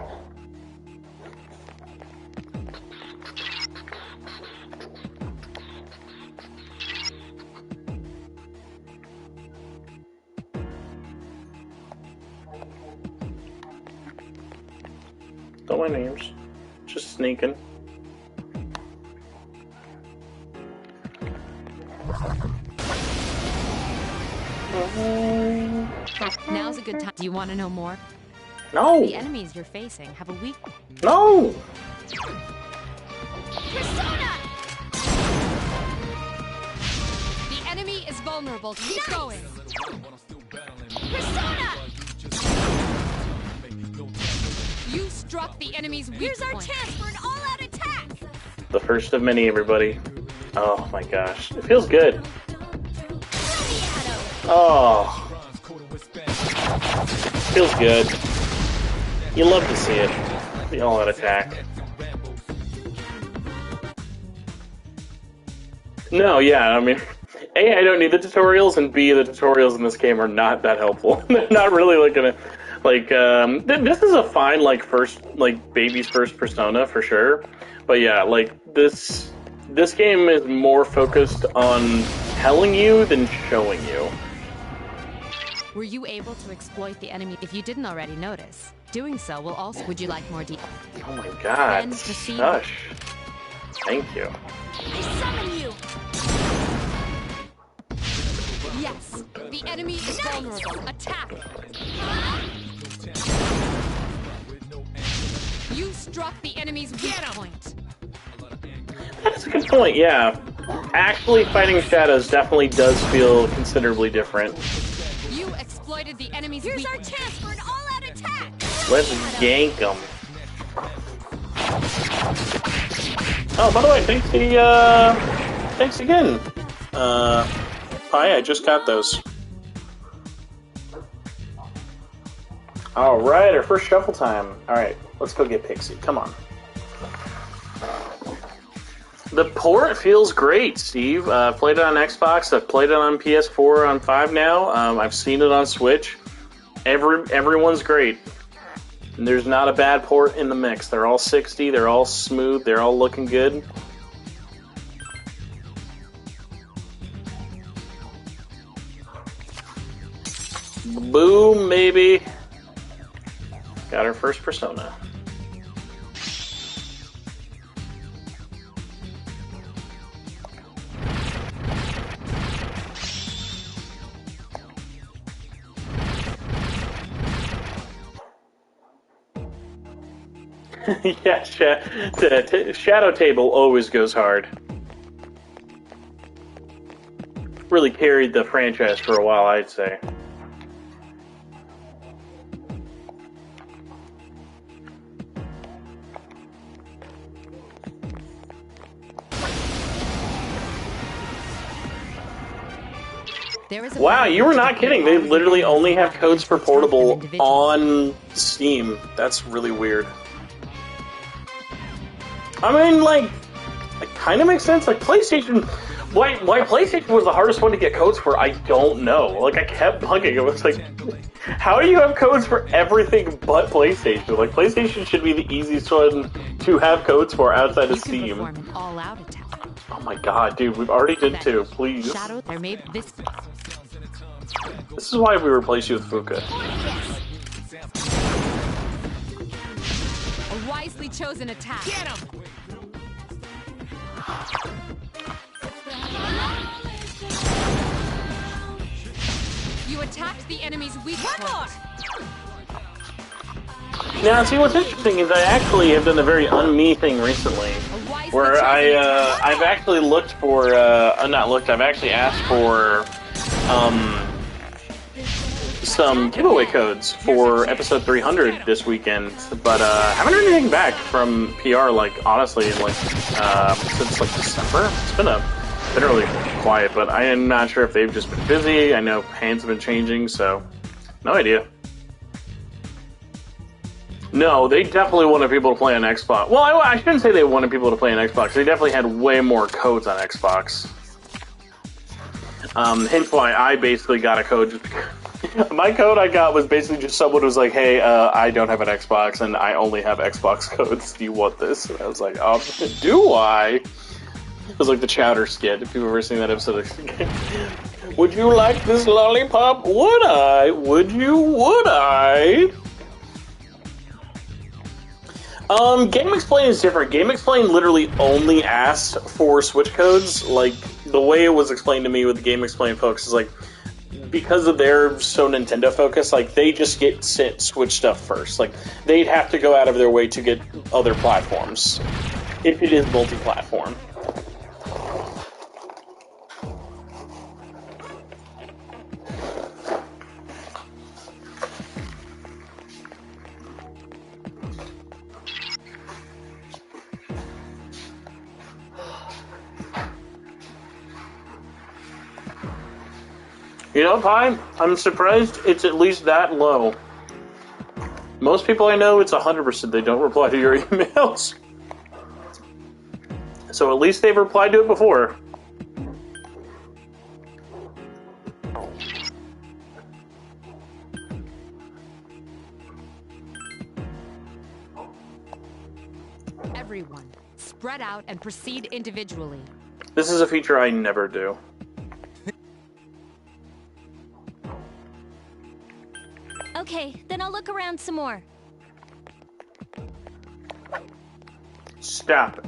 Don't mind names. Just sneaking. Now's a good time. Do you want to know more? No. The enemies you're facing have a weak... No! Persona! The enemy is vulnerable. Keep going. Persona! You struck the enemy's weak Here's our point. chance for an all-out attack! The first of many, everybody. Oh my gosh. It feels good. Oh. Feels good. You love to see it. The all-out attack. No, yeah, I mean, A, I don't need the tutorials, and B, the tutorials in this game are not that helpful. They're not really like gonna, like, this is a fine, like, baby's first Persona, for sure. But yeah, like, this game is more focused on telling you than showing you. Were you able to exploit the enemy? If you didn't already notice, doing so will also... Would you like more detail? Oh my god, Then proceed. shush. Thank you. I summon you! Yes, the enemy is vulnerable. Attack! You struck the enemy's weak point. That's a good point, yeah. Actually fighting shadows definitely does feel considerably different. You exploited the enemy's Here's weak our point. chance for an all-out attack! Let's gank them. Oh, by the way, thanks again. Hi, I just got those. Alright, our first shuffle time. Alright, let's go get Pixie. Come on. The port feels great, Steve. I've played it on Xbox, I've played it on PS4, on 5 now. I've seen it on Switch. Everyone's great. And there's not a bad port in the mix. They're all 60, they're all smooth, they're all looking good. Boom, baby. Got our first Persona. Yeah, Shadow Table always goes hard. Really carried the franchise for a while, I'd say. Wow, you were not kidding. They literally only have codes for portable on Steam. That's really weird. I mean, like, it kind of makes sense. Like, PlayStation... Why PlayStation was the hardest one to get codes for, I don't know. Like, I kept bugging. It was like, how do you have codes for everything but PlayStation? Like, PlayStation should be the easiest one to have codes for outside of Steam. Oh my god, dude, we've already did two. Please. This is why we replaced you with Fuka. A wisely chosen attack. Get him! You attacked the enemy's weak point. Now, see, what's interesting is I actually have done a very un-me thing recently, where I've actually looked for, I've actually asked for, some giveaway codes for episode 300 this weekend, but haven't heard anything back from PR, like, honestly, like, since, like, December. It's been really quiet, but I am not sure if they've just been busy. I know hands have been changing, so no idea. No, they definitely wanted people to play on Xbox. Well, I shouldn't say they wanted people to play on Xbox. They definitely had way more codes on Xbox. Hence why I basically got a code. My code I got was basically just someone who was like, hey, I don't have an Xbox, and I only have Xbox codes. Do you want this? And I was like, do I? It was like the Chowder skit, if you've ever seen that episode. Would you like this lollipop? Would I? Would you? Would I? Game Explain is different. Game Explain literally only asked for Switch codes. Like, the way it was explained to me with the Game Explain folks is like, because of their so Nintendo focus, like they just get Switch stuff first. Like they'd have to go out of their way to get other platforms if it is multi-platform. You know, Pi, I'm surprised it's at least that low. Most people I know, it's 100% they don't reply to your emails. So at least they've replied to it before. Everyone, spread out and proceed individually. This is a feature I never do. Okay, then I'll look around some more. Stop it.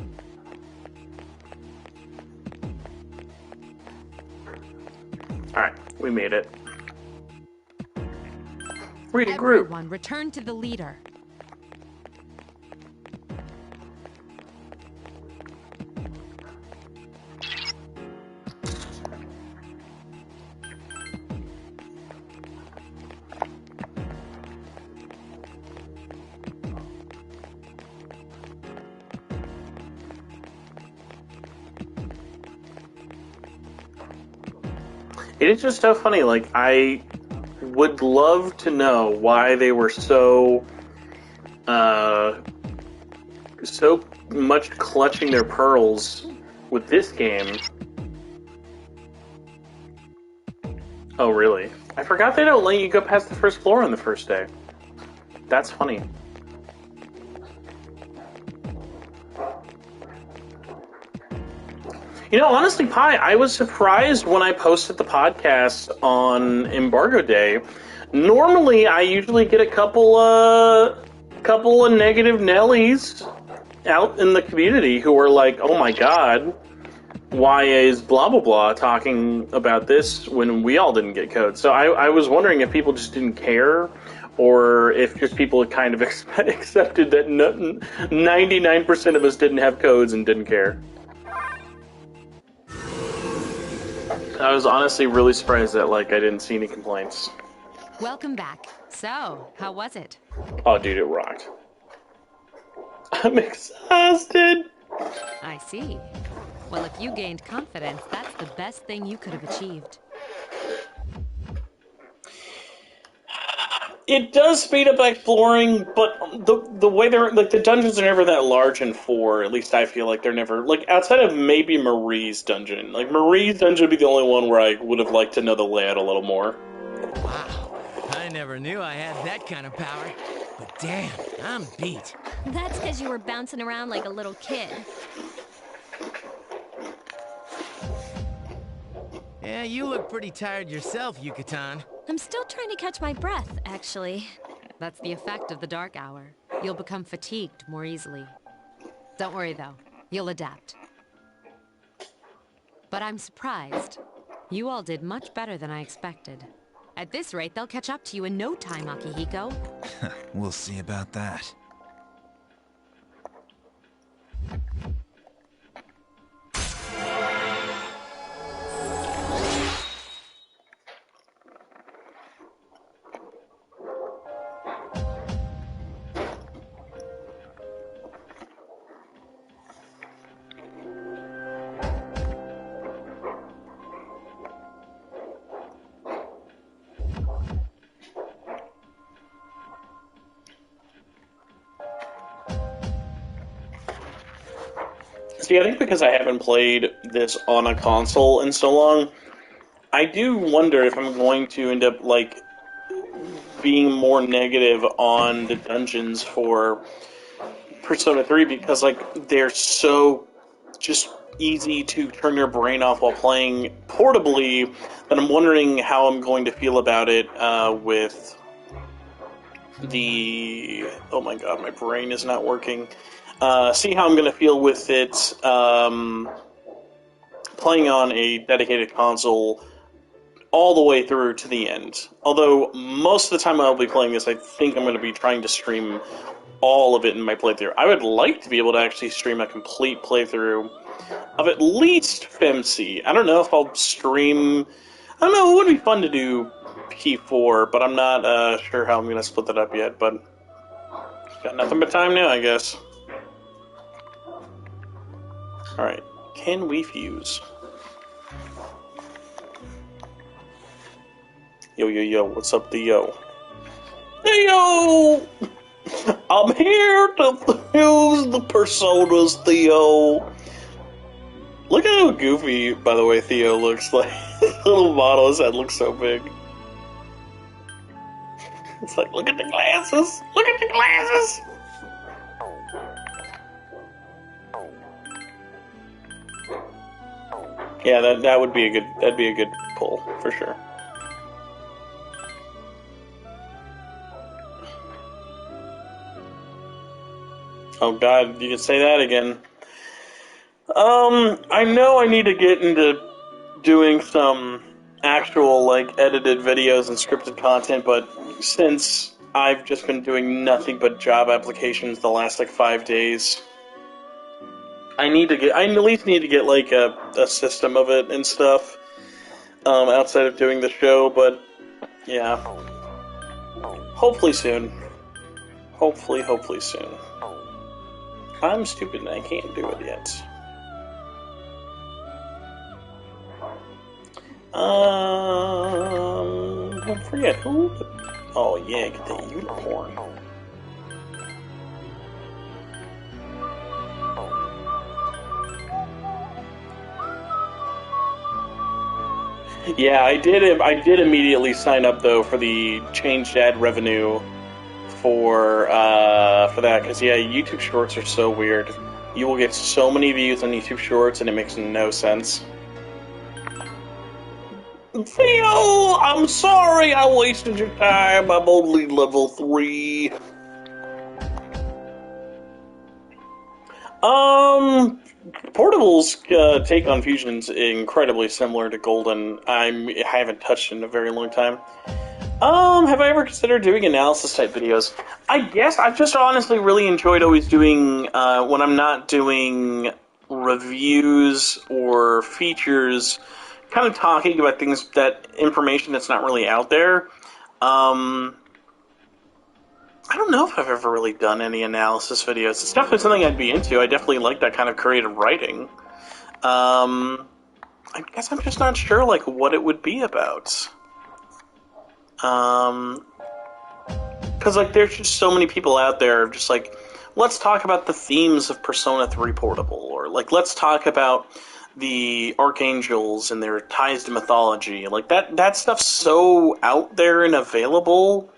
Alright, we made it. Regroup. Everyone, return to the leader. It is just so funny, like, I would love to know why they were so much clutching their pearls with this game. Oh, really? I forgot they don't let you go past the first floor on the first day. That's funny. You know, honestly, Pi, I was surprised when I posted the podcast on Embargo Day. Normally, I usually get a couple of negative Nellies out in the community who are like, "Oh my God, why is blah blah blah talking about this when we all didn't get codes?" So I was wondering if people just didn't care, or if just people kind of accepted that 99% of us didn't have codes and didn't care. I was honestly really surprised that, like, I didn't see any complaints. Welcome back. So, how was it? Oh, dude, it rocked. I'm exhausted. I see. Well, if you gained confidence, that's the best thing you could have achieved. It does speed up exploring, but the way they're, like, the dungeons are never that large in 4. At least I feel like they're never, like, outside of maybe Marie's dungeon. Like, Marie's dungeon would be the only one where I would have liked to know the layout a little more. Wow, I never knew I had that kind of power. But damn, I'm beat. That's because you were bouncing around like a little kid. Yeah, you look pretty tired yourself, Yucatan. I'm still trying to catch my breath, actually. That's the effect of the dark hour. You'll become fatigued more easily. Don't worry, though. You'll adapt. But I'm surprised. You all did much better than I expected. At this rate, they'll catch up to you in no time, Akihiko. We'll see about that. See, I think because I haven't played this on a console in so long, I do wonder if I'm going to end up, like, being more negative on the dungeons for Persona 3 because, like, they're so just easy to turn your brain off while playing portably that I'm wondering how I'm going to feel about it with the... Oh my god, my brain is not working. See how I'm going to feel with it playing on a dedicated console all the way through to the end. Although, most of the time I'll be playing this, I think I'm going to be trying to stream all of it in my playthrough. I would like to be able to actually stream a complete playthrough of at least FemC. I don't know if I'll stream... I don't know, it would be fun to do P4, but I'm not sure how I'm going to split that up yet, but... Got nothing but time now, I guess. Alright, can we fuse? Yo, yo, yo, what's up, Theo? Hey, yo! I'm here to fuse the personas, Theo. Look at how goofy, by the way, Theo looks like. His little model, his head looks so big. It's like, look at the glasses! Look at the glasses! Yeah, that would be a good, that'd be a good pull, for sure. Oh god, you can say that again. I know I need to get into doing some actual, like, edited videos and scripted content, but since I've just been doing nothing but job applications the last, like, 5 days, I at least need to get, like, a system of it and stuff, outside of doing the show, but, yeah. Hopefully soon. Hopefully soon. I'm stupid and I can't do it yet. I forget who. Oh yeah, get the unicorn. Yeah, I did immediately sign up though for the changed ad revenue for that, because yeah, YouTube Shorts are so weird. You will get so many views on YouTube Shorts and it makes no sense. Theo, I'm sorry I wasted your time. I'm only level 3. Portable's take on Fusion's incredibly similar to Golden. I haven't touched it in a very long time. Have I ever considered doing analysis type videos? I guess I've just honestly really enjoyed always doing, when I'm not doing reviews or features, kind of talking about things, that information that's not really out there. I don't know if I've ever really done any analysis videos. It's definitely something I'd be into. I definitely like that kind of creative writing. I guess I'm just not sure, like, what it would be about. Because, like, there's just so many people out there just like, let's talk about the themes of Persona 3 Portable, or, like, let's talk about the archangels and their ties to mythology. Like, that stuff's so out there and available,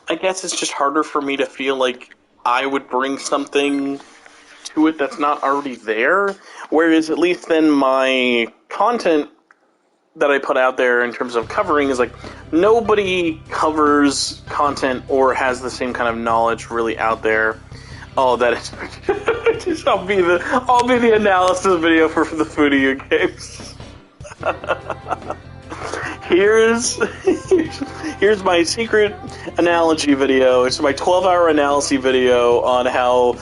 I guess it's just harder for me to feel like I would bring something to it that's not already there. Whereas, at least then, my content that I put out there in terms of covering is like, nobody covers content or has the same kind of knowledge really out there. Oh, that is... I'll be the analysis video for the Fudio games. Here's my secret analogy video. It's my 12-hour analysis video on how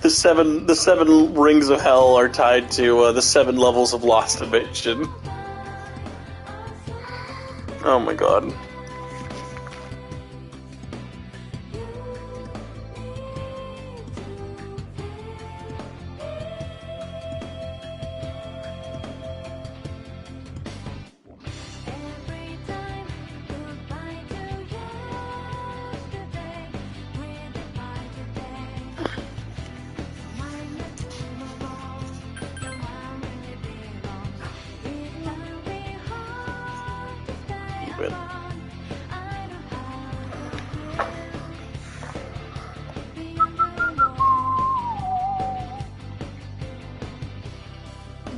the seven rings of hell are tied to the 7 levels of Lost Dimension. Oh my god.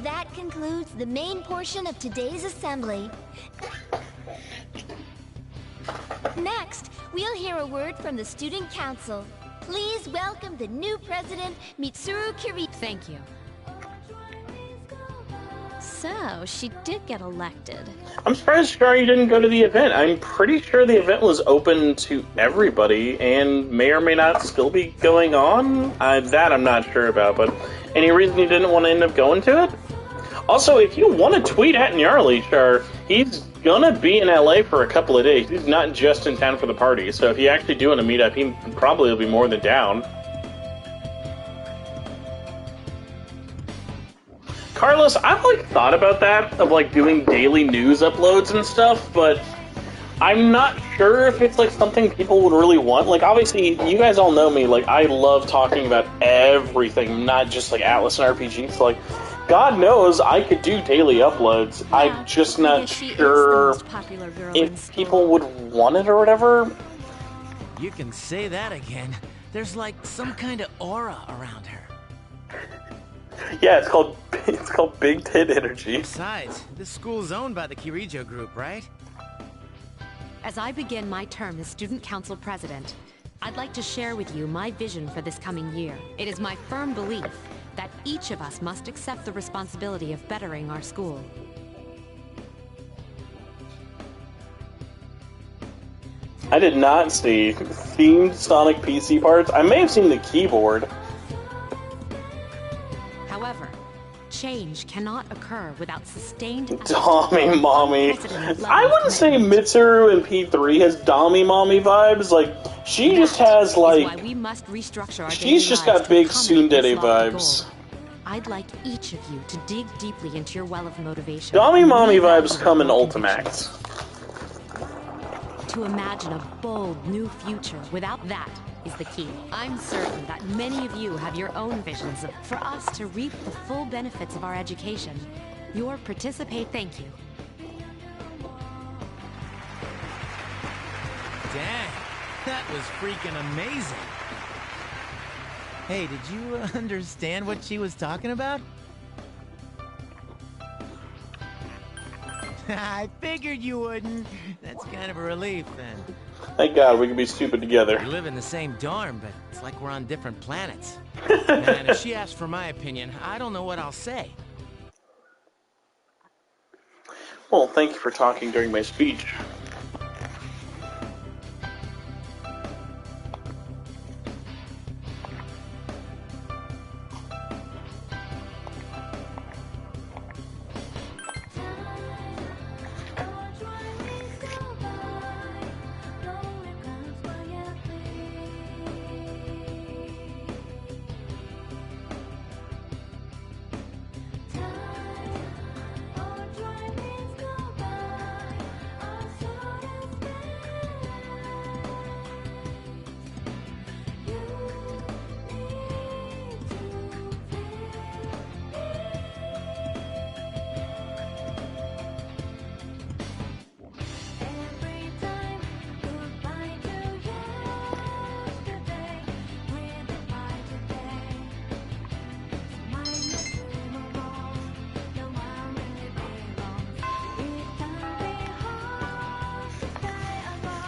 That concludes the main portion of today's assembly. Next, we'll hear a word from the Student Council. Please welcome the new president, Mitsuru Kiri. Thank you. So, she did get elected. I'm surprised Shari didn't go to the event. I'm pretty sure the event was open to everybody and may or may not still be going on. That I'm not sure about, but any reason you didn't want to end up going to it? Also, if you want to tweet at Gnarly, Char, he's gonna be in LA for a couple of days. He's not just in town for the party, so if you actually do want to meet up, he probably will be more than down. Carlos, I've thought about that, of doing daily news uploads and stuff, but I'm not sure if it's something people would really want. Obviously, you guys all know me, I love talking about everything, not just Atlas and RPG, so God knows I could do daily uploads. Yeah, I'm just not sure if people would want it or whatever. You can say that again. There's some kind of aura around her. Yeah, it's called Big Tit Energy. Besides, this school's owned by the Kirijo Group, right? As I begin my term as Student Council President, I'd like to share with you my vision for this coming year. It is my firm belief that each of us must accept the responsibility of bettering our school. I did not see themed Sonic PC parts. I may have seen the keyboard. However, change cannot occur without sustained... Dommy Mommy. I wouldn't say Mitsuru in P3 has Dommy Mommy vibes. She just has, why we must restructure our she's just got big Tsundere vibes. I'd like each of you to dig deeply into your well of motivation. Dommy Mommy vibes come in Ultimax. To imagine a bold new future without that is the key. I'm certain that many of you have your own visions for us to reap the full benefits of our education. Your thank you. Dang, that was freaking amazing. Hey, did you understand what she was talking about? I figured you wouldn't. That's kind of a relief, then. Thank God we can be stupid together. We live in the same dorm, but it's like we're on different planets. Man, if she asks for my opinion, I don't know what I'll say. Well, thank you for talking during my speech.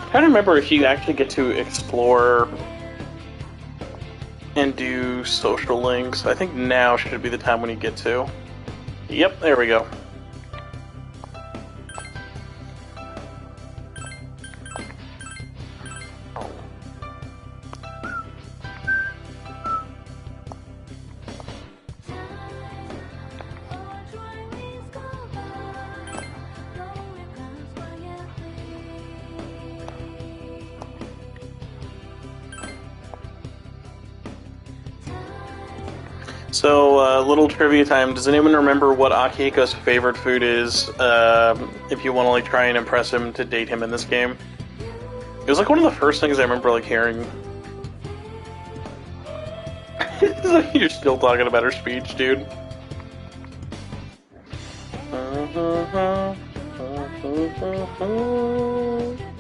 I don't remember if you actually get to explore and do social links. I think now should be the time when you get to. Yep, there we go. So, little trivia time. Does anyone remember what Akihiko's favorite food is, if you want to, try and impress him to date him in this game? It was, one of the first things I remember, hearing. You're still talking about her speech, dude.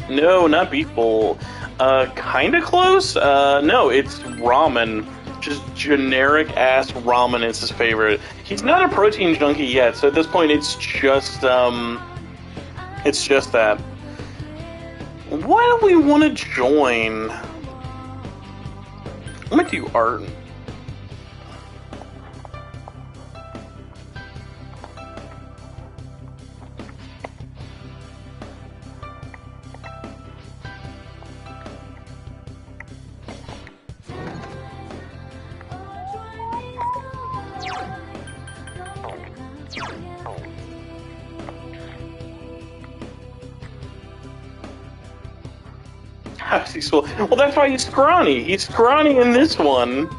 No, not beef bowl. Kinda close? No, it's ramen. Just generic-ass ramen is his favorite. He's not a protein junkie yet, so at this point it's just that. Why do we want to join? I'm gonna do art. How's he swole? Well, that's why he's scrawny. He's scrawny in this one.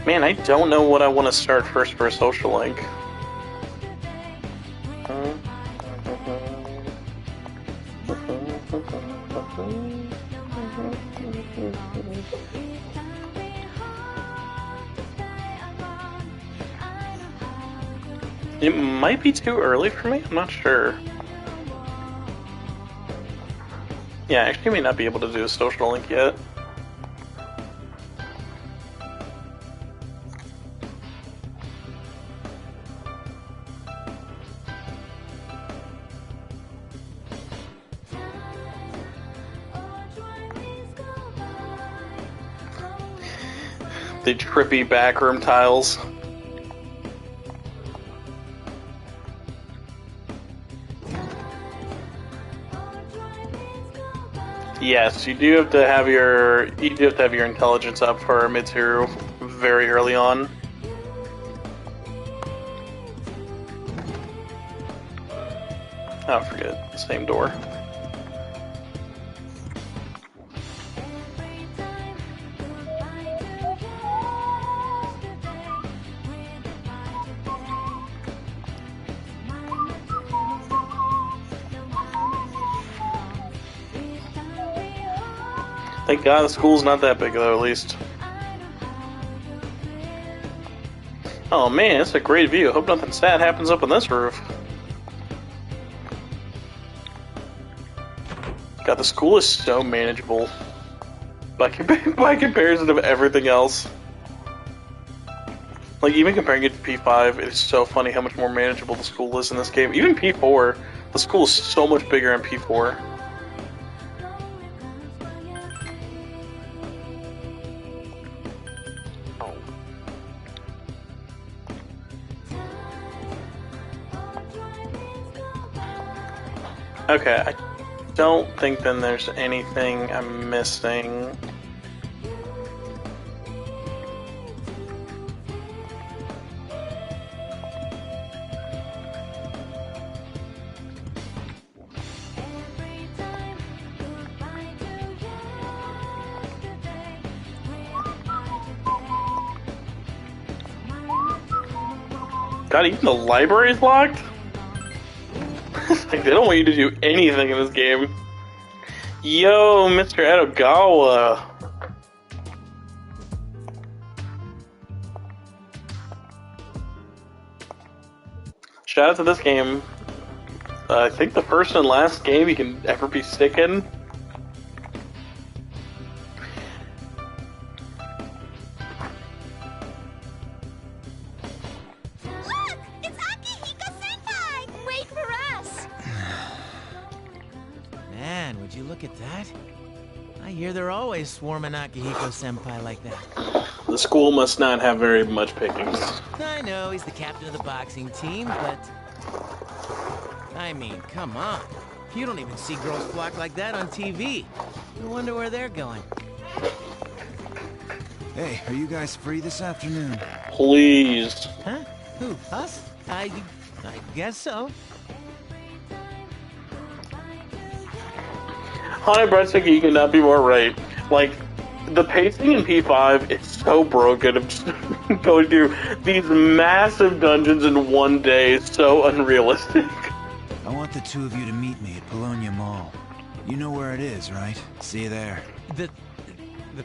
Man, I don't know what I want to start first for a social link. It might be too early for me, I'm not sure. Yeah, I actually may not be able to do a social link yet. The trippy backroom tiles. Yes, you do have to have your intelligence up for Mitsuru very early on. Oh, forget, same door. Thank God the school's not that big though, at least. Oh man, that's a great view. Hope nothing sad happens up on this roof. God, the school is so manageable by comparison of everything else. Like, even comparing it to P5, it is so funny how much more manageable the school is in this game. Even P4, the school is so much bigger in P4. Okay, I don't think then there's anything I'm missing. God, even the library's locked? Like, they don't want you to do anything in this game. Yo, Mr. Edogawa. Shout out to this game. I think the first and last game you can ever be sick in. Look at that. I hear they're always swarming Akihiko-senpai like that. The school must not have very much pickings. I know, he's the captain of the boxing team, but... I mean, come on. You don't even see girls flock like that on TV. No wonder where they're going. Hey, are you guys free this afternoon? Please. Huh? Who? Us? I guess so. Haunted Breadstick, you cannot be more right. Like, the pacing in P5 is so broken. I'm just going through these massive dungeons in one day. It's so unrealistic. I want the two of you to meet me at Polonia Mall. You know where it is, right? See you there. The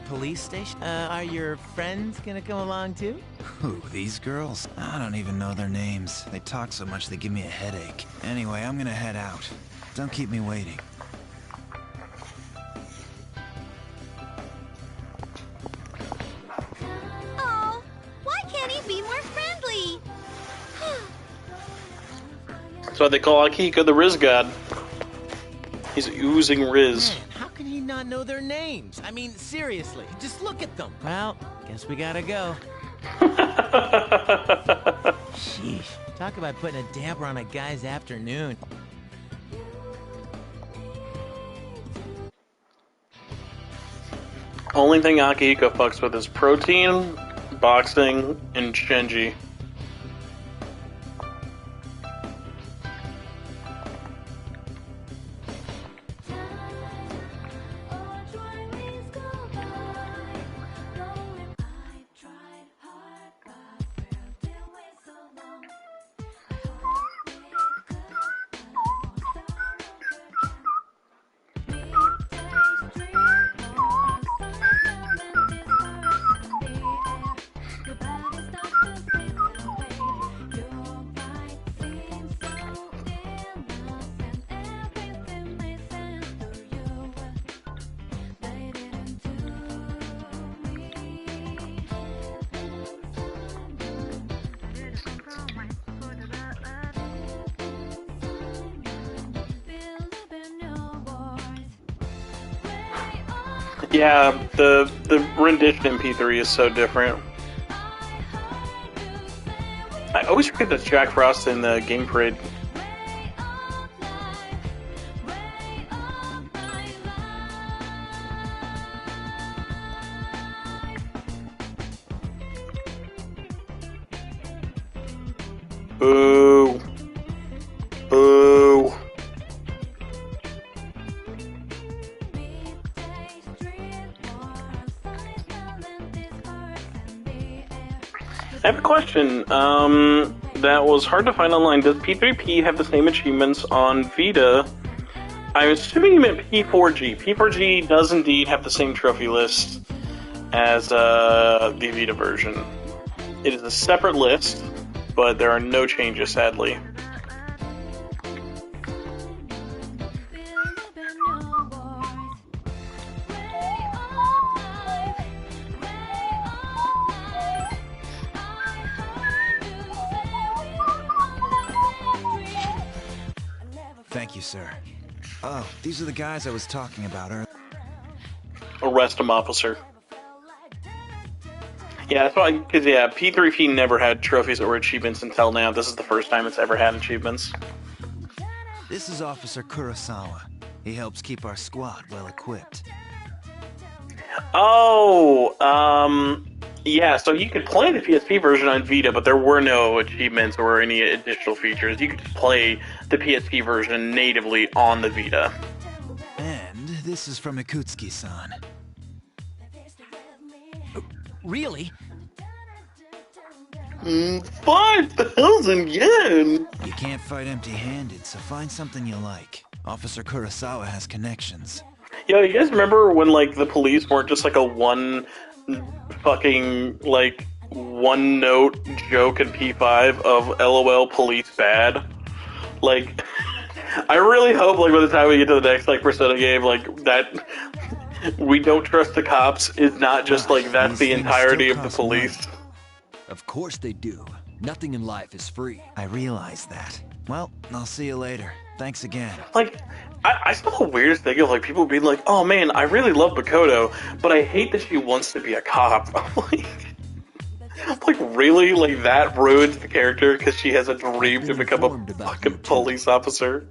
police station? Are your friends gonna come along too? Who, these girls? I don't even know their names. They talk so much they give me a headache. Anyway, I'm gonna head out. Don't keep me waiting. That's why they call Akihiko the Riz God. He's oozing Riz. Man, how can he not know their names? I mean, seriously, just look at them. Well, guess we gotta go. Sheesh, talk about putting a damper on a guy's afternoon. Only thing Akihiko fucks with is protein, boxing, and Shinji. Yeah, the rendition in P3 is so different. I always forget that Jack Frost in the Game Parade. Boo. Boo. I have a question. That was hard to find online. Does P3P have the same achievements on Vita? I'm assuming you meant P4G. P4G does indeed have the same trophy list as the Vita version. It is a separate list, but there are no changes, sadly. Thank you, sir. Oh, these are the guys I was talking about earlier. Arrest him, officer. Yeah, that's why, because, yeah, P3P never had trophies or achievements until now. This is the first time it's ever had achievements. This is Officer Kurosawa. He helps keep our squad well equipped. Oh, yeah, so you could play the PSP version on Vita, but there were no achievements or any additional features. You could just play the PSP version natively on the Vita. And this is from Ikutsuki-san. Really? 5,000 yen! You can't fight empty-handed, so find something you like. Officer Kurosawa has connections. Yo, you guys remember when, like, the police weren't just, like, a one note joke in P5 of LOL police bad? Like, I really hope, like, by the time we get to the next, like, Persona game, like, that we don't trust the cops is not just, like, that's the entirety of the police. Of course they do. Nothing in life is free. I realize that. Well, I'll see you later. Thanks again. Like, I saw the weirdest thing of, like, people being like, oh man, I really love Makoto, but I hate that she wants to be a cop. Like, really? Like, that ruins the character because she has a dream to become a fucking police officer?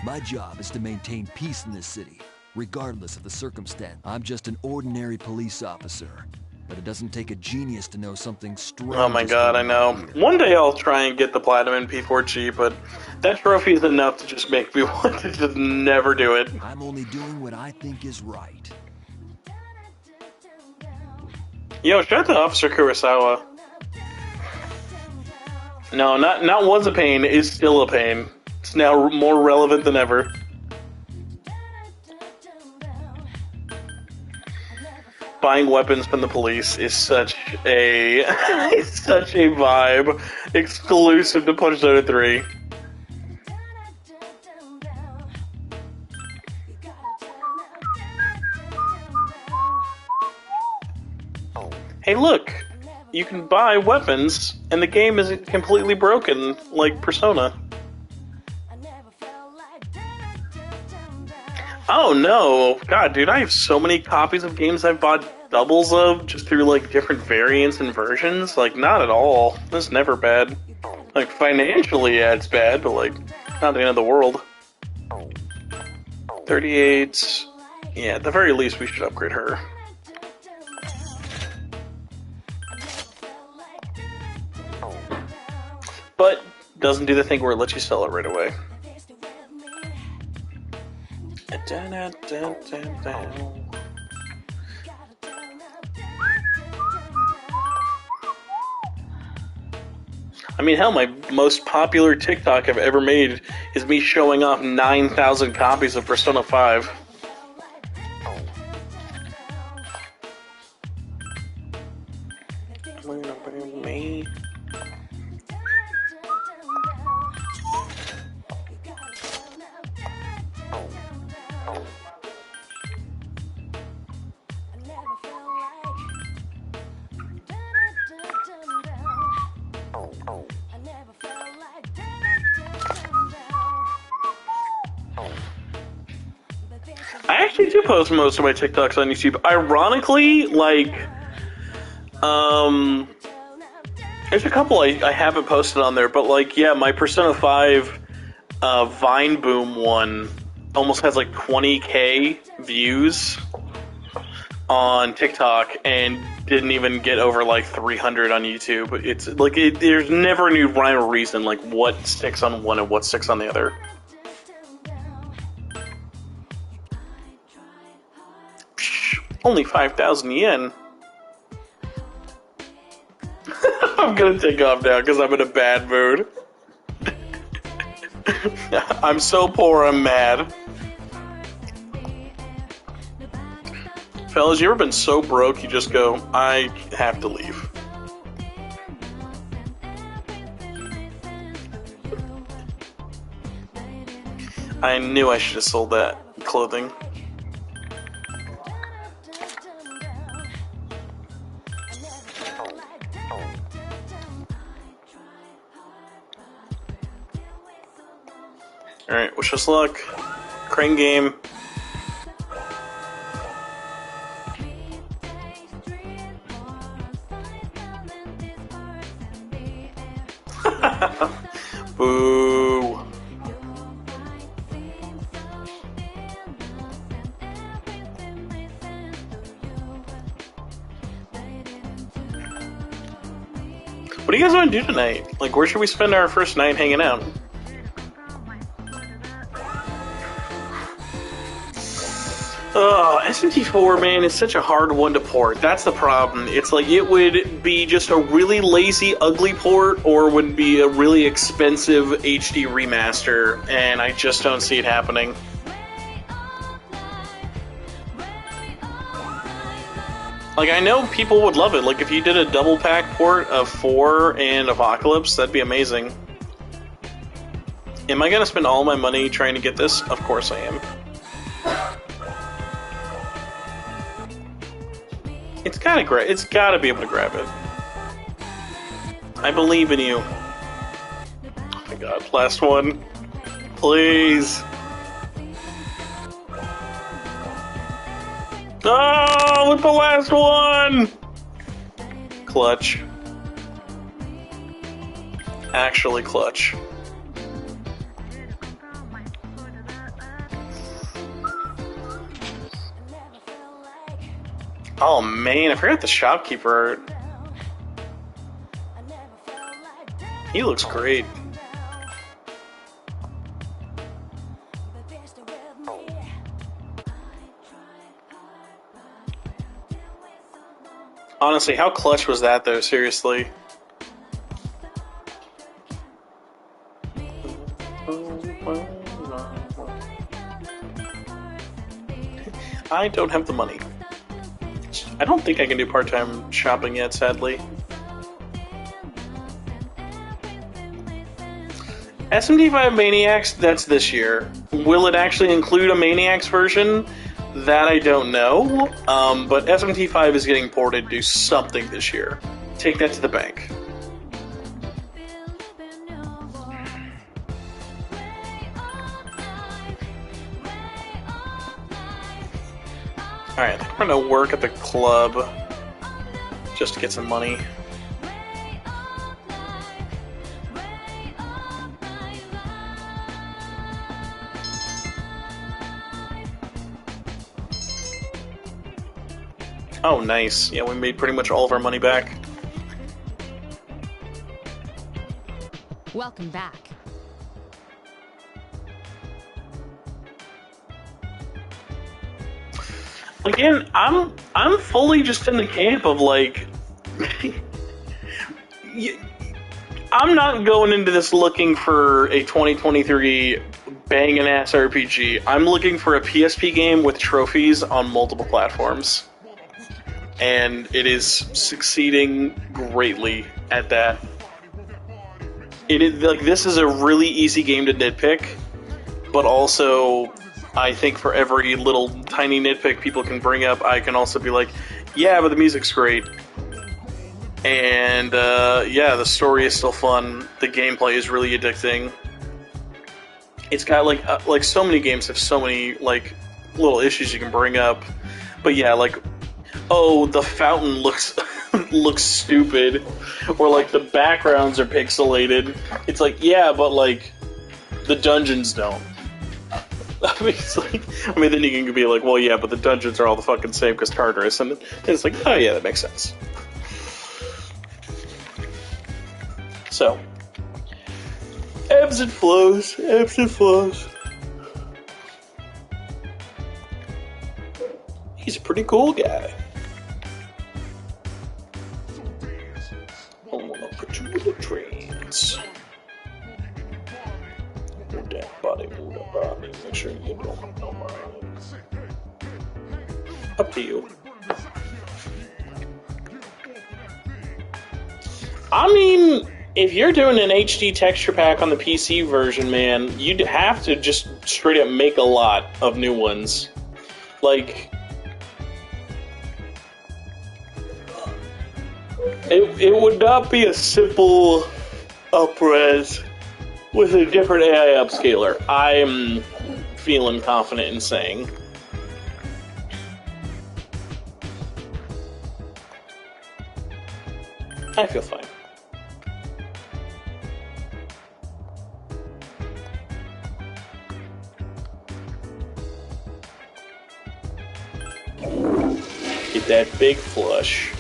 My job is to maintain peace in this city, regardless of the circumstance. I'm just an ordinary police officer. But it doesn't take a genius to know something strange. Oh my god, I know. One day I'll try and get the platinum in P4G, but that trophy is enough to just make me want to just never do it. I'm only doing what I think is right. Yo, shout out to Officer Kurosawa. No, not once a pain, is still a pain. It's now more relevant than ever. Buying weapons from the police is such a vibe, exclusive to Persona 3. Hey, look, you can buy weapons, and the game isn't completely broken like Persona. Oh no, god dude, I have so many copies of games I've bought doubles of just through like different variants and versions. Like, not at all. That's never bad. Like, financially, yeah, it's bad, but like, not the end of the world. 38, Yeah, at the very least, we should upgrade her. But doesn't do the thing where it lets you sell it right away. I mean, hell, my most popular TikTok I've ever made is me showing off 9,000 copies of Persona 5. Me. I actually do post most of my TikToks on YouTube. Ironically, like, there's a couple I haven't posted on there, but like, yeah, my Persona 5 Vine Boom one almost has like 20k views on TikTok and didn't even get over like 300 on YouTube. It's like, there's never a new rhyme or reason like what sticks on one and what sticks on the other. Only 5,000 yen. I'm gonna take off now because I'm in a bad mood. I'm so poor, I'm mad. Fellas, you ever been so broke you just go, I have to leave? I knew I should have sold that clothing. Alright, wish us luck. Crane game. Boo. What do you guys want to do tonight? Like, where should we spend our first night hanging out? SMT4, man, is such a hard one to port. That's the problem. It's like it would be just a really lazy, ugly port, or would be a really expensive HD remaster, and I just don't see it happening. Like, I know people would love it. Like, if you did a double pack port of 4 and Apocalypse, that'd be amazing. Am I gonna spend all my money trying to get this? Of course I am. It's gotta be able to grab it. I believe in you. Oh my god, last one. Please. Oh, with the last one! Clutch. Actually clutch. Oh man, I forgot the shopkeeper art. He looks great. Honestly, how clutch was that though, seriously? I don't have the money. I don't think I can do part-time shopping yet, sadly. SMT5 Maniacs, that's this year. Will it actually include a Maniacs version? That I don't know. But SMT5 is getting ported to do something this year. Take that to the bank. Alright, I think we're gonna work at the club just to get some money. Oh, nice. Yeah, we made pretty much all of our money back. Welcome back. Again, I'm fully just in the camp of like, I'm not going into this looking for a 2023 banging ass RPG. I'm looking for a PSP game with trophies on multiple platforms, and it is succeeding greatly at that. It is like, this is a really easy game to nitpick, but also, I think for every little tiny nitpick people can bring up, I can also be like, yeah, but the music's great. And, yeah, the story is still fun. The gameplay is really addicting. It's got, like so many games have so many, like, little issues you can bring up. But yeah, like, oh, the fountain looks looks stupid. Or, like, the backgrounds are pixelated. It's like, yeah, but, like, the dungeons don't. I mean, it's like, then you can be like, well, yeah, but the dungeons are all the fucking same because Tartarus, and it's like, oh yeah, that makes sense. So, ebbs and flows, ebbs and flows. He's a pretty cool guy. I wanna put you in a trance. Move that body, make sure you get it on my up to you. I mean, if you're doing an HD texture pack on the PC version, man, you'd have to just straight up make a lot of new ones. Like, it would not be a simple up-res with a different AI upscaler. I'm feeling confident in saying. I feel fine. Get that big flush.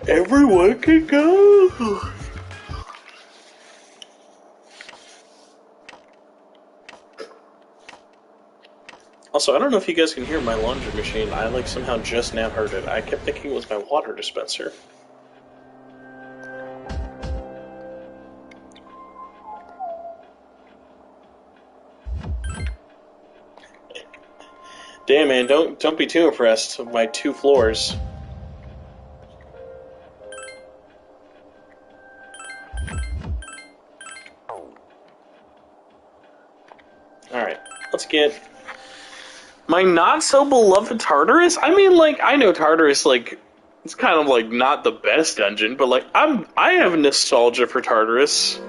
Everyone can go. Also, I don't know if you guys can hear my laundry machine. I like somehow just now heard it. I kept thinking it was my water dispenser. Damn, man, don't be too impressed with my 2 floors. Alright, let's get my not-so-beloved Tartarus. I mean, like, I know Tartarus, like, it's kind of, like, not the best dungeon, but, like, I have nostalgia for Tartarus.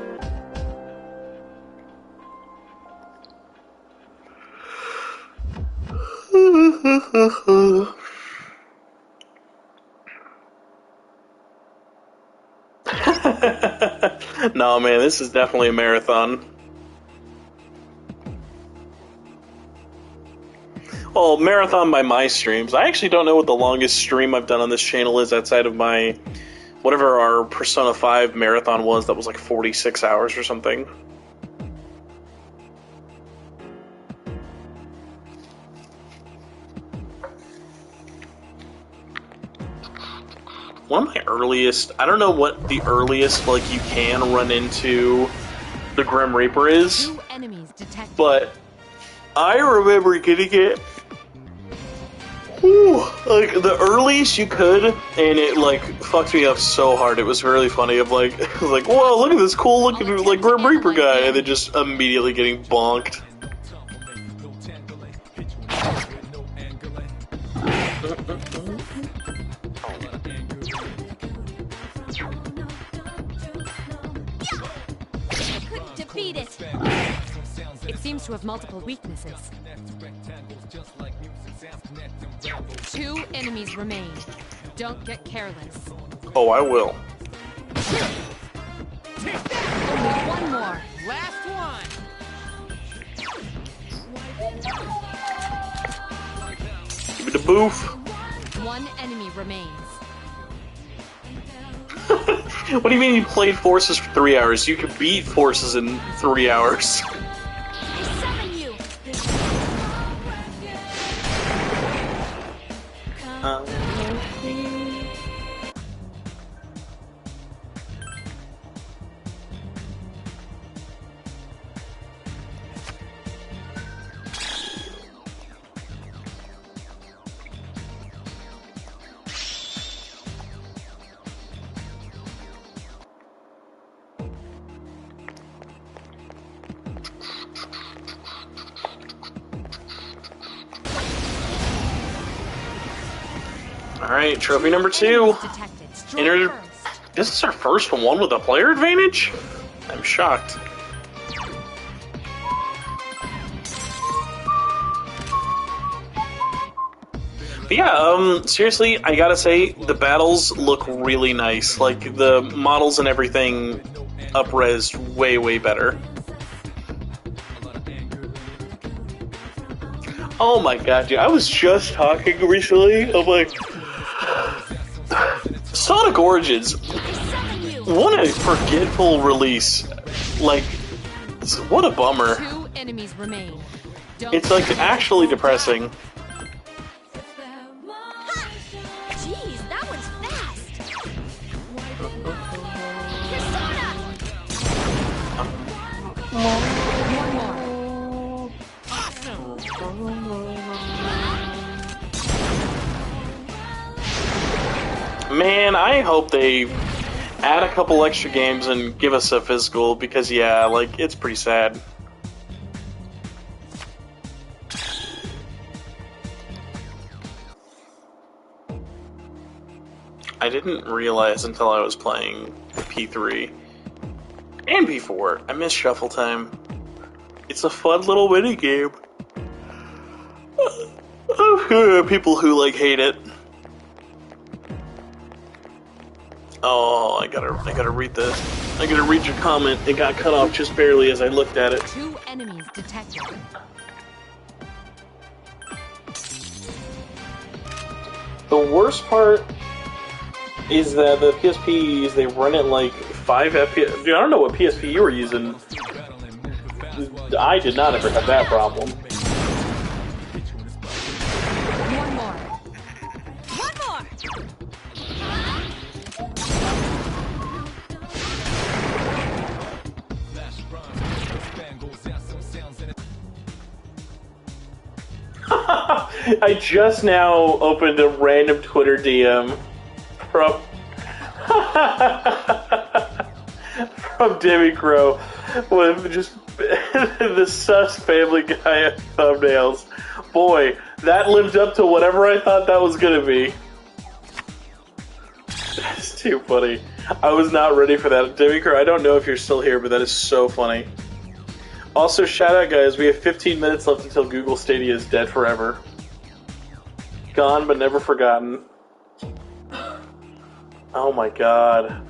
No, man, this is definitely a marathon. Well, marathon by my streams. I actually don't know what the longest stream I've done on this channel is outside of my, whatever our Persona 5 marathon was, that was like 46 hours or something. One of my earliest, I don't know what the earliest, like, you can run into the Grim Reaper is, but I remember getting it, like, the earliest you could, and it, like, fucked me up so hard. It was really funny, of, like, like, whoa, look at this cool looking, like, Grim Reaper guy, and then just immediately getting bonked. Defeat it. It seems to have multiple weaknesses. Two enemies remain. Don't get careless. Oh, I will. Only one more. Last one. Give me the boof. One enemy remains. What do you mean you played Forces for 3 hours? You could beat Forces in 3 hours. I summon you. Alright, trophy number 2. This is our first one with a player advantage? I'm shocked. But yeah, seriously, I gotta say, the battles look really nice. Like, the models and everything up-res way, way better. Oh my god, dude, I was just talking recently. I'm like, Sonic Origins, what a forgetful release. Like, what a bummer. Two enemies remain. It's like actually depressing. Jeez, that one's fast. Man, I hope they add a couple extra games and give us a physical, because yeah, like, it's pretty sad. I didn't realize until I was playing P3 and P4. I miss Shuffle Time. It's a fun little mini game. People who like hate it. Oh, I gotta read this. I gotta read your comment. It got cut off just barely as I looked at it. Two enemies detected. The worst part is that the PSPs, they run at like 5 FPS. Dude, I don't know what PSP you were using. I did not ever have that problem. One more. I just now opened a random Twitter DM from Demi Crow with just the sus Family Guy thumbnails. Boy, that lived up to whatever I thought that was gonna be. That's too funny. I was not ready for that. Demi Crow, I don't know if you're still here, but that is so funny. Also, shout out, guys. We have 15 minutes left until Google Stadia is dead forever. Gone but never forgotten. Oh my god.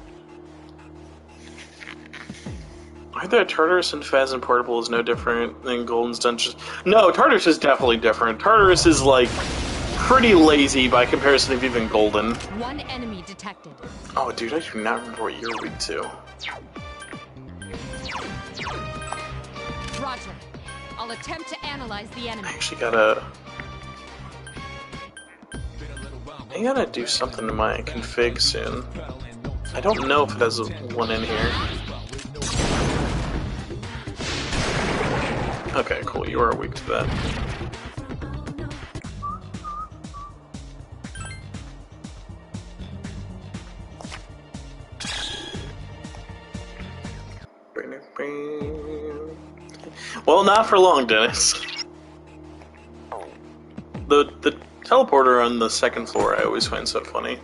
I thought Tartarus and Phasm Portable is no different than Golden's Dungeons. No, Tartarus is definitely different. Tartarus is, like, pretty lazy by comparison of even Golden. One enemy detected. Oh, dude, I do not remember what you're weak to. Roger. I'll attempt to analyze the enemy. I actually gotta do something to my config soon. I don't know if it has one in here. Okay, cool, you are weak to that. Well, not for long, Dennis. The teleporter on the second floor I always find so funny.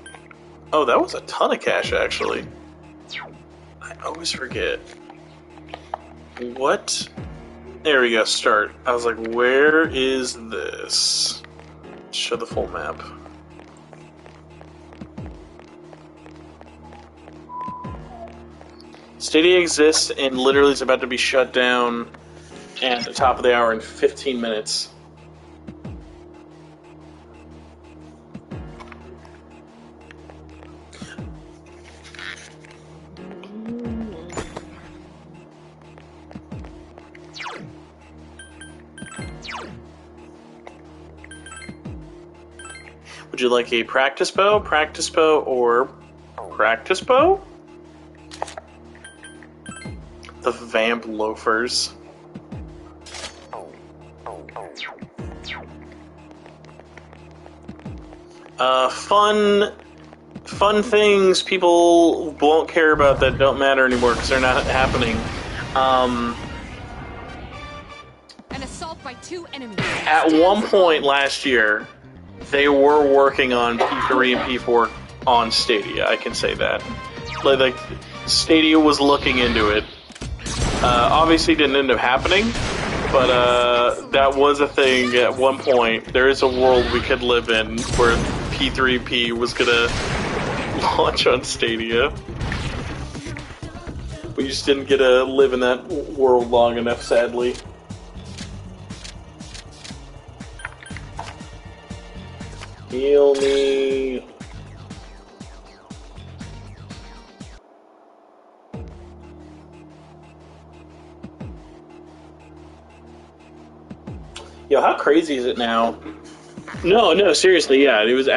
Oh, that was a ton of cash, actually. I always forget. What? There we go, start. I was like, where is this? Show the full map. Stadia exists and literally is about to be shut down at the top of the hour in 15 minutes. Would you like a practice bow, or practice bow? The vamp loafers. Fun things people won't care about that don't matter anymore because they're not happening. An assault by 2 enemies. At one point last year, they were working on P3 and P4 on Stadia. I can say that. Like Stadia was looking into it. Obviously, didn't end up happening, but that was a thing at one point. There is a world we could live in where P3P was gonna launch on Stadia. We just didn't get to live in that world long enough, sadly. Heal me. Yo, how crazy is it now? No, seriously, yeah, it was.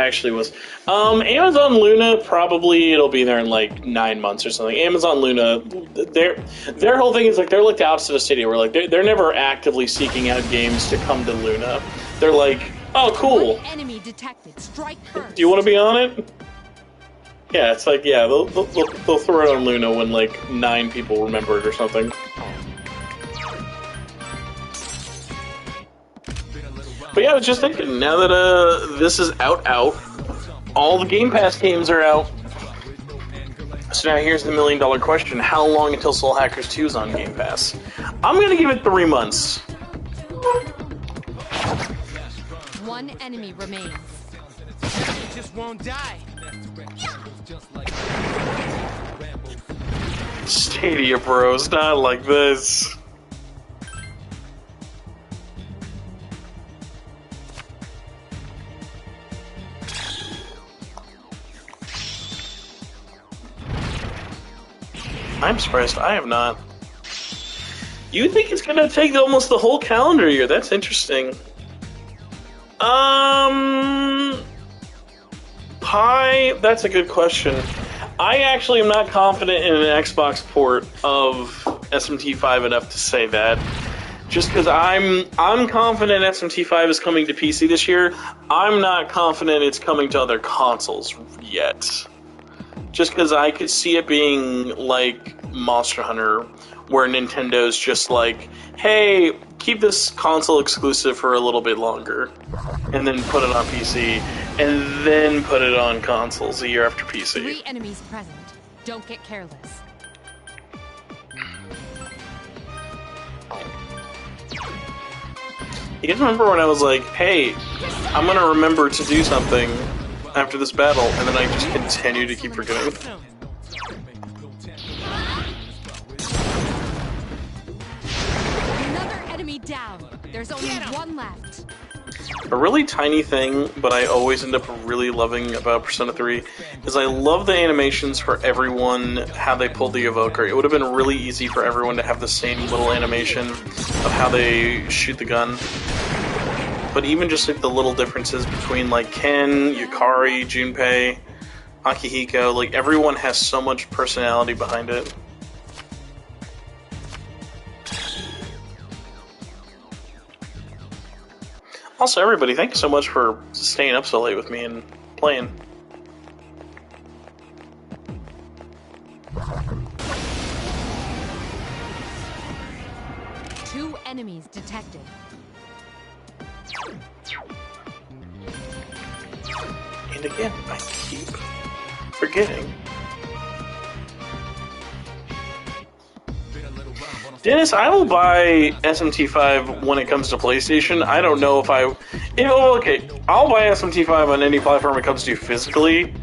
Amazon Luna, probably it'll be there in like 9 months or something. Amazon Luna, their whole thing is like they're like the opposite of Stadia, where like they're never actively seeking out games to come to Luna. They're like, oh, cool. Enemy detected. Strike first. Do you want to be on it? Yeah, it's like, yeah, they'll throw it on Luna when like 9 people remember it or something. But yeah, I was just thinking, now that this is out, all the Game Pass games are out. So now here's the $1 million question. How long until Soul Hackers 2 is on Game Pass? I'm gonna give it 3 months. 1 enemy remains. It just won't die. Stadia bros, not like this. I'm surprised I have not. You think it's gonna take almost the whole calendar year? That's interesting. That's a good question. I actually am not confident in an Xbox port of SMT5 enough to say that. Just because I'm confident SMT5 is coming to PC this year, I'm not confident it's coming to other consoles yet. Just because I could see it being like Monster Hunter, where Nintendo's just like, hey, keep this console exclusive for a little bit longer, and then put it on PC, and then put it on consoles a year after PC. 3 enemies present. Don't get careless. You guys remember when I was like, hey, I'm gonna remember to do something after this battle, and then I just continue to keep forgetting. Another enemy down. There's only 1 left. A really tiny thing, but I always end up really loving about Persona 3, is I love the animations for everyone, how they pulled the evoker. It would have been really easy for everyone to have the same little animation of how they shoot the gun. But even just like the little differences between like Ken, Yukari, Junpei, Akihiko, like everyone has so much personality behind it. Also, everybody, thank you so much for staying up so late with me and playing. Two enemies detected. And again, I keep forgetting. Dennis, I will buy SMT5 when it comes to PlayStation. I don't know Okay, I'll buy SMT5 on any platform it comes to physically.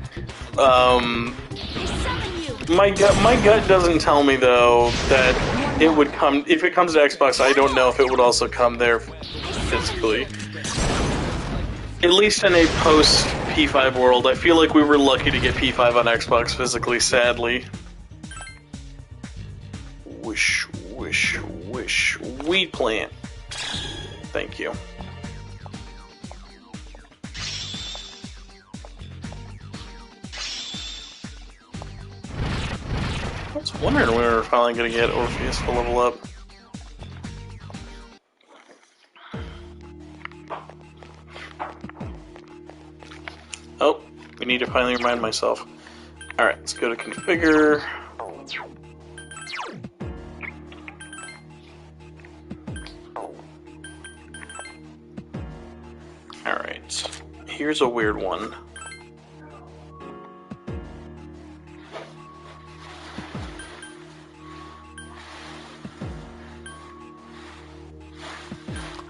My gut doesn't tell me though that it would come. If it comes to Xbox, I don't know if it would also come there physically. At least in a post P5 world, I feel like we were lucky to get P5 on Xbox physically. Sadly. Wish, wish, wish. Weed plant. Thank you. I was wondering when we were finally going to get Orpheus to level up. Oh, we need to finally remind myself. Alright, let's go to configure. Alright, here's a weird one.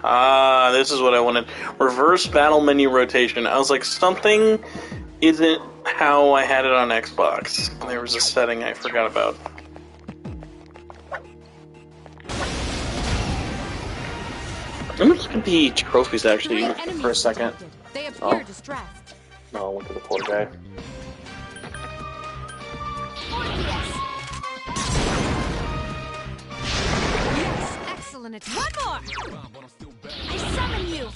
Ah, this is what I wanted. Reverse battle menu rotation. I was like, something isn't how I had it on Xbox. There was a setting I forgot about. Let me look at the trophies actually for a second. They appear distressed. Oh, look at the poor guy. Yes, excellent attack. One more. I summon you.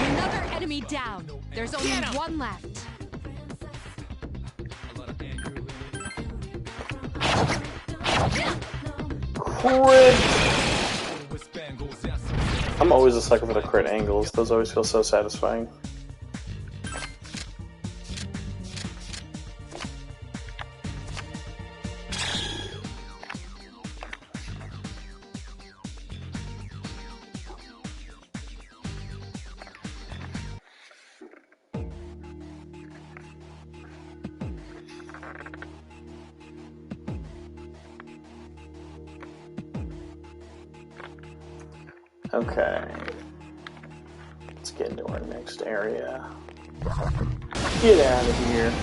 Another enemy down. There's only one left. Crit! I'm always a sucker for the crit angles. Those always feel so satisfying. Okay. Let's get into our next area. Get out of here.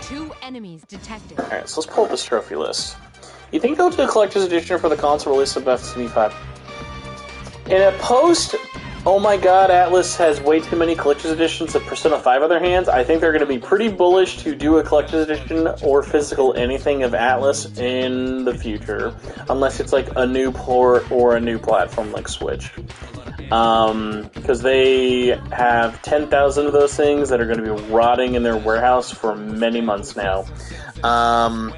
2 enemies detected. Alright, so let's pull up this trophy list. You think they'll do a collector's edition for the console release of FCB5? In a post, oh my god, Atlas has way too many collector's editions of Persona 5 on their hands, I think they're going to be pretty bullish to do a collector's edition or physical anything of Atlas in the future. Unless it's like a new port or a new platform like Switch. Because they have 10,000 of those things that are going to be rotting in their warehouse for many months now. And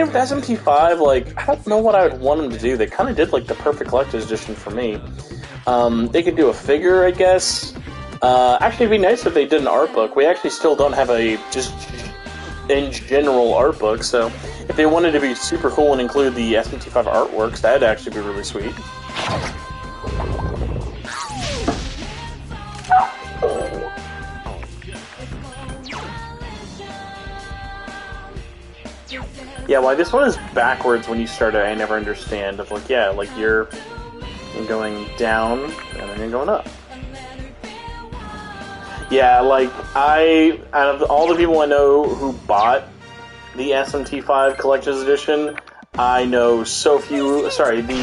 with SMT5, like, I don't know what I would want them to do. They kind of did, like, the perfect collector's edition for me. They could do a figure, I guess. Actually, it'd be nice if they did an art book. We actually still don't have a, just in general, art book, so if they wanted to be super cool and include the SMT5 artworks, that'd actually be really sweet. Yeah, why this one is backwards when you start it, I never understand. Of like, yeah, like you're going down and then you're going up. Yeah, like out of all the people I know who bought the SMT5 Collector's Edition, I know so few. Sorry, the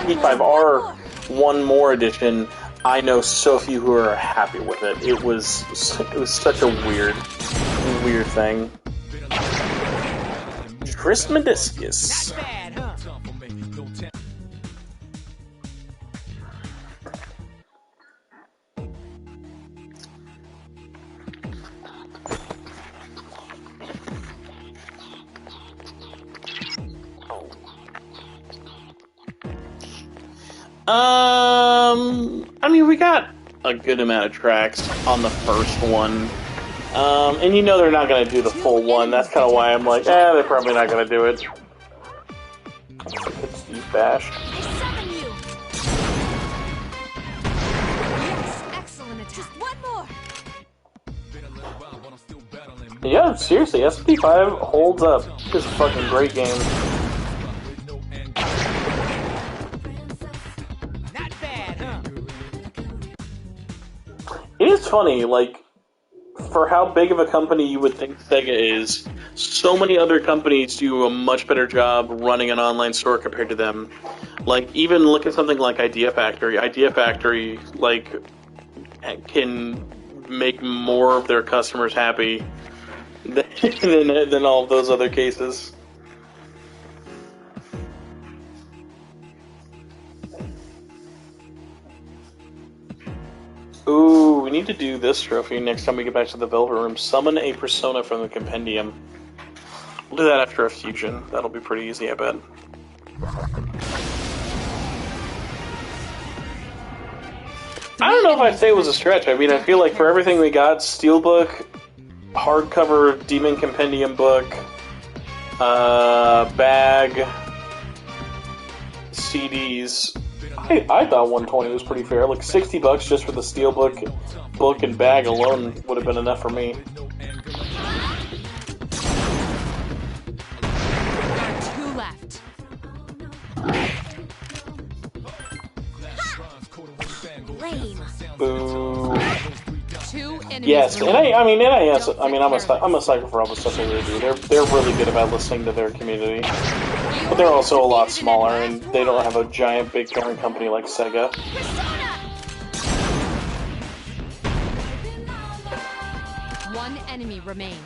P5R One More Edition. I know so few who are happy with it. It was such a weird thing. Trismegistus. I mean, we got a good amount of tracks on the first one. And you know they're not going to do the full one. That's kind of why I'm like, they're probably not going to do it. It's Steve Bash. Yeah, seriously, SP5 holds up. It's a fucking great game. funny, like, for how big of a company you would think Sega is, so many other companies do a much better job running an online store compared to them. Like, even look at something like Idea Factory. Idea Factory, like, can make more of their customers happy than all of those other cases. Ooh, we need to do this trophy next time we get back to the Velvet Room. Summon a persona from the compendium. We'll do that after a fusion. That'll be pretty easy, I bet. I don't know if I'd say it was a stretch. I mean, I feel like for everything we got, Steelbook, hardcover Demon Compendium book, bag, CDs. I thought 120 was pretty fair. Like $60 just for the Steelbook book and bag alone would have been enough for me. Two left. Boo. Two enemies. Yes, and I'm a sucker for all the stuff they really do. They're really good about listening to their community, but they're also a lot smaller, and they don't have a giant big parent company like Sega. One enemy remains.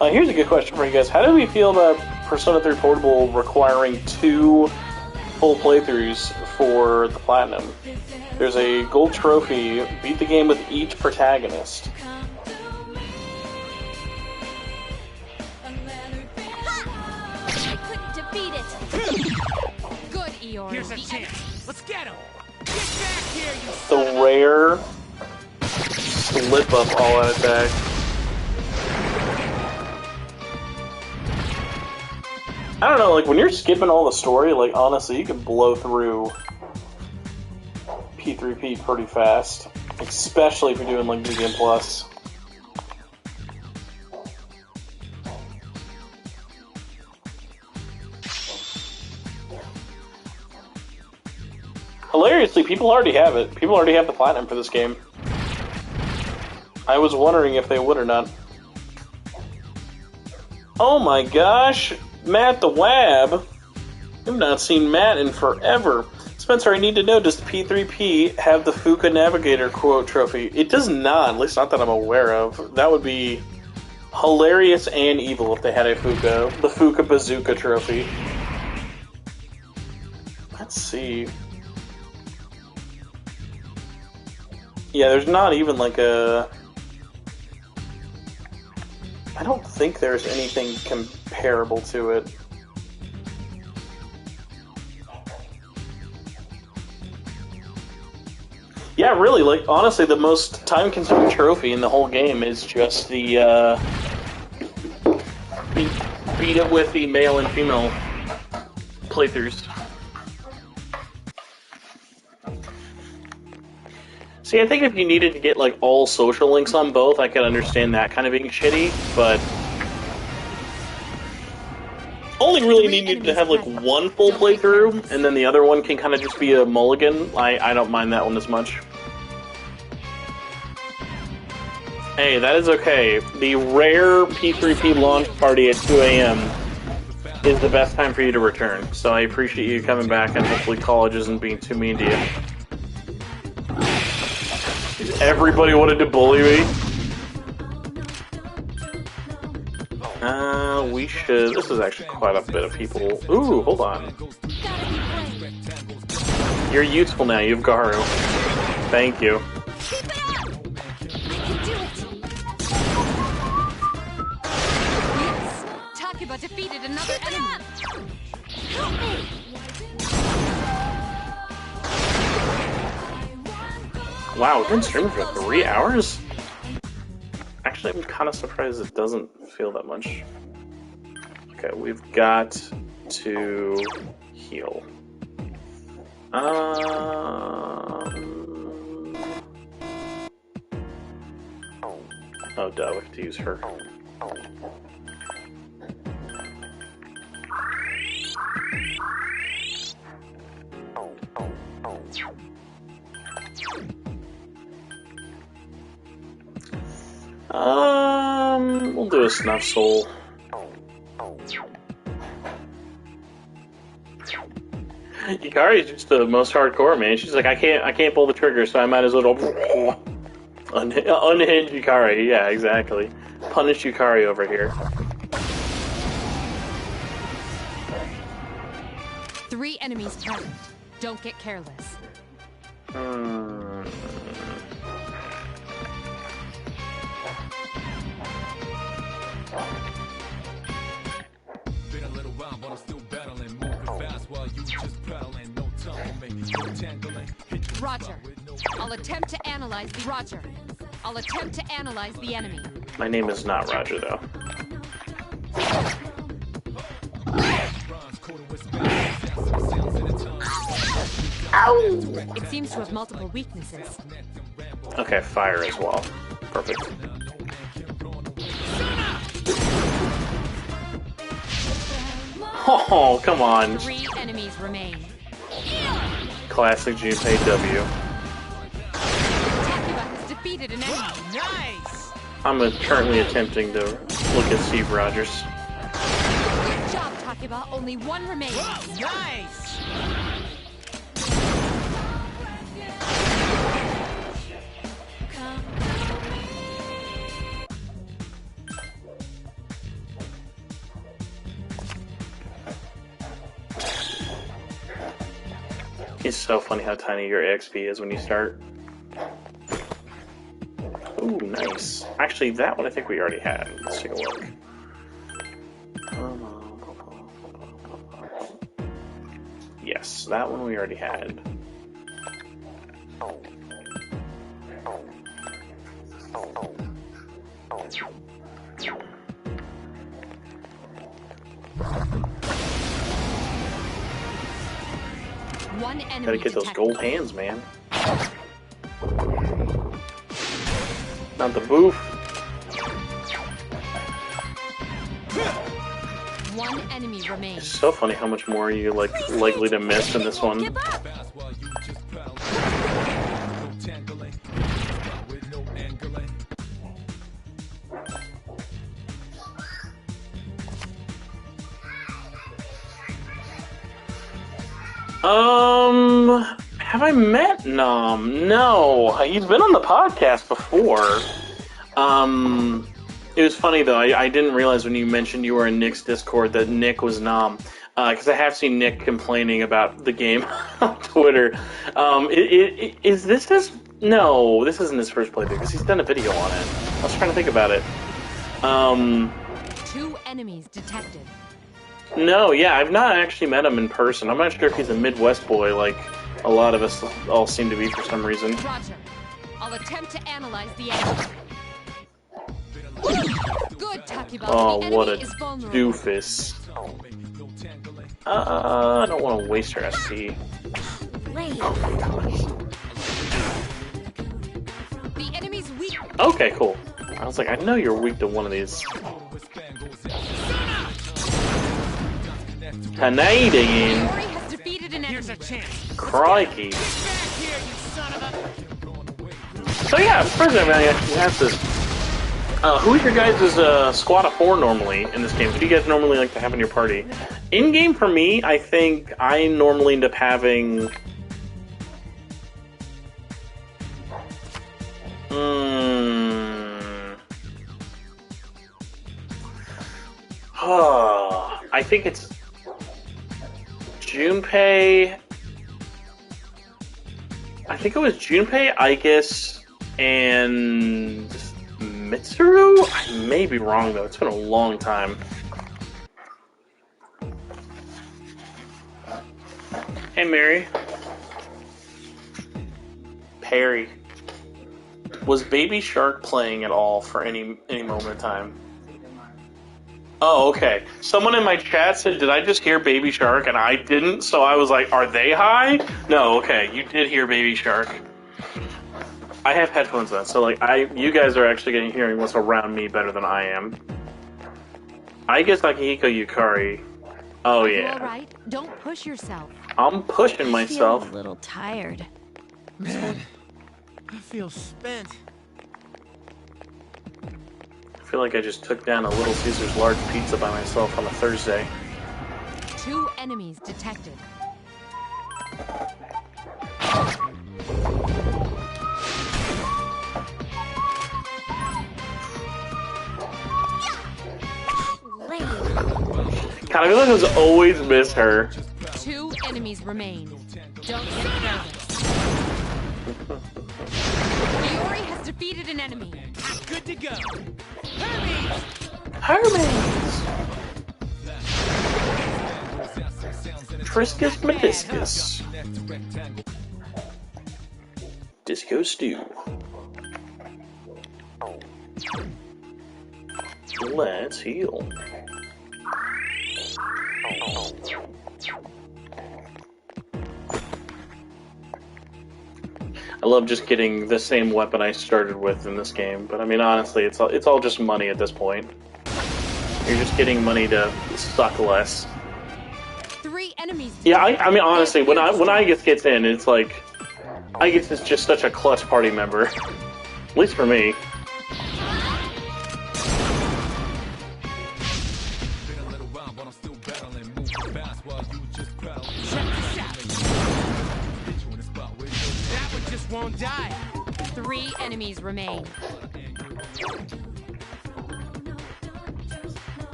Here's a good question for you guys. How do we feel about Persona 3 Portable requiring 2 full playthroughs for the Platinum? There's a gold trophy, beat the game with each protagonist. I couldn't defeat it. Good, Eeyore. Here's a chance. Let's get him. Get back here, you The rare slip up all out attack. I don't know, like when you're skipping all the story, like honestly, you can blow through P3P pretty fast, especially if you're doing like Medium Plus. Hilariously, people already have it. People already have the Platinum for this game. I was wondering if they would or not. Oh my gosh! Matt the Wab! I've not seen Matt in forever. Spencer, I need to know, does P3P have the Fuka Navigator quote trophy? It does not, at least not that I'm aware of. That would be hilarious and evil if they had a Fuka. The Fuka Bazooka trophy. Let's see. Yeah, there's not even like a... I don't think there's anything comparable to it. Yeah, really, like, honestly, the most time-consuming trophy in the whole game is just the, beat it with the male and female playthroughs. See, I think if you needed to get, like, all social links on both, I could understand that kind of being shitty, but... only really needed to have, like, one full playthrough, and then the other one can kind of just be a mulligan. I don't mind that one as much. Hey, that is okay. The rare P3P launch party at 2 a.m. is the best time for you to return, so I appreciate you coming back, and hopefully college isn't being too mean to you. Everybody wanted to bully me. We should... This is actually quite a bit of people. Ooh, hold on. You're useful now, you have Garu. Thank you. Yes! Takuba defeated another enemy. Help me! Wow, we've been streaming for 3 hours? Actually, I'm kind of surprised it doesn't feel that much. Okay, we've got to heal. Oh, duh, we have to use her. We'll do a snuff soul. Yukari's just the most hardcore, man. She's like, I can't pull the trigger, so I might as well unhinge Yukari. Yeah, exactly. Punish Yukari over here. 3 enemies present. Don't get careless. Been a little while, but I'm still battling, moving fast while you just pedaling. No time, no tangling. Roger. I'll attempt to analyze the Roger. I'll attempt to analyze the enemy. My name is not Roger, though. Ow! It seems to have multiple weaknesses. Okay, fire as well. Perfect. Oh, come on. 3 enemies remain. Classic Junpei W. Takuba has defeated an enemy. Nice! I'm currently attempting to look at Steve Rogers. Good job, Takuba. Only 1 remains. Nice! It's so funny how tiny your XP is when you start. Ooh, nice. Actually, that one I think we already had. Let's take a look. Yes, that one we already had. One enemy Gotta get those detected. gold hands, man. Not the boof. 1 enemy remains. It's so funny how much more you likely to miss in this one. Have I met Nom? No, he's been on the podcast before. It was funny though. I didn't realize when you mentioned you were in Nick's Discord that Nick was Nom, because I have seen Nick complaining about the game on Twitter. Is this his? No, this isn't his first playthrough because he's done a video on it. I was trying to think about it. 2 enemies detected. No, yeah, I've not actually met him in person. I'm not sure if he's a Midwest boy like a lot of us all seem to be for some reason. Roger. I'll attempt to analyze the enemy. Good, Takuba. Oh, The enemy what a is vulnerable. doofus. I don't want to waste her SP. The enemy's weak. Okay, cool. I was like, I know you're weak to one of these. Canadian. Ori has defeated an enemy. Here's a chance. Crikey. Get back here, you son of a... So yeah, first I actually have this. Who's your guys' squad of 4 normally in this game? Who do you guys normally like to have in your party? In game for me, I think I normally end up having. I think it's Junpei. I think it was Junpei, Ikis, and Mitsuru? I may be wrong though, it's been a long time. Hey Mary. Perry. Was Baby Shark playing at all for any moment in time? Oh, okay. Someone in my chat said, did I just hear Baby Shark? And I didn't, so I was like, are they high? No, okay, you did hear Baby Shark. I have headphones on, so like you guys are actually getting hearing what's around me better than I am. I guess Akihiko Yukari. Oh You yeah. all right? Don't push yourself. I'm pushing I myself. feel a little tired. Man, I feel spent. feel like I just took down a Little Caesars large pizza by myself on a Thursday. 2 enemies detected. God, I feel like I was always miss her. 2 enemies remain. Don't get nervous. Fiore has defeated an enemy. Good to go. Hermes! Triscus Meniscus. Disco Stew. Let's heal. I love just getting the same weapon I started with in this game, but I mean, honestly, it's all just money at this point. You're just getting money to suck less. 3 enemies. Yeah, I mean, honestly, when I gets in, it's like I get just such a clutch party member. At least for me. Won't die. 3 enemies remain. Keep it up!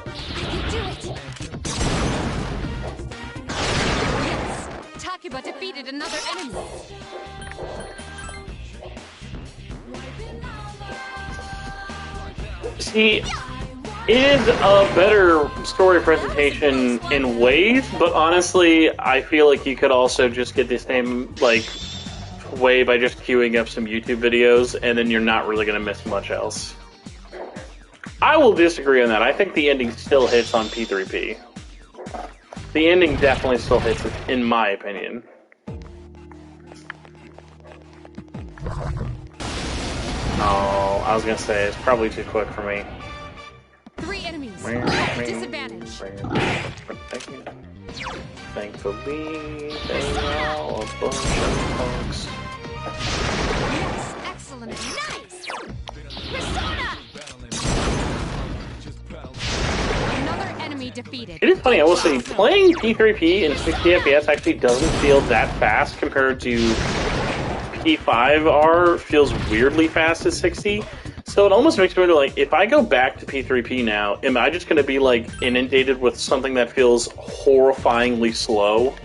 I can do it! Yes! Takuba defeated another enemy. See, it is a better story presentation in ways, but honestly, I feel like you could also just get the same, like, way by just queuing up some YouTube videos, and then you're not really going to miss much else. I will disagree on that. I think the ending still hits on P3P. The ending definitely still hits, in my opinion. Oh, I was gonna say, it's probably too quick for me. 3 enemies. Disadvantage. Thankfully, they are all a bunch of punks. Yes, excellent. Nice! Persona! Another enemy defeated. It is funny, I will say, playing P3P in 60 FPS actually doesn't feel that fast compared to P5R feels weirdly fast at 60. So it almost makes me wonder, like, if I go back to P3P now, am I just going to be, like, inundated with something that feels horrifyingly slow?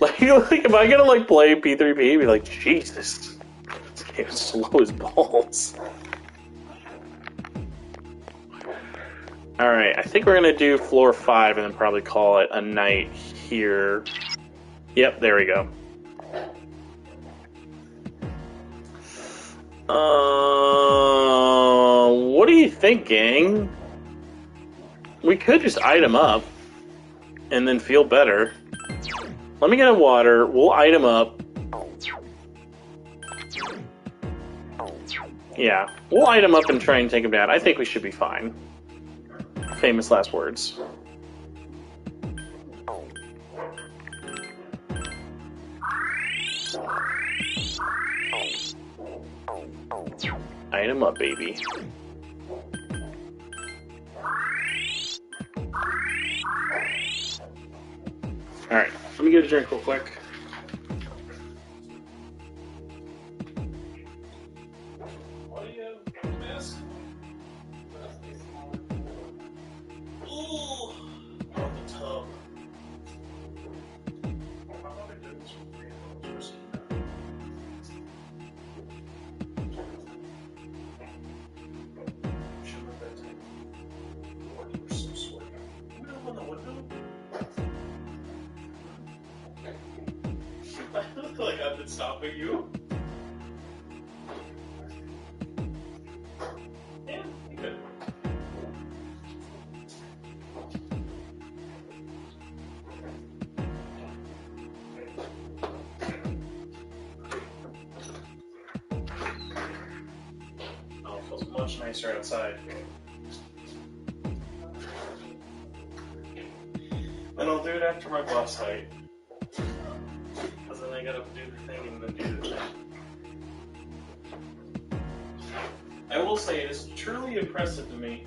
Like am I going to, like, play P3P and be like, Jesus, this game is slow as balls. Alright, I think we're going to do floor 5 and then probably call it a night here. Yep, there we go. What do you think, gang? We could just item up and then feel better. Let me get a water. We'll item up. Yeah, we'll item up and try and take him down. I think we should be fine. Famous last words. Item up, baby. Alright, let me get a drink real quick. What do you miss? Ooh, on the tub. Like I've been stopping you. Yeah, you could. Oh, it feels much nicer outside. after my boss fight. Because then I gotta do the thing and then do the thing. I will say, it is truly impressive to me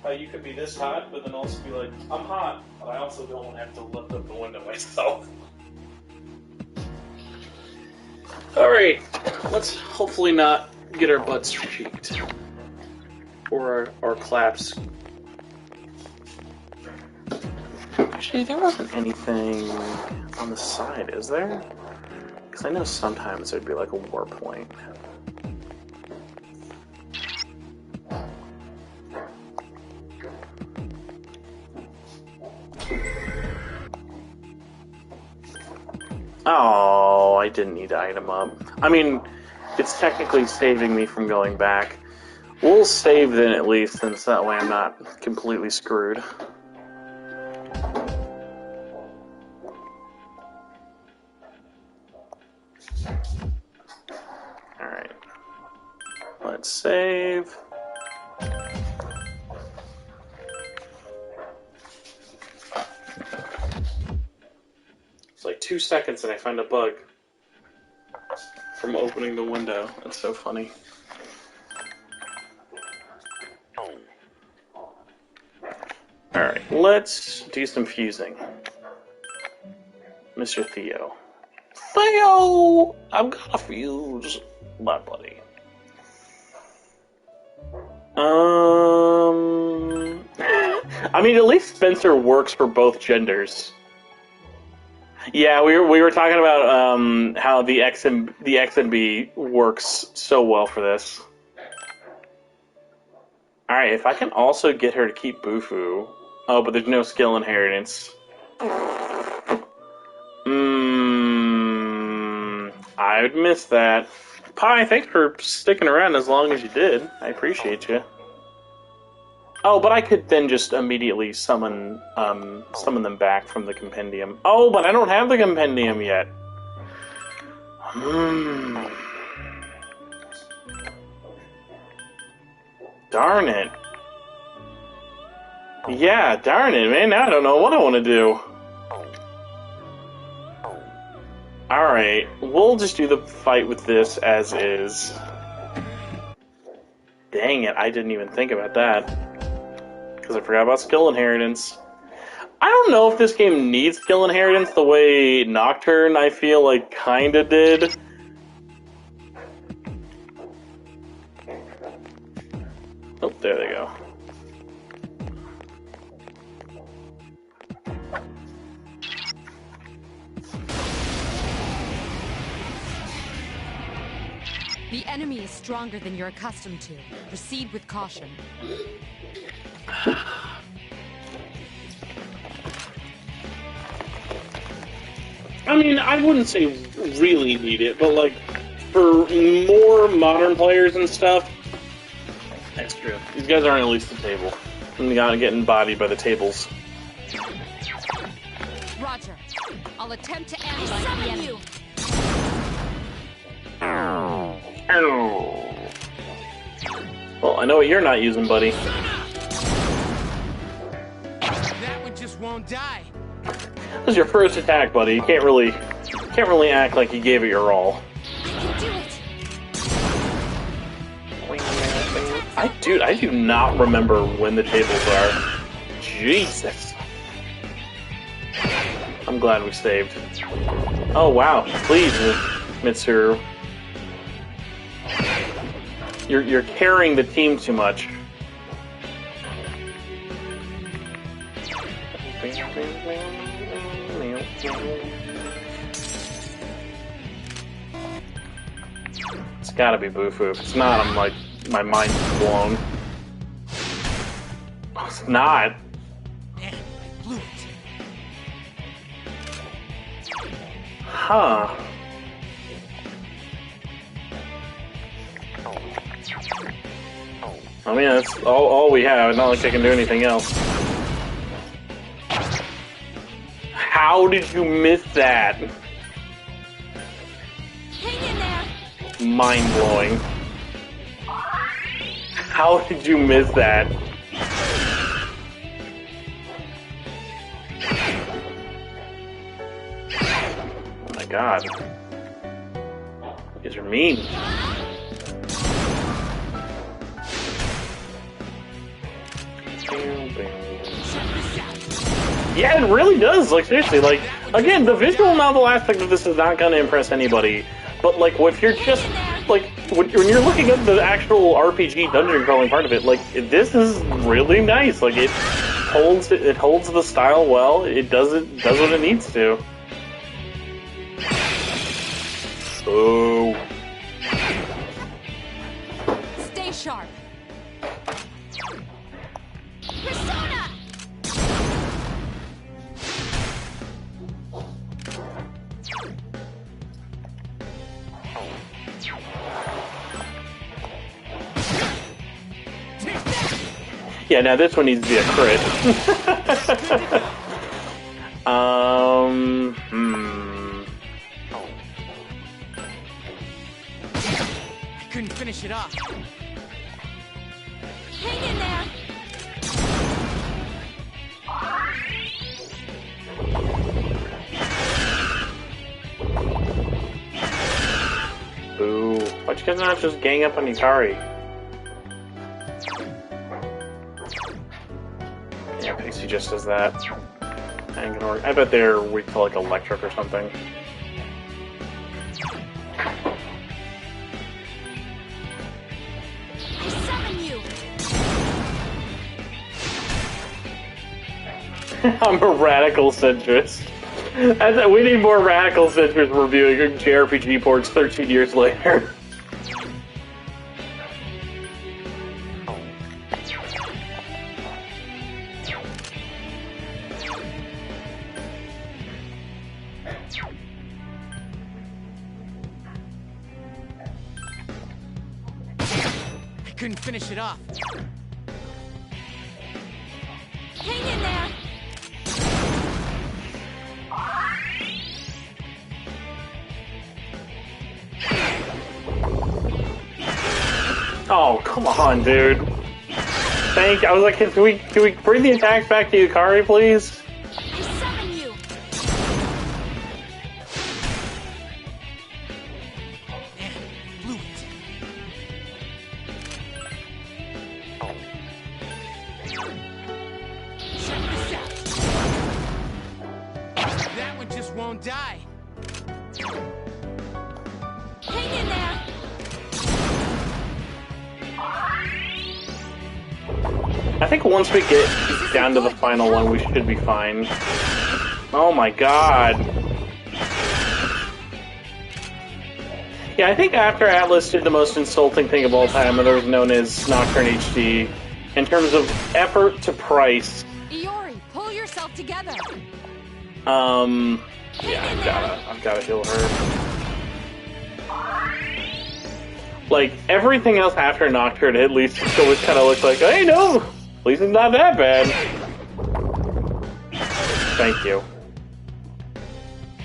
how you can be this hot, but then also be like, I'm hot, but I also don't have to lift up the window myself. Alright, let's hopefully not get our butts cheeked. Or our claps. Actually, there wasn't anything on the side, is there? Because I know sometimes there'd be like a war point. Oh, I didn't need to item up. I mean, it's technically saving me from going back. We'll save then at least, since that way I'm not completely screwed. Alright. Let's save. It's like 2 seconds and I find a bug from opening the window. That's so funny. Alright, let's do some fusing. Mr. Theo. Theo! I'm gonna fuse my buddy. I mean, at least Spencer works for both genders. Yeah, we were talking about how the XMB works so well for this. Alright, if I can also get her to keep Bufu. Oh, but there's no skill inheritance. I would miss that. Pi, thanks for sticking around as long as you did. I appreciate you. Oh, but I could then just immediately summon them back from the compendium. Oh, but I don't have the compendium yet. Darn it. Yeah, darn it, man. Now I don't know what I want to do. Alright, we'll just do the fight with this as is. Dang it, I didn't even think about that. Because I forgot about skill inheritance. I don't know if this game needs skill inheritance the way Nocturne, I feel like, kinda did. Oh, there they go. The enemy is stronger than you're accustomed to. Proceed with caution. I mean, I wouldn't say really need it, but like, for more modern players and stuff, that's true. These guys aren't at least the table. I'm gonna get embodied by the tables. Roger. I'll attempt to analyze the enemy. Well, I know what you're not using, buddy. That one just won't die. This is your first attack, buddy. You can't really act like you gave it your all. Dude, I do not remember when the tables are. Jesus. I'm glad we saved. Oh wow, please, Mitsuru. You're carrying the team too much. It's gotta be Bufu. If it's not, I'm like, my mind's blown. Oh, it's not. Huh. I mean, that's all we have. It's not like I can do anything else. How did you miss that? Hang in there. Mind-blowing. How did you miss that? god. These are mean. Yeah, it really does. Like, seriously, like, again, the visual novel aspect of this is not going to impress anybody. But, like, if you're just, like, when you're looking at the actual RPG dungeon crawling part of it, like, this is really nice. Like, it holds the style well. It does what it needs to. Oh. Stay sharp. Persona! Yeah, now this one needs to be a crit. I couldn't finish it off. Hang in there! Boo. Why'd you guys not just gang up on Ikari? Yeah, Pixie just does that. I bet they're weak to like electric or something. I summon you! I'm a radical centrist. We need more radical centrists reviewing JRPG ports 13 years later. I couldn't finish it off. Hang in there! Oh, come on, dude. Thank you. I was like, can we bring the attacks back to Yukari, please? I summon you! Blew it. Check this out. That one just won't die. Hang in there! I think once we get down to the final one, we should be fine. Oh my god. Yeah, I think after Atlas did the most insulting thing of all time, that was known as Nocturne HD, in terms of effort to price. Iori, pull yourself together. Yeah, I've gotta heal her. Like, everything else after Nocturne at least always kind of looks like, hey, no! At least it's not that bad. Thank you.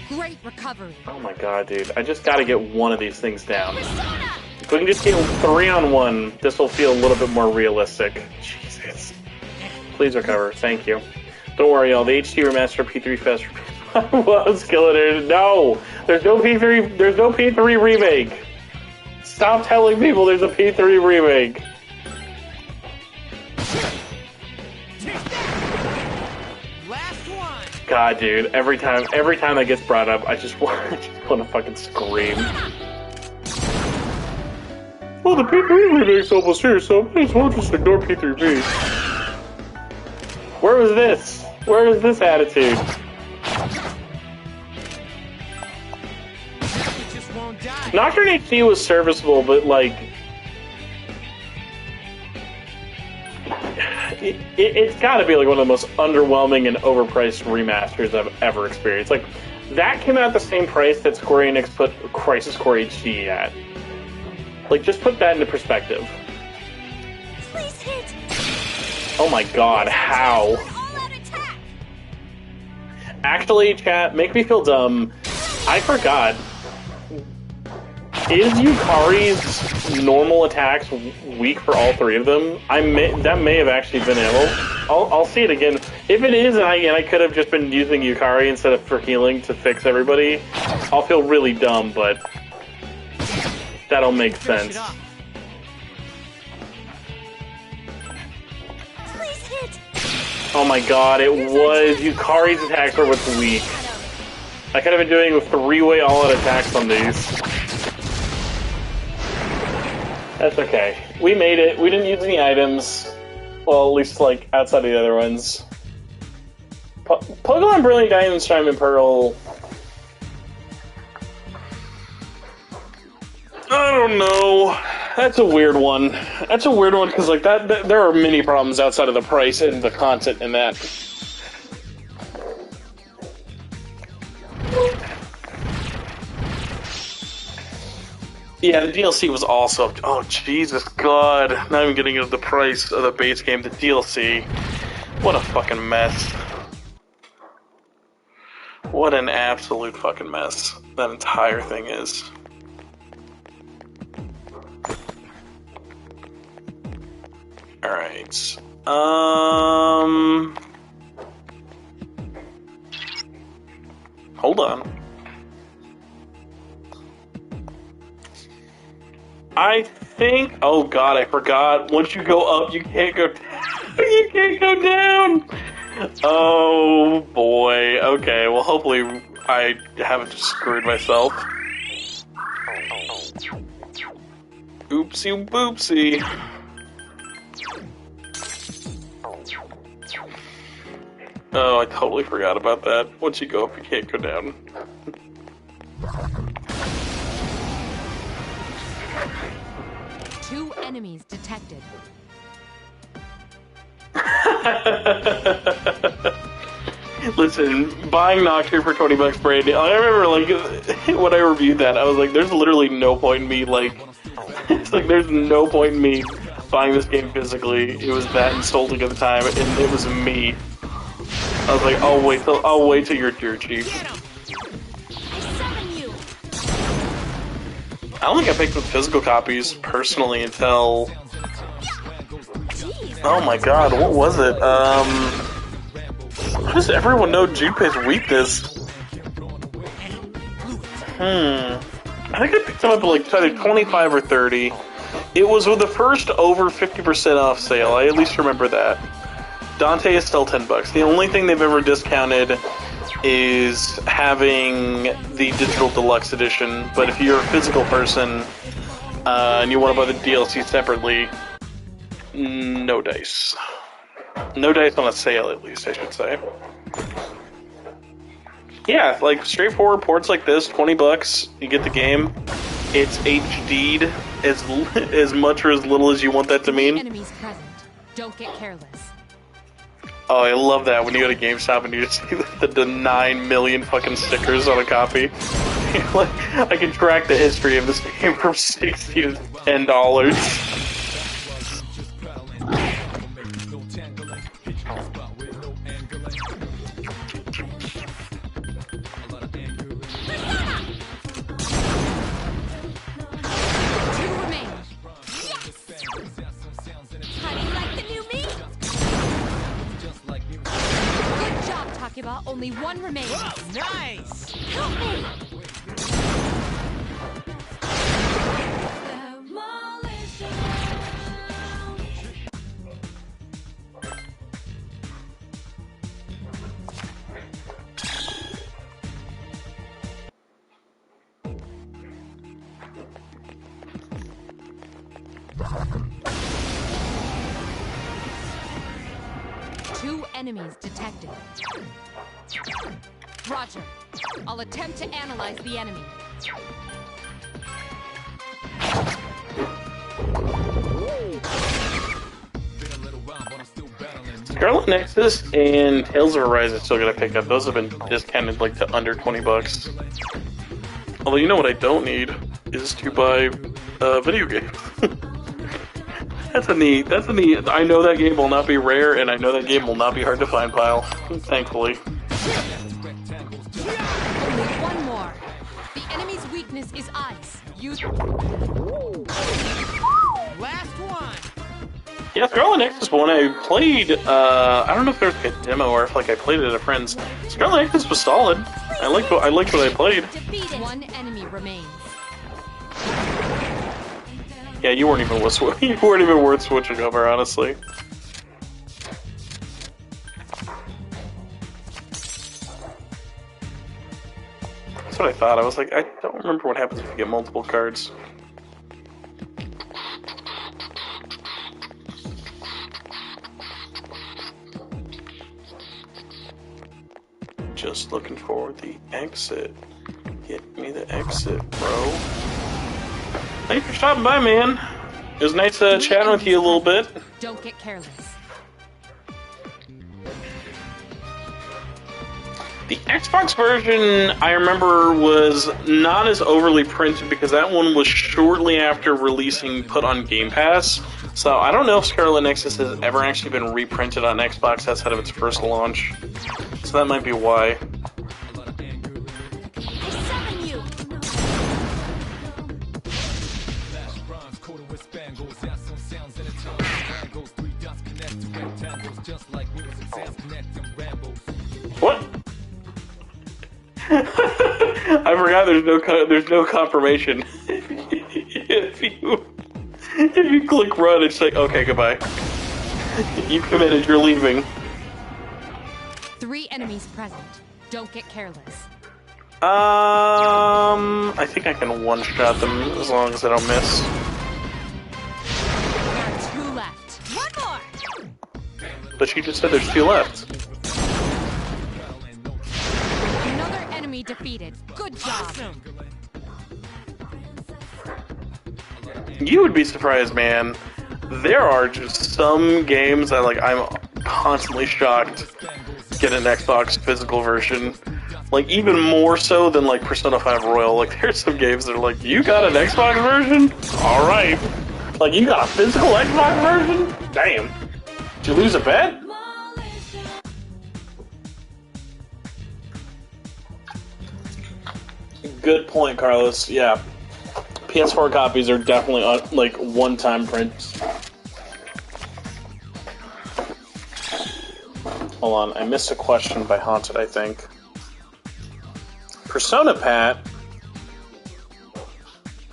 Great recovery. Oh my god, dude. I just gotta get one of these things down. If we can just get 3 on 1, this will feel a little bit more realistic. Jesus. Please recover. Thank you. Don't worry, y'all. The HD remaster P3 Fest. Well, Skeletor. No! There's no P3. There's no P3 remake. Stop telling people there's a P3 remake. Last one. God, dude, every time that gets brought up, I just want to fucking scream. Well, the P3 remake's almost here, so I might as well just ignore P3V. Where was this? Where is this attitude? Nocturne HD was serviceable, but like, it's got to be like one of the most underwhelming and overpriced remasters I've ever experienced. Like, that came out at the same price that Square Enix put Crisis Core HD at. Like, just put that into perspective. Please hit! Oh my god, how? Actually, chat, make me feel dumb. I forgot. Is Yukari's normal attacks weak for all 3 of them? That may have actually been it. I'll see it again. If it is, and I could have just been using Yukari instead of for healing to fix everybody, I'll feel really dumb, but that'll make sense. Please hit. Oh my god, it was Yukari's attacks were what's weak. I could have been doing 3-way all-out attacks on these. That's okay. We made it. We didn't use any items. Well, at least, like, outside of the other ones. Pokemon Brilliant Diamond, Diamond Pearl... I don't know. That's a weird one. That's a weird one, because, like, that there are many problems outside of the price and the content in that. Yeah, the DLC was also... Oh, Jesus God. Not even getting into the price of the base game. The DLC. What a fucking mess. What an absolute fucking mess that entire thing is. Alright. Hold on. I think... Oh god, I forgot. Once you go up, you can't go down. You can't go down! Oh boy. Okay, well hopefully I haven't just screwed myself. Oopsie boopsie. Oh, I totally forgot about that. Once you go up, you can't go down. Two enemies detected. Listen, buying Nocturne for $20 brand new. I remember, like, when I reviewed that, I was like, there's literally no point in me, like, it's like, there's no point in me buying this game physically. It was that insulting at the time, and it was me. I was like, I'll wait till you're dirt cheap. I don't think I picked up physical copies personally until... Oh my god, what was it? How does everyone know Junpei's weakness? I think I picked them up at like either 25 or 30. It was with the first over 50% off sale, I at least remember that. Dante is still $10. The only thing they've ever discounted is having the digital deluxe edition, but if you're a physical person and you want to buy the DLC separately, no dice. No dice on a sale, at least, I should say. Yeah, like straightforward ports like this, $20, you get the game. It's HD'd as much or as little as you want that to mean. Enemies present. Don't get careless. Oh, I love that when you go to GameStop and you just see the 9 million fucking stickers on a copy. Like, I can track the history of this game from $60 to $10. Only one remains. Nice! Help me! Two enemies detected. Roger. I'll attempt to analyze the enemy. Scarlet Nexus and Tales of Arise are still gonna pick up. Those have been discounted like to under $20. Although you know what I don't need is to buy a video game. That's a neat. I know that game will not be rare, and I know that game will not be hard to find, pile. Thankfully. Only one more. The enemy's weakness is ice. Use. Last one. Yeah, Scarlet Nexus one I played, I don't know if there's like a demo or if like I played it at a friend's. Scarlet Nexus was solid. I liked what I played. One enemy remains. Yeah, you weren't even worth switching over, honestly. That's what I thought. I was like, I don't remember what happens if you get multiple cards. Just looking for the exit. Get me the exit, bro. Thanks for stopping by, man. It was nice chatting with you a little bit. Don't get careless. The Xbox version, I remember, was not as overly printed because that one was shortly after releasing put on Game Pass. So I don't know if Scarlet Nexus has ever actually been reprinted on Xbox outside of its first launch. So that might be why. What? I forgot there's no confirmation. if you click run, it's like, okay, goodbye. You committed, you're leaving. 3 enemies present. Don't get careless. I think I can one-shot them as long as I don't miss. There are 2 left. One more! But she just said there's 2 left. Another enemy defeated. Good job. You would be surprised, man. There are just some games that I'm constantly shocked get an Xbox physical version. Like, even more so than, like, Persona 5 Royal. Like, there's some games that are like, you got an Xbox version? Alright. Like, you got a physical Xbox version? Damn. Did you lose a bet? Good point, Carlos. Yeah. PS4 copies are definitely, like, one-time prints. Hold on, I missed a question by Haunted, I think. Persona Pat?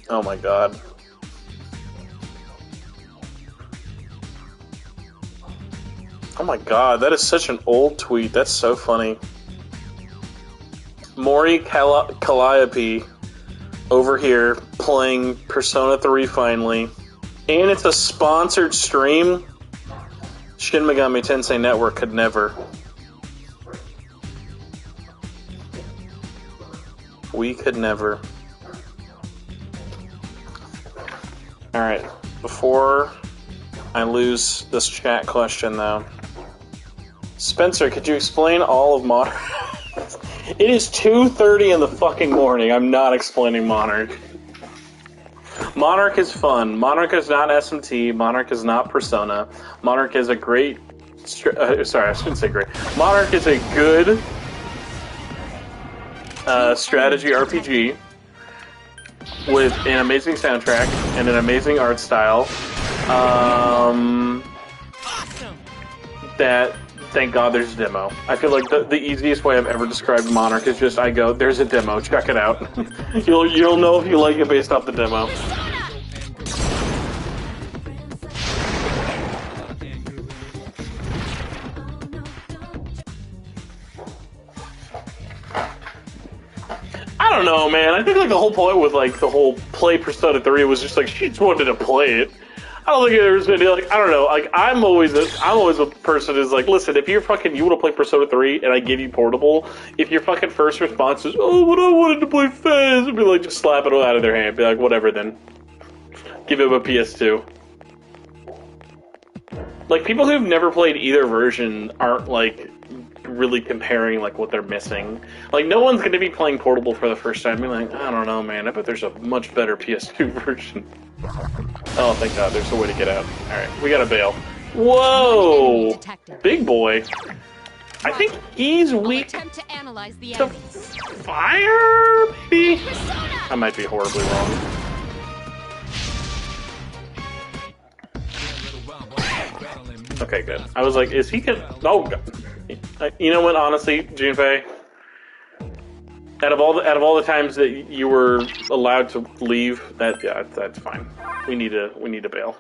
Oh my god. Oh my god, that is such an old tweet. That's so funny. Maury Calliope over here playing Persona 3 finally. And it's a sponsored stream? Shin Megami Tensei Network could never. We could never. Alright, before I lose this chat question though. Spencer, could you explain all of Monarch? It is 2:30 in the fucking morning. I'm not explaining Monarch. Monarch is fun. Monarch is not SMT. Monarch is not Persona. Monarch is a great... sorry, I shouldn't say great. Monarch is a good strategy RPG with an amazing soundtrack and an amazing art style. That... Thank God there's a demo. I feel like the easiest way I've ever described Monarch is just I go, there's a demo, check it out. you'll know if you like it based off the demo. I don't know, man. I think like the whole point with like the whole play Persona 3 was just like she just wanted to play it. I don't think there's been like I don't know. Like I'm always a person who's like, listen, if you want to play Persona 3 and I give you portable, if your fucking first response is, oh, but I wanted to play Fez, I'd be like, just slap it out of their hand, be like, whatever then. Give him a PS2. Like people who've never played either version aren't like really comparing like what they're missing. Like no one's gonna be playing portable for the first time. Be like, I don't know, man. I bet there's a much better PS2 version. Oh, thank God, there's a way to get out. Alright, we gotta bail. Whoa! Big boy. I think he's weak to fire, maybe? I might be horribly wrong. Okay, good. I was like, is he gonna... Oh, God. You know what, honestly, Junpei? Out of all the times that you were allowed to leave, that's fine. We need to bail.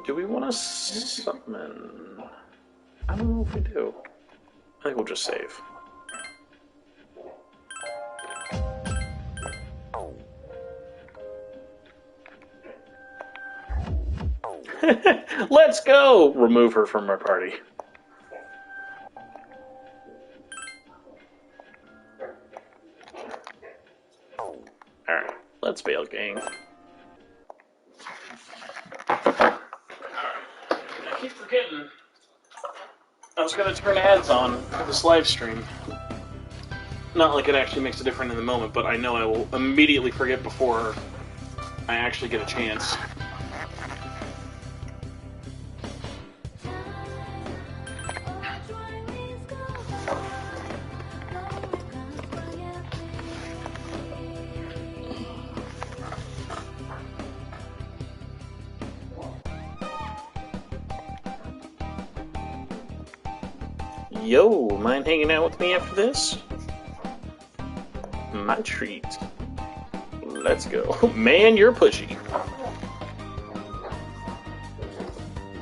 Do we want to summon? I don't know if we do. I think we'll just save. Let's go! Remove her from our party. Alright, let's bail, gang. I keep forgetting. I was gonna turn ads on for this live stream. Not like it actually makes a difference in the moment, but I know I will immediately forget before I actually get a chance. Yo, mind hanging out with me after this? My treat. Let's go. Man, you're pushy.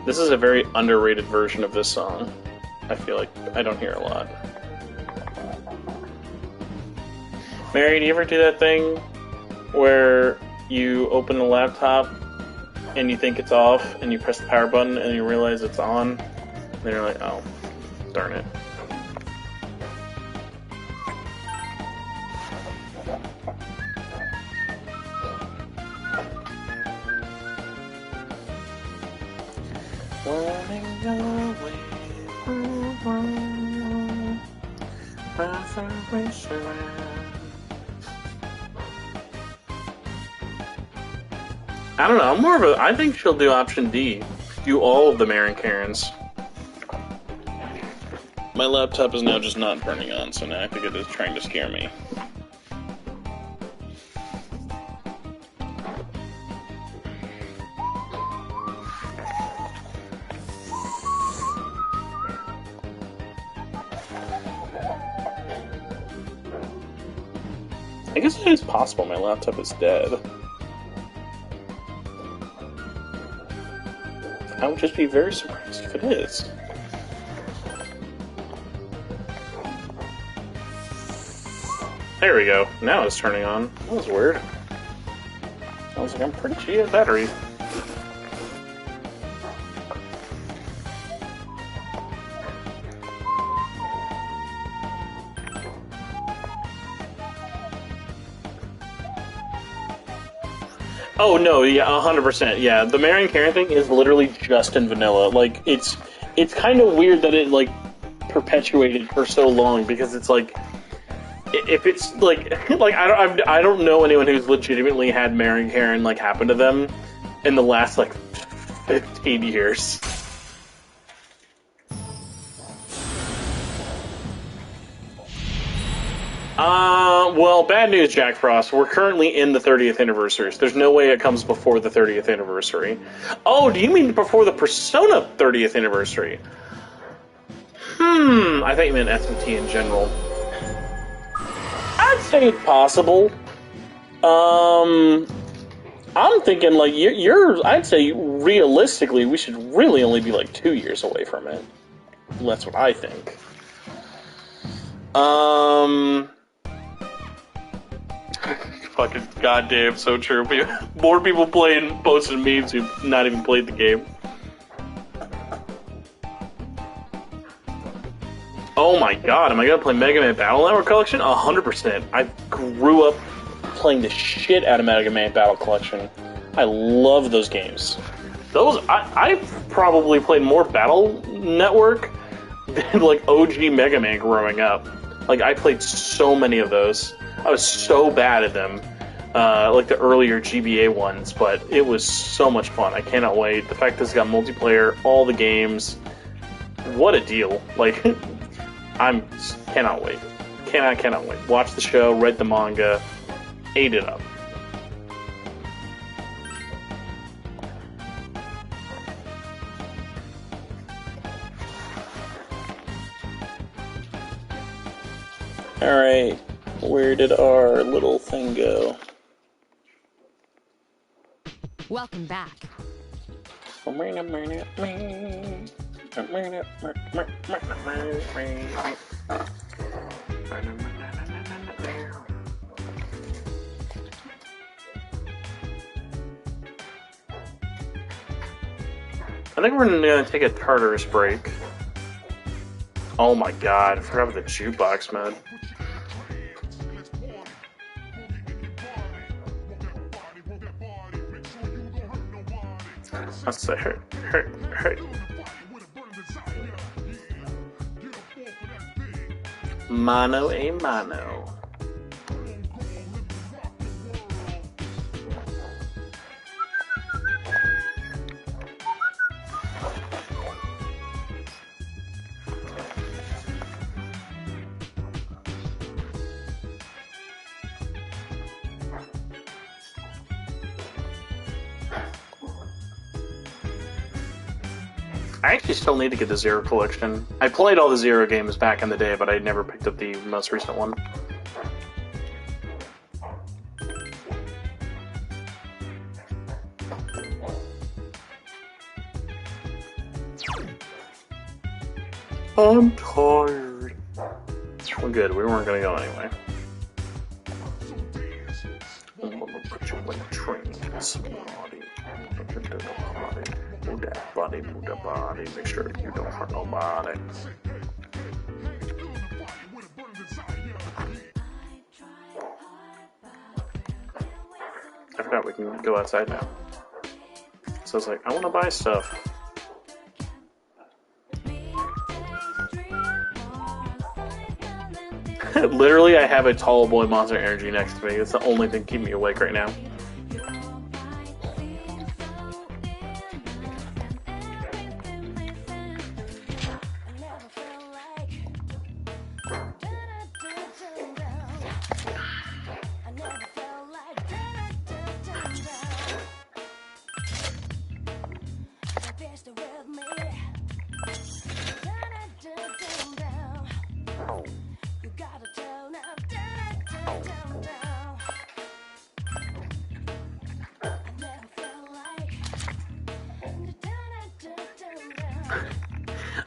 This is a very underrated version of this song. I feel like I don't hear a lot. Mary, do you ever do that thing where you open the laptop and you think it's off and you press the power button and you realize it's on? And then you're like, oh, darn it. I don't know, I'm more of a... I think she'll do option D. Do all of the Marin Karens. My laptop is now just not turning on, so now I think it is trying to scare me. I guess it is possible my laptop is dead. I would just be very surprised if it is. There we go. Now it's turning on. That was weird. I was like, I'm pretty sure you have battery. Oh no, yeah, 100%. Yeah, the Marion Karen thing is literally just in vanilla. Like, it's kind of weird that it like perpetuated for so long, because it's like, if it's like I don't know anyone who's legitimately had Marion Karen like happen to them in the last like 15 years. Well, bad news, Jack Frost. We're currently in the 30th anniversary. So there's no way it comes before the 30th anniversary. Oh, do you mean before the Persona 30th anniversary? I thought you meant SMT in general. I'd say it's possible. I'm thinking like I'd say realistically we should really only be like 2 years away from it. That's what I think. Fucking goddamn, so true. More people playing posting memes who've not even played the game. Oh my god, am I gonna play Mega Man Battle Network Collection? 100%. I grew up playing the shit out of Mega Man Battle Collection. I love those games. I've probably played more Battle Network than like OG Mega Man growing up. Like, I played so many of those. I was so bad at them, like the earlier GBA ones, but it was so much fun. I cannot wait. The fact that it's got multiplayer, all the games, what a deal. Like, cannot wait. Cannot wait. Watch the show, read the manga, ate it up. Alright, where did our little thing go? Welcome back. I think we're gonna take a Tartarus break. Oh my god, I forgot about the jukebox mode. Let's say hurt. Mano a mano. I actually still need to get the Zero collection. I played all the Zero games back in the day, but I never picked up the most recent one. I'm tired. We're good. We weren't gonna go anyway. I'm gonna put you in the train. Somebody. Move that body. Make sure you don't hurt nobody. I forgot we can go outside now. So I was like, I want to buy stuff. Literally, I have a Tall Boy Monster Energy next to me. It's the only thing keeping me awake right now.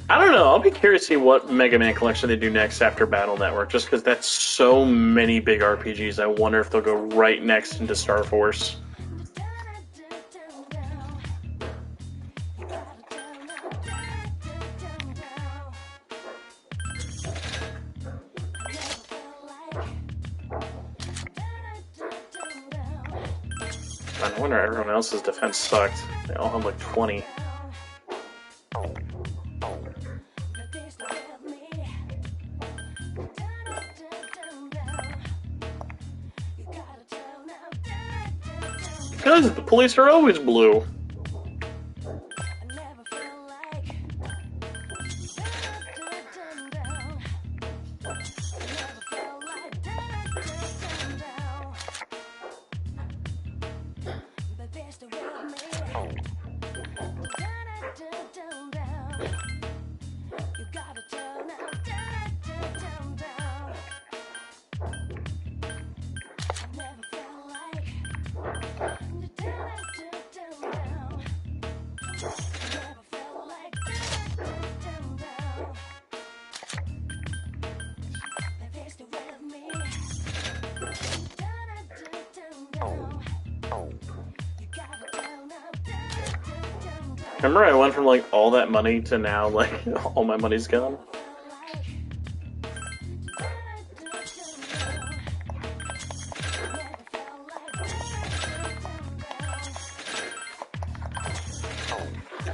I don't know. I'll be curious to see what Mega Man collection they do next after Battle Network, just because that's so many big RPGs. I wonder if they'll go right next into Star Force. I wonder everyone else's defense sucked. They all had like 20. Because the police are always blue. Remember I went from like all that money to now like all my money's gone?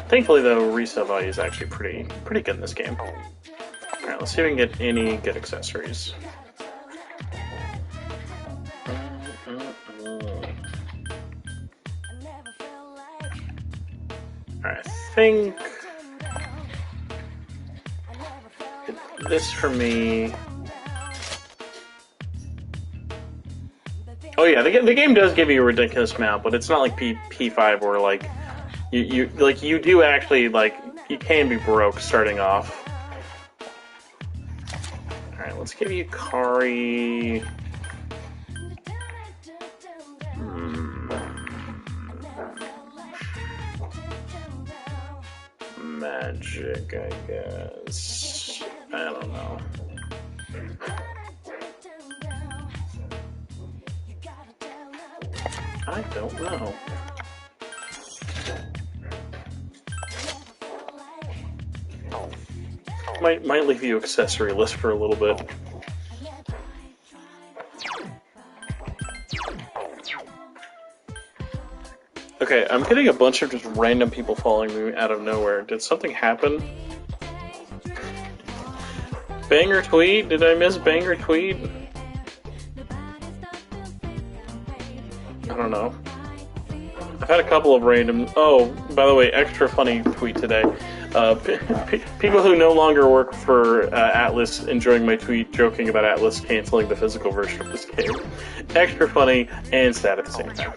Thankfully though, resale value is actually pretty good in this game. Alright, let's see if we can get any good accessories. Alright, I think this for me. Oh yeah, the game does give you a ridiculous amount, but it's not like P5 where like you do actually like you can be broke starting off. Alright, let's give you Kari. Magic, I guess. I don't know. I don't know. Might leave you accessory list for a little bit. Okay, I'm getting a bunch of just random people following me out of nowhere. Did something happen? Banger tweet? Did I miss banger tweet? I don't know. I've had a couple of random... Oh, by the way, extra funny tweet today. People who no longer work for Atlas enjoying my tweet joking about Atlas canceling the physical version of this game. Extra funny and sad at the same time.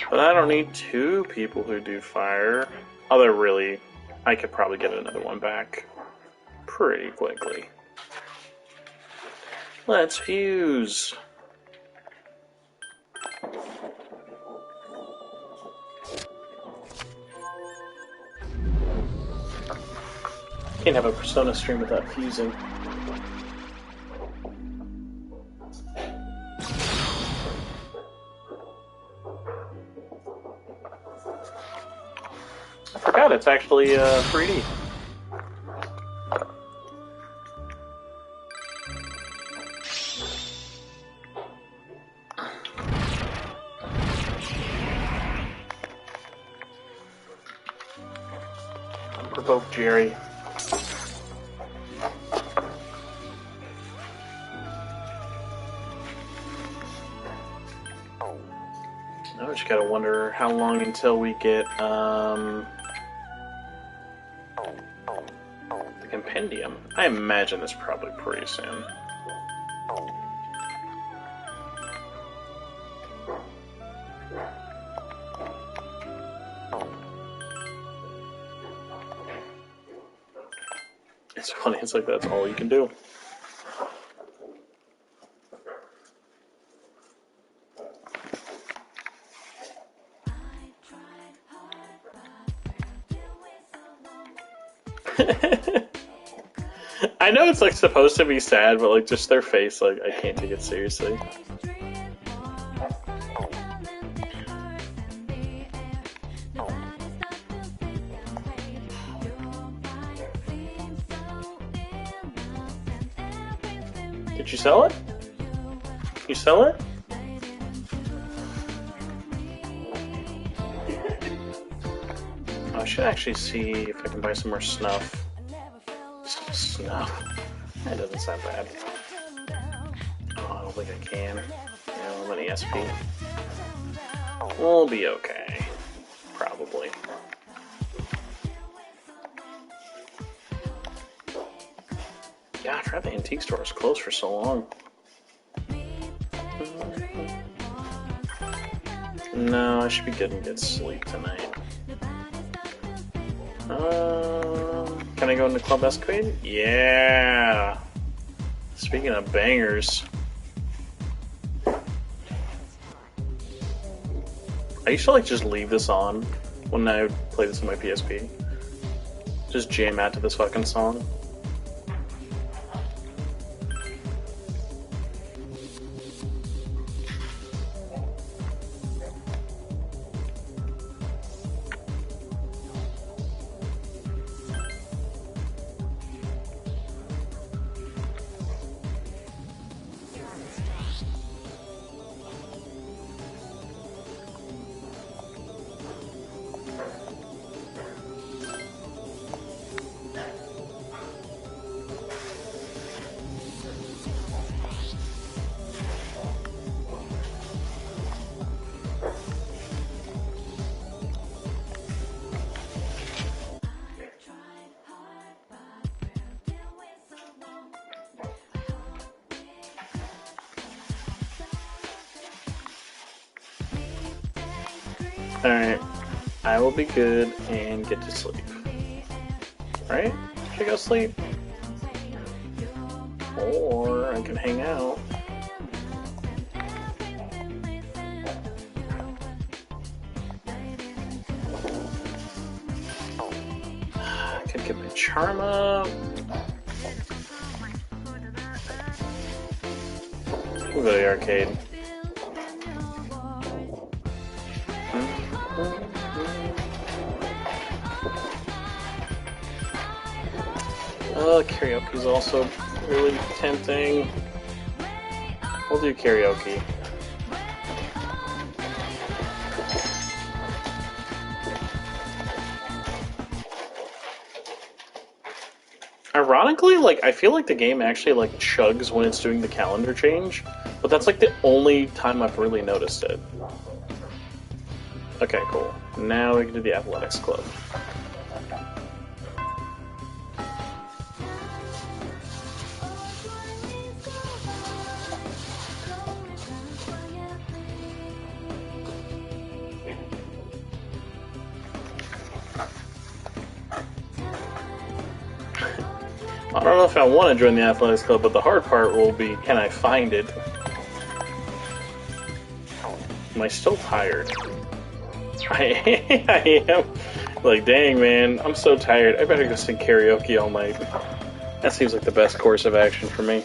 But I don't need two people who do fire. Although really, I could probably get another one back pretty quickly. Let's fuse. Can't have a Persona stream without fusing. I forgot it's actually 3D. Provoke Jerry. Now I just gotta wonder how long until we get the compendium. I imagine it's probably pretty soon. It's funny, it's like that's all you can do. I know it's like supposed to be sad, but like just their face, like I can't take it seriously. Did you sell it? You sell it? I should actually see if I can buy some more snuff. Snuff. That doesn't sound bad. Oh, I don't think I can. Yeah, how many SP? We'll be okay. Probably. God, I forgot the antique store was closed for so long. No, I should be good and get sleep tonight. Can I go into Club Escapade? Yeah! Speaking of bangers. I used to like just leave this on when I play this on my PSP. Just jam out to this fucking song. Alright. I will be good and get to sleep. Right? Should I go sleep? Or I can hang out. I could get my charm up. We'll go to the arcade. Karaoke's also really tempting. We'll do karaoke. Ironically, like, I feel like the game actually, like, chugs when it's doing the calendar change, but that's, like, the only time I've really noticed it. Okay, cool. Now we can do the athletics club. I don't know if I want to join the athletics club, but the hard part will be, can I find it? Am I still tired? I am. Like, dang, man, I'm so tired. I better go sing karaoke all night. That seems like the best course of action for me.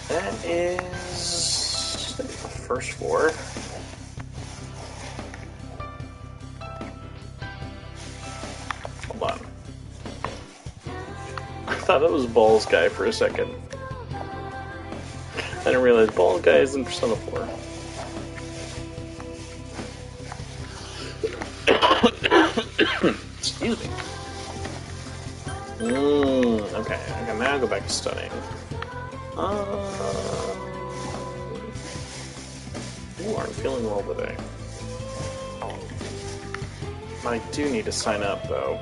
That is the first floor. Hold on. I thought that was Balls Guy for a second. I didn't realize Balls Guy is in Persona 4. Excuse me. Okay, I can now go back to studying. Ooh, I'm feeling well today. I do need to sign up, though.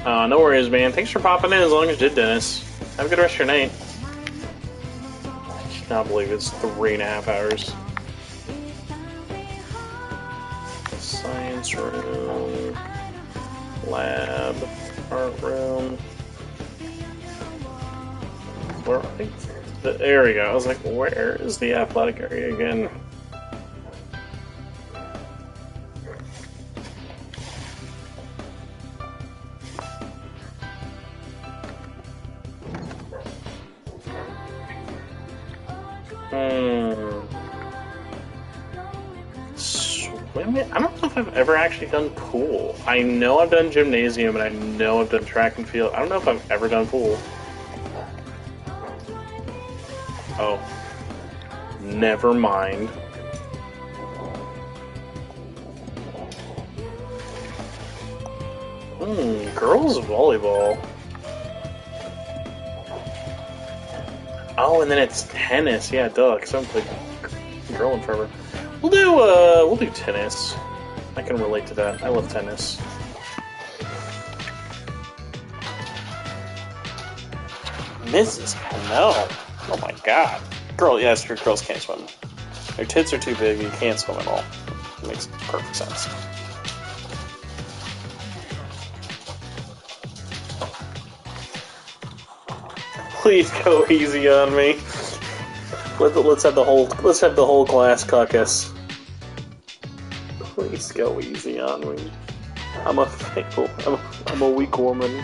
No worries, man. Thanks for popping in as long as you did, Dennis. Have a good rest of your night. I cannot believe it's 3.5 hours. Science room, lab, art room. Where, there we go. I was like, where is the athletic area again? Swimming? I don't know if I've ever actually done pool. I know I've done gymnasium and I know I've done track and field. I don't know if I've ever done pool. Oh. Never mind. Girls volleyball. Oh, and then it's tennis. Yeah, duh, because I haven't played girl in forever. We'll do tennis. I can relate to that. I love tennis. Mrs. Cano. Oh my god. Yes, girls can't swim. Their tits are too big, you can't swim at all. It makes perfect sense. Please go easy on me. Let's have the whole class caucus. Please go easy on me. I'm a weak woman.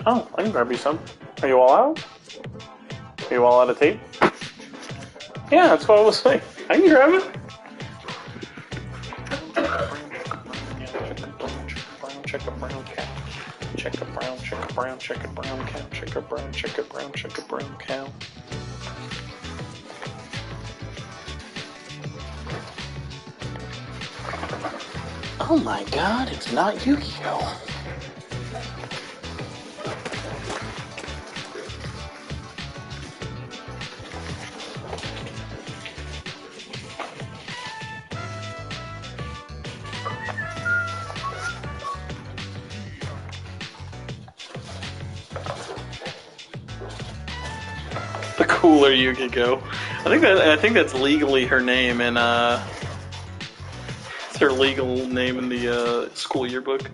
Oh, I can grab you some. Are you all out? Are you all out of tape? Yeah, that's what I was saying. I can grab it. check a brown cow. Check a brown, check a brown, check a brown cow. Check a brown, check a brown, check a brown cow. Oh my god, it's not Yu-Gi-Oh! The cooler Yu-Gi-Oh! I think that's legally her name in it's her legal name in the school yearbook.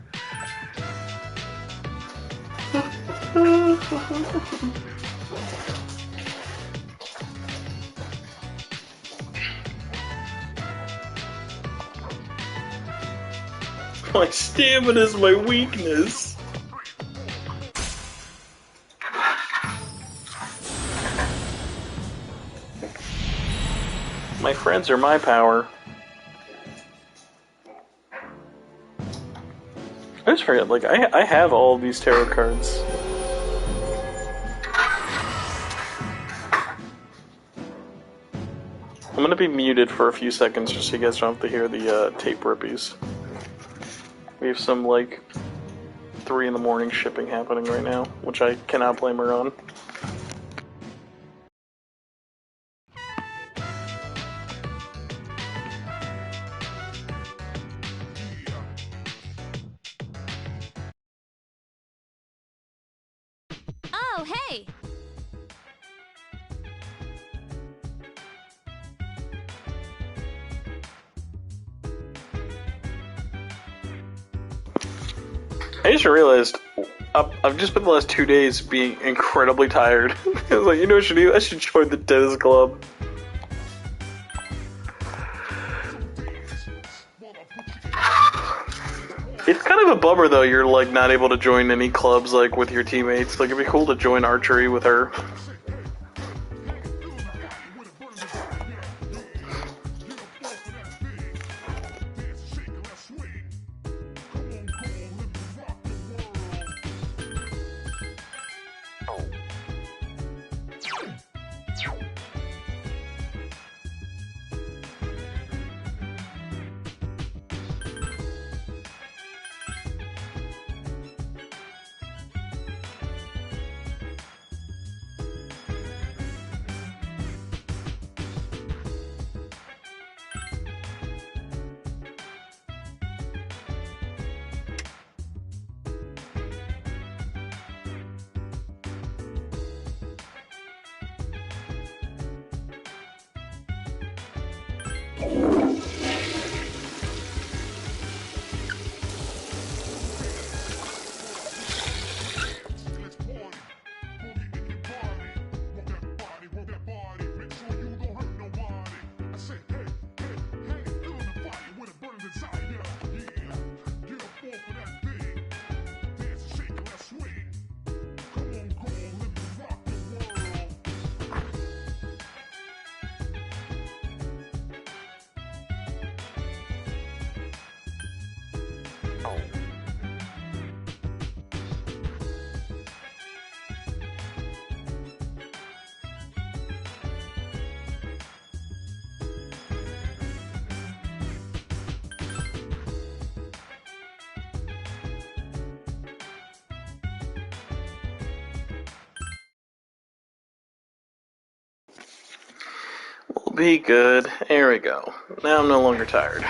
My stamina is my weakness. My friends are my power. I just forget, like, I have all of these tarot cards. I'm gonna be muted for a few seconds just so you guys don't have to hear the tape rippies. We have some, like, 3 in the morning shipping happening right now, which I cannot blame her on. Oh, hey! I just realized I've just spent the last 2 days being incredibly tired. I was like, you know what I should do? I should join the tennis club. It's kind of a bummer though, you're like not able to join any clubs like with your teammates. Like it'd be cool to join archery with her. We'll be good. There we go. Now I'm no longer tired.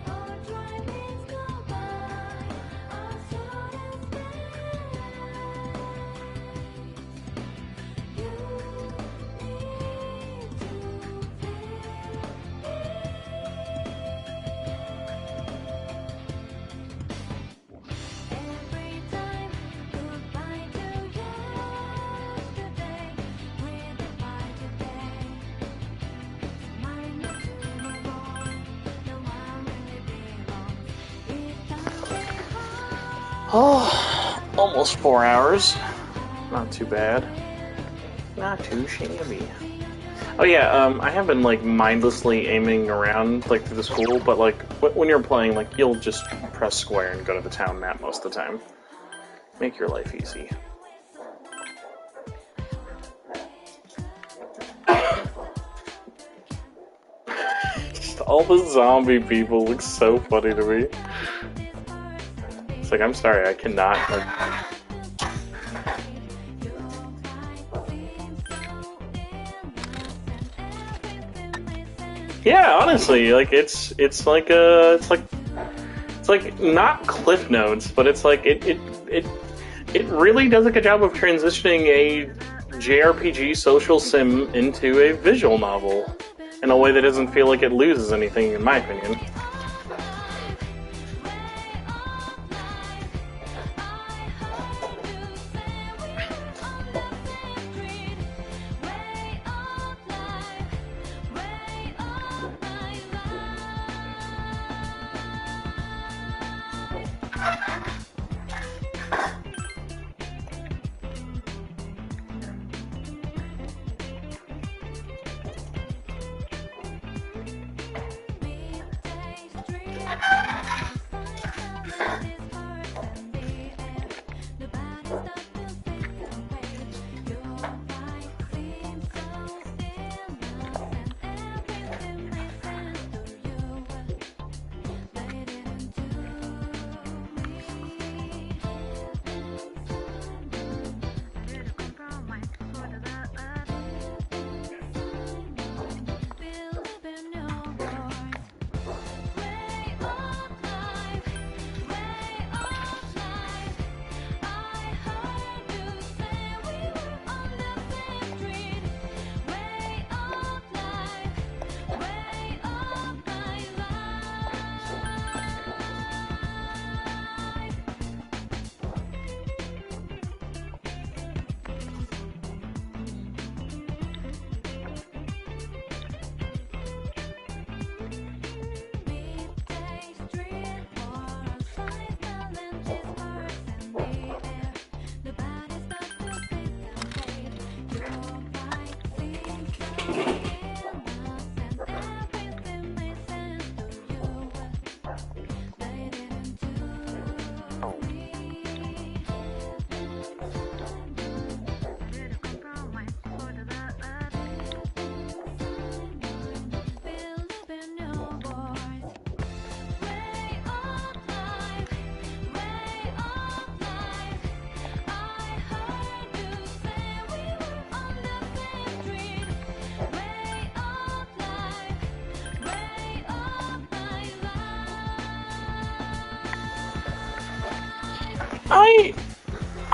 Time or try, please go by. Oh, almost 4 hours. Not too bad. Not too shabby. Oh yeah, I have been like mindlessly aiming around like through the school, but like when you're playing, like you'll just press square and go to the town map most of the time. Make your life easy. Just all the zombie people look so funny to me. It's like, I'm sorry, I cannot like. Yeah, honestly, like it's like it's like not Cliff Notes, but it's like it really does a good job of transitioning a JRPG social sim into a visual novel in a way that doesn't feel like it loses anything, in my opinion.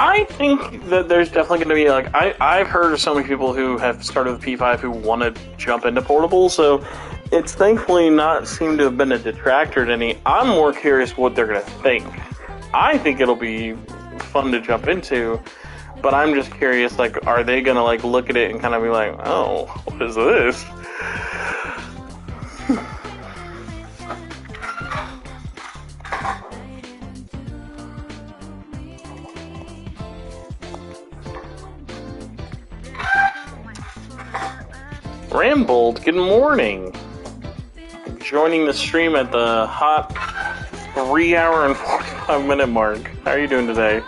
I think that there's definitely going to be, like, I've heard of so many people who have started with P5 who want to jump into portable, so it's thankfully not seemed to have been a detractor to any. I'm more curious what they're going to think. I think it'll be fun to jump into, but I'm just curious, like, are they going to, like, look at it and kind of be like, oh, what is this? Rambold, good morning. Joining the stream at the hot 3 hour and 45 minute mark. How are you doing today?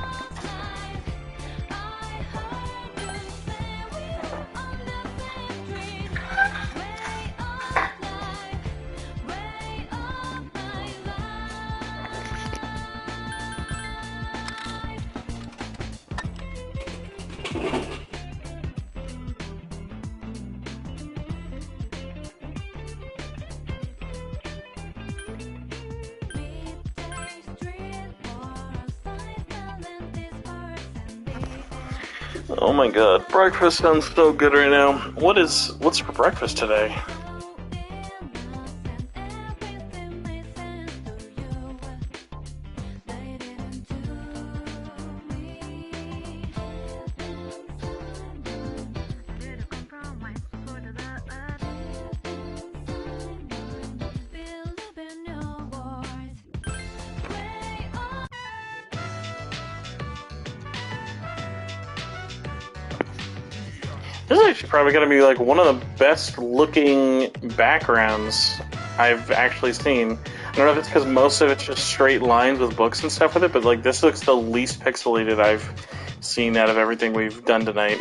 Oh my god, breakfast sounds so good right now. What's for breakfast today? This is actually probably going to be like one of the best looking backgrounds I've actually seen. I don't know if it's because most of it's just straight lines with books and stuff with it, but like this looks the least pixelated I've seen out of everything we've done tonight.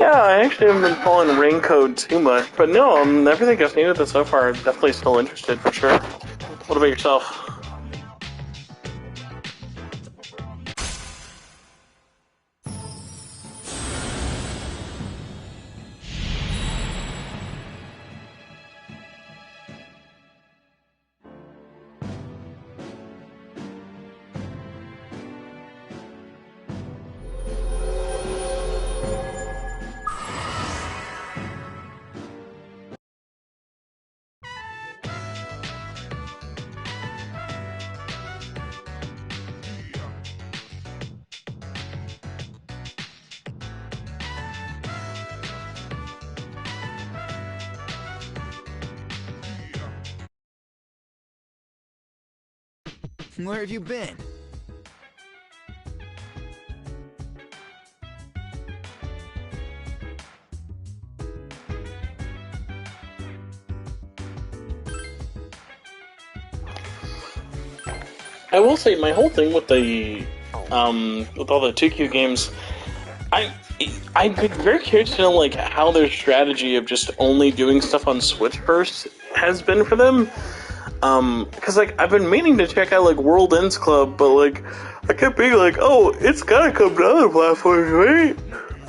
Yeah, I actually haven't been following Raincoat too much, but no, everything I've seen with it so far, I'm definitely still interested for sure. What about yourself? Where have you been? I will say my whole thing with the with all the 2Q games, I'd be very curious to know like how their strategy of just only doing stuff on Switch first has been for them. Because like I've been meaning to check out like World Ends Club, but like I kept being like, oh, it's gotta come to other platforms, right?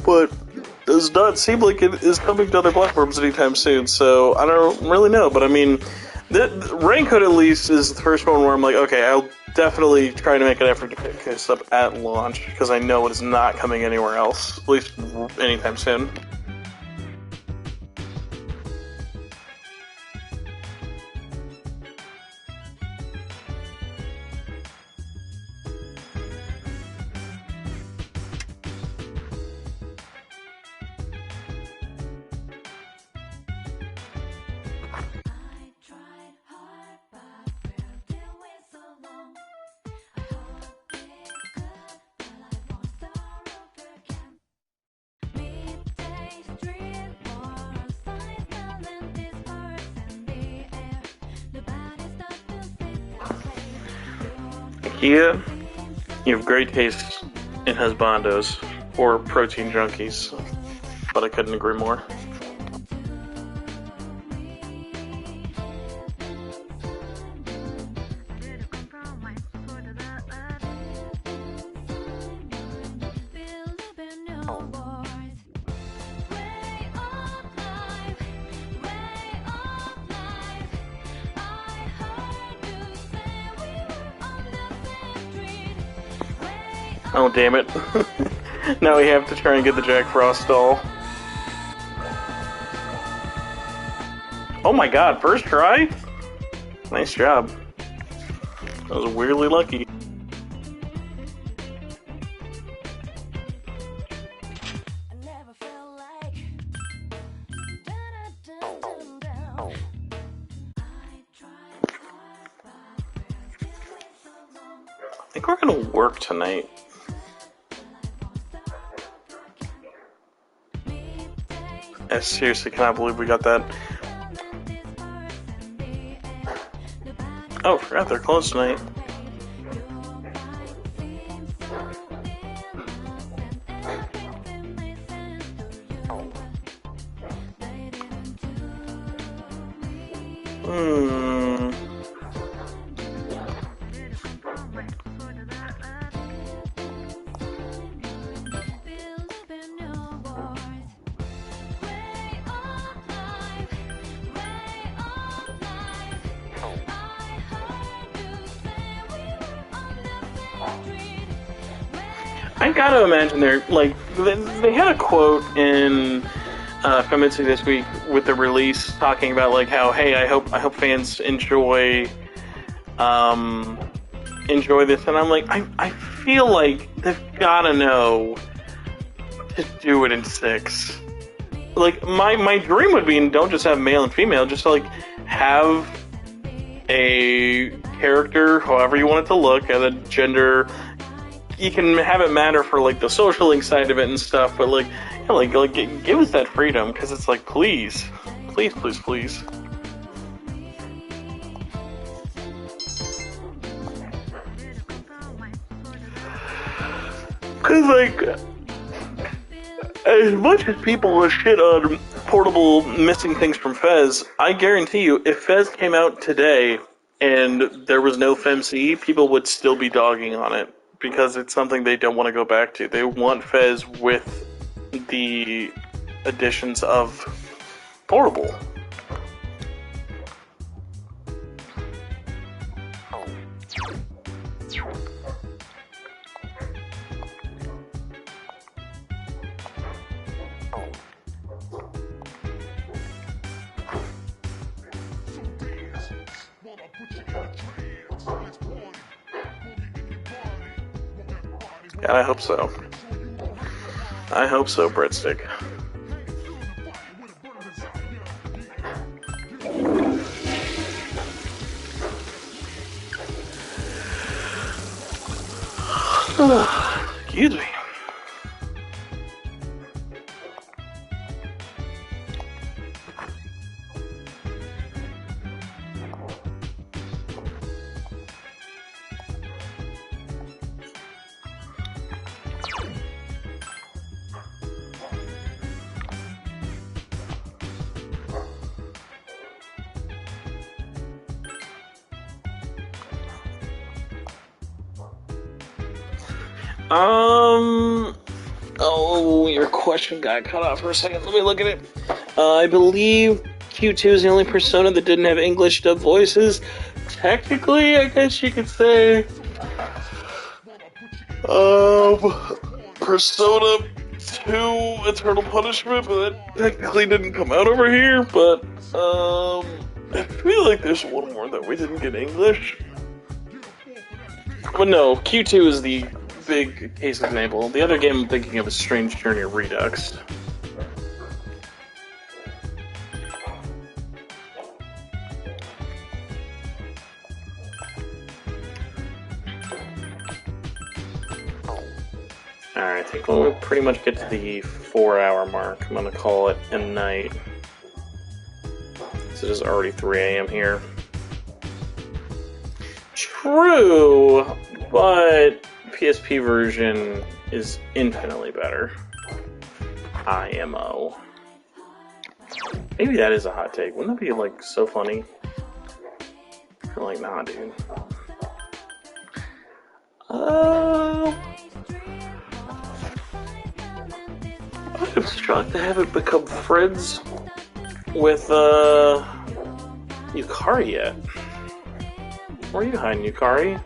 But does not seem like it is coming to other platforms anytime soon. So I don't really know, but I mean, Raincoat at least is the first one where I'm like, okay, I'll definitely try to make an effort to pick this up at launch because I know it is not coming anywhere else, at least anytime soon. Yeah, you have great taste in husbandos or protein junkies, but I couldn't agree more. Oh, damn it. Now we have to try and get the Jack Frost doll. Oh my god, first try? Nice job. I was weirdly lucky. I think we're gonna work tonight. I seriously cannot believe we got that. Oh, forgot they're closed tonight. I gotta imagine they're like they had a quote in Famitsu this week with the release talking about like how, hey, I hope fans enjoy this, and I'm like, I feel like they've gotta know to do it in 6. Like my dream would be, and don't just have male and female, just like have a character, however you want it to look, as a gender. You can have it matter for like the social link side of it and stuff, but like, you know, like give us that freedom, because it's like, please, please, please, please. Because like, as much as people shit on Portable missing things from Fez, I guarantee you, if Fez came out today and there was no FemC, people would still be dogging on it. Because it's something they don't want to go back to. They want Fez with the additions of Portable. God, I hope so. I hope so, Breadstick. Excuse me. Oh, your question got cut off for a second. Let me look at it. I believe Q2 is the only Persona that didn't have English dub voices. Technically, I guess you could say, Persona 2 Eternal Punishment, but that technically didn't come out over here, but, I feel like there's one more that we didn't get English. But no, Q2 is the big case example. The other game I'm thinking of is Strange Journey Redux. Alright, I think when we pretty much get to the 4-hour mark, I'm gonna call it a night. So it is already 3 AM here. True! but PSP version is infinitely better. IMO. Maybe that is a hot take. Wouldn't that be like so funny? I'm like, nah, dude. I'm shocked I haven't become friends with Yukari yet. Where are you hiding, Yukari?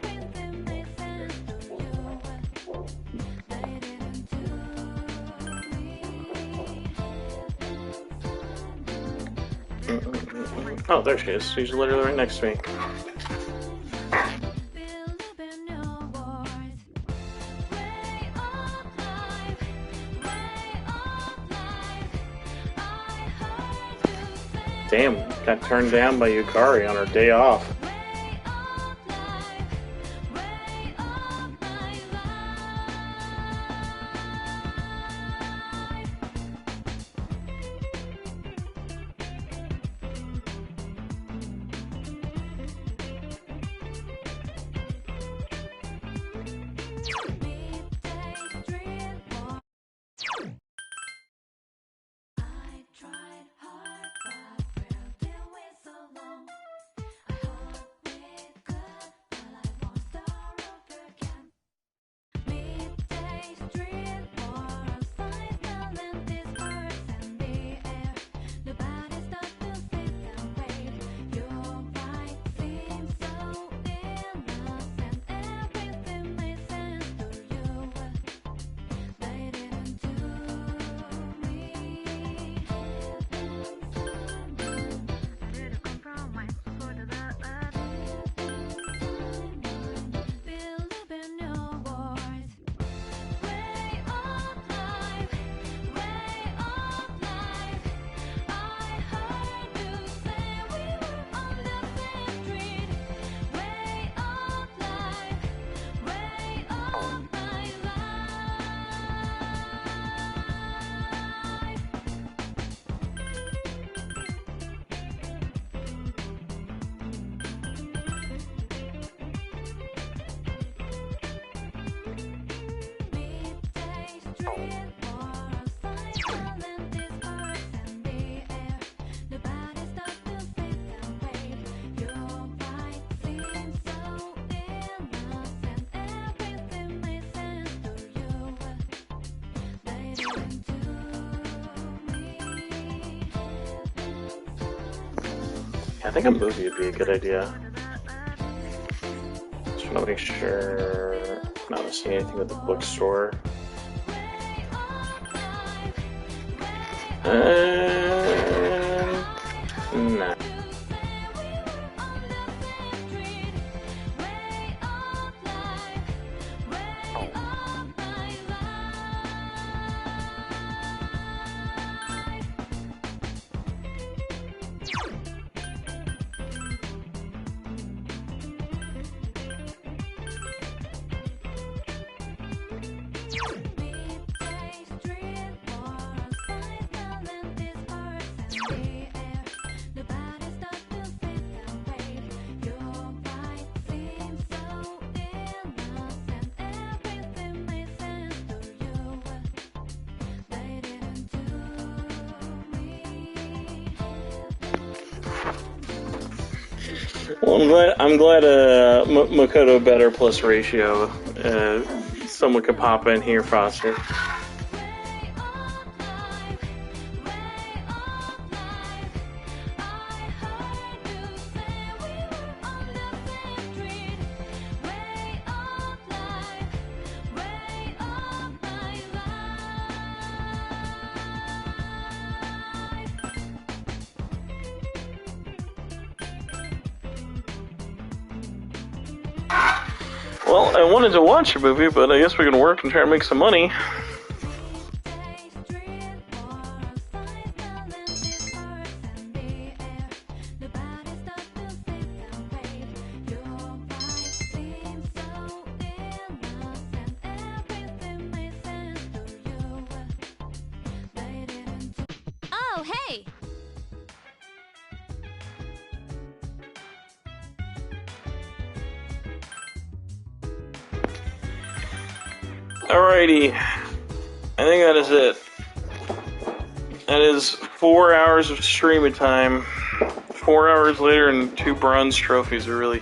Oh, there she is. She's literally right next to me. Damn, got turned down by Yukari on her day off. I think a movie would be a good idea. Just want to make sure I'm not missing anything at the bookstore. Nah. Well, I'm glad Makoto better plus ratio. Someone could pop in here, Foster. Well, I wanted to watch a movie, but I guess we can work and try to make some money. Oh, hey! Alrighty. I think that is it. That is 4 hours of streaming time. 4 hours later and 2 bronze trophies are really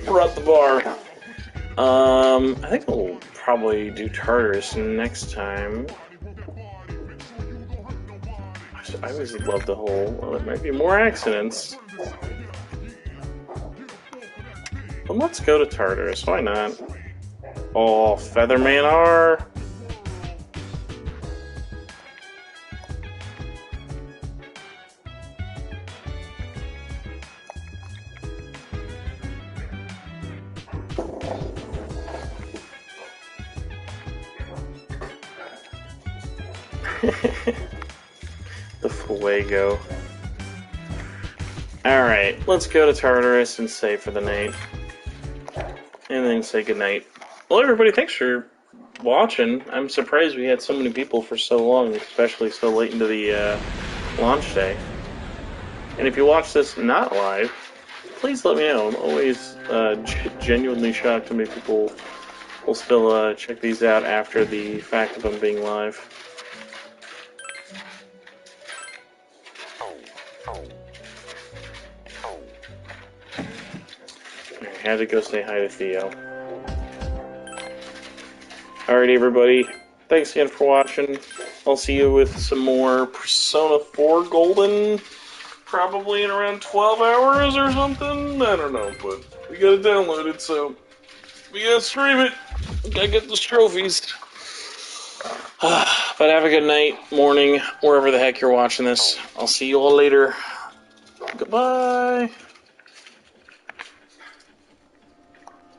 brought the bar. I think we'll probably do Tartarus next time. I always love the whole, well, there might be more accidents. But let's go to Tartarus, why not? Oh, Featherman R. The Fuego. Alright, let's go to Tartarus and save for the night. And then say goodnight. Well, everybody, thanks for watching. I'm surprised we had so many people for so long, especially so late into the launch day. And if you watch this not live, please let me know. I'm always genuinely shocked how many people will still check these out after the fact of them being live. I had to go say hi to Theo. Alright, everybody. Thanks again for watching. I'll see you with some more Persona 4 Golden, probably in around 12 hours or something. I don't know, but we gotta download it, so we gotta stream it. We gotta get those trophies. But have a good night, morning, wherever the heck you're watching this. I'll see you all later. Goodbye.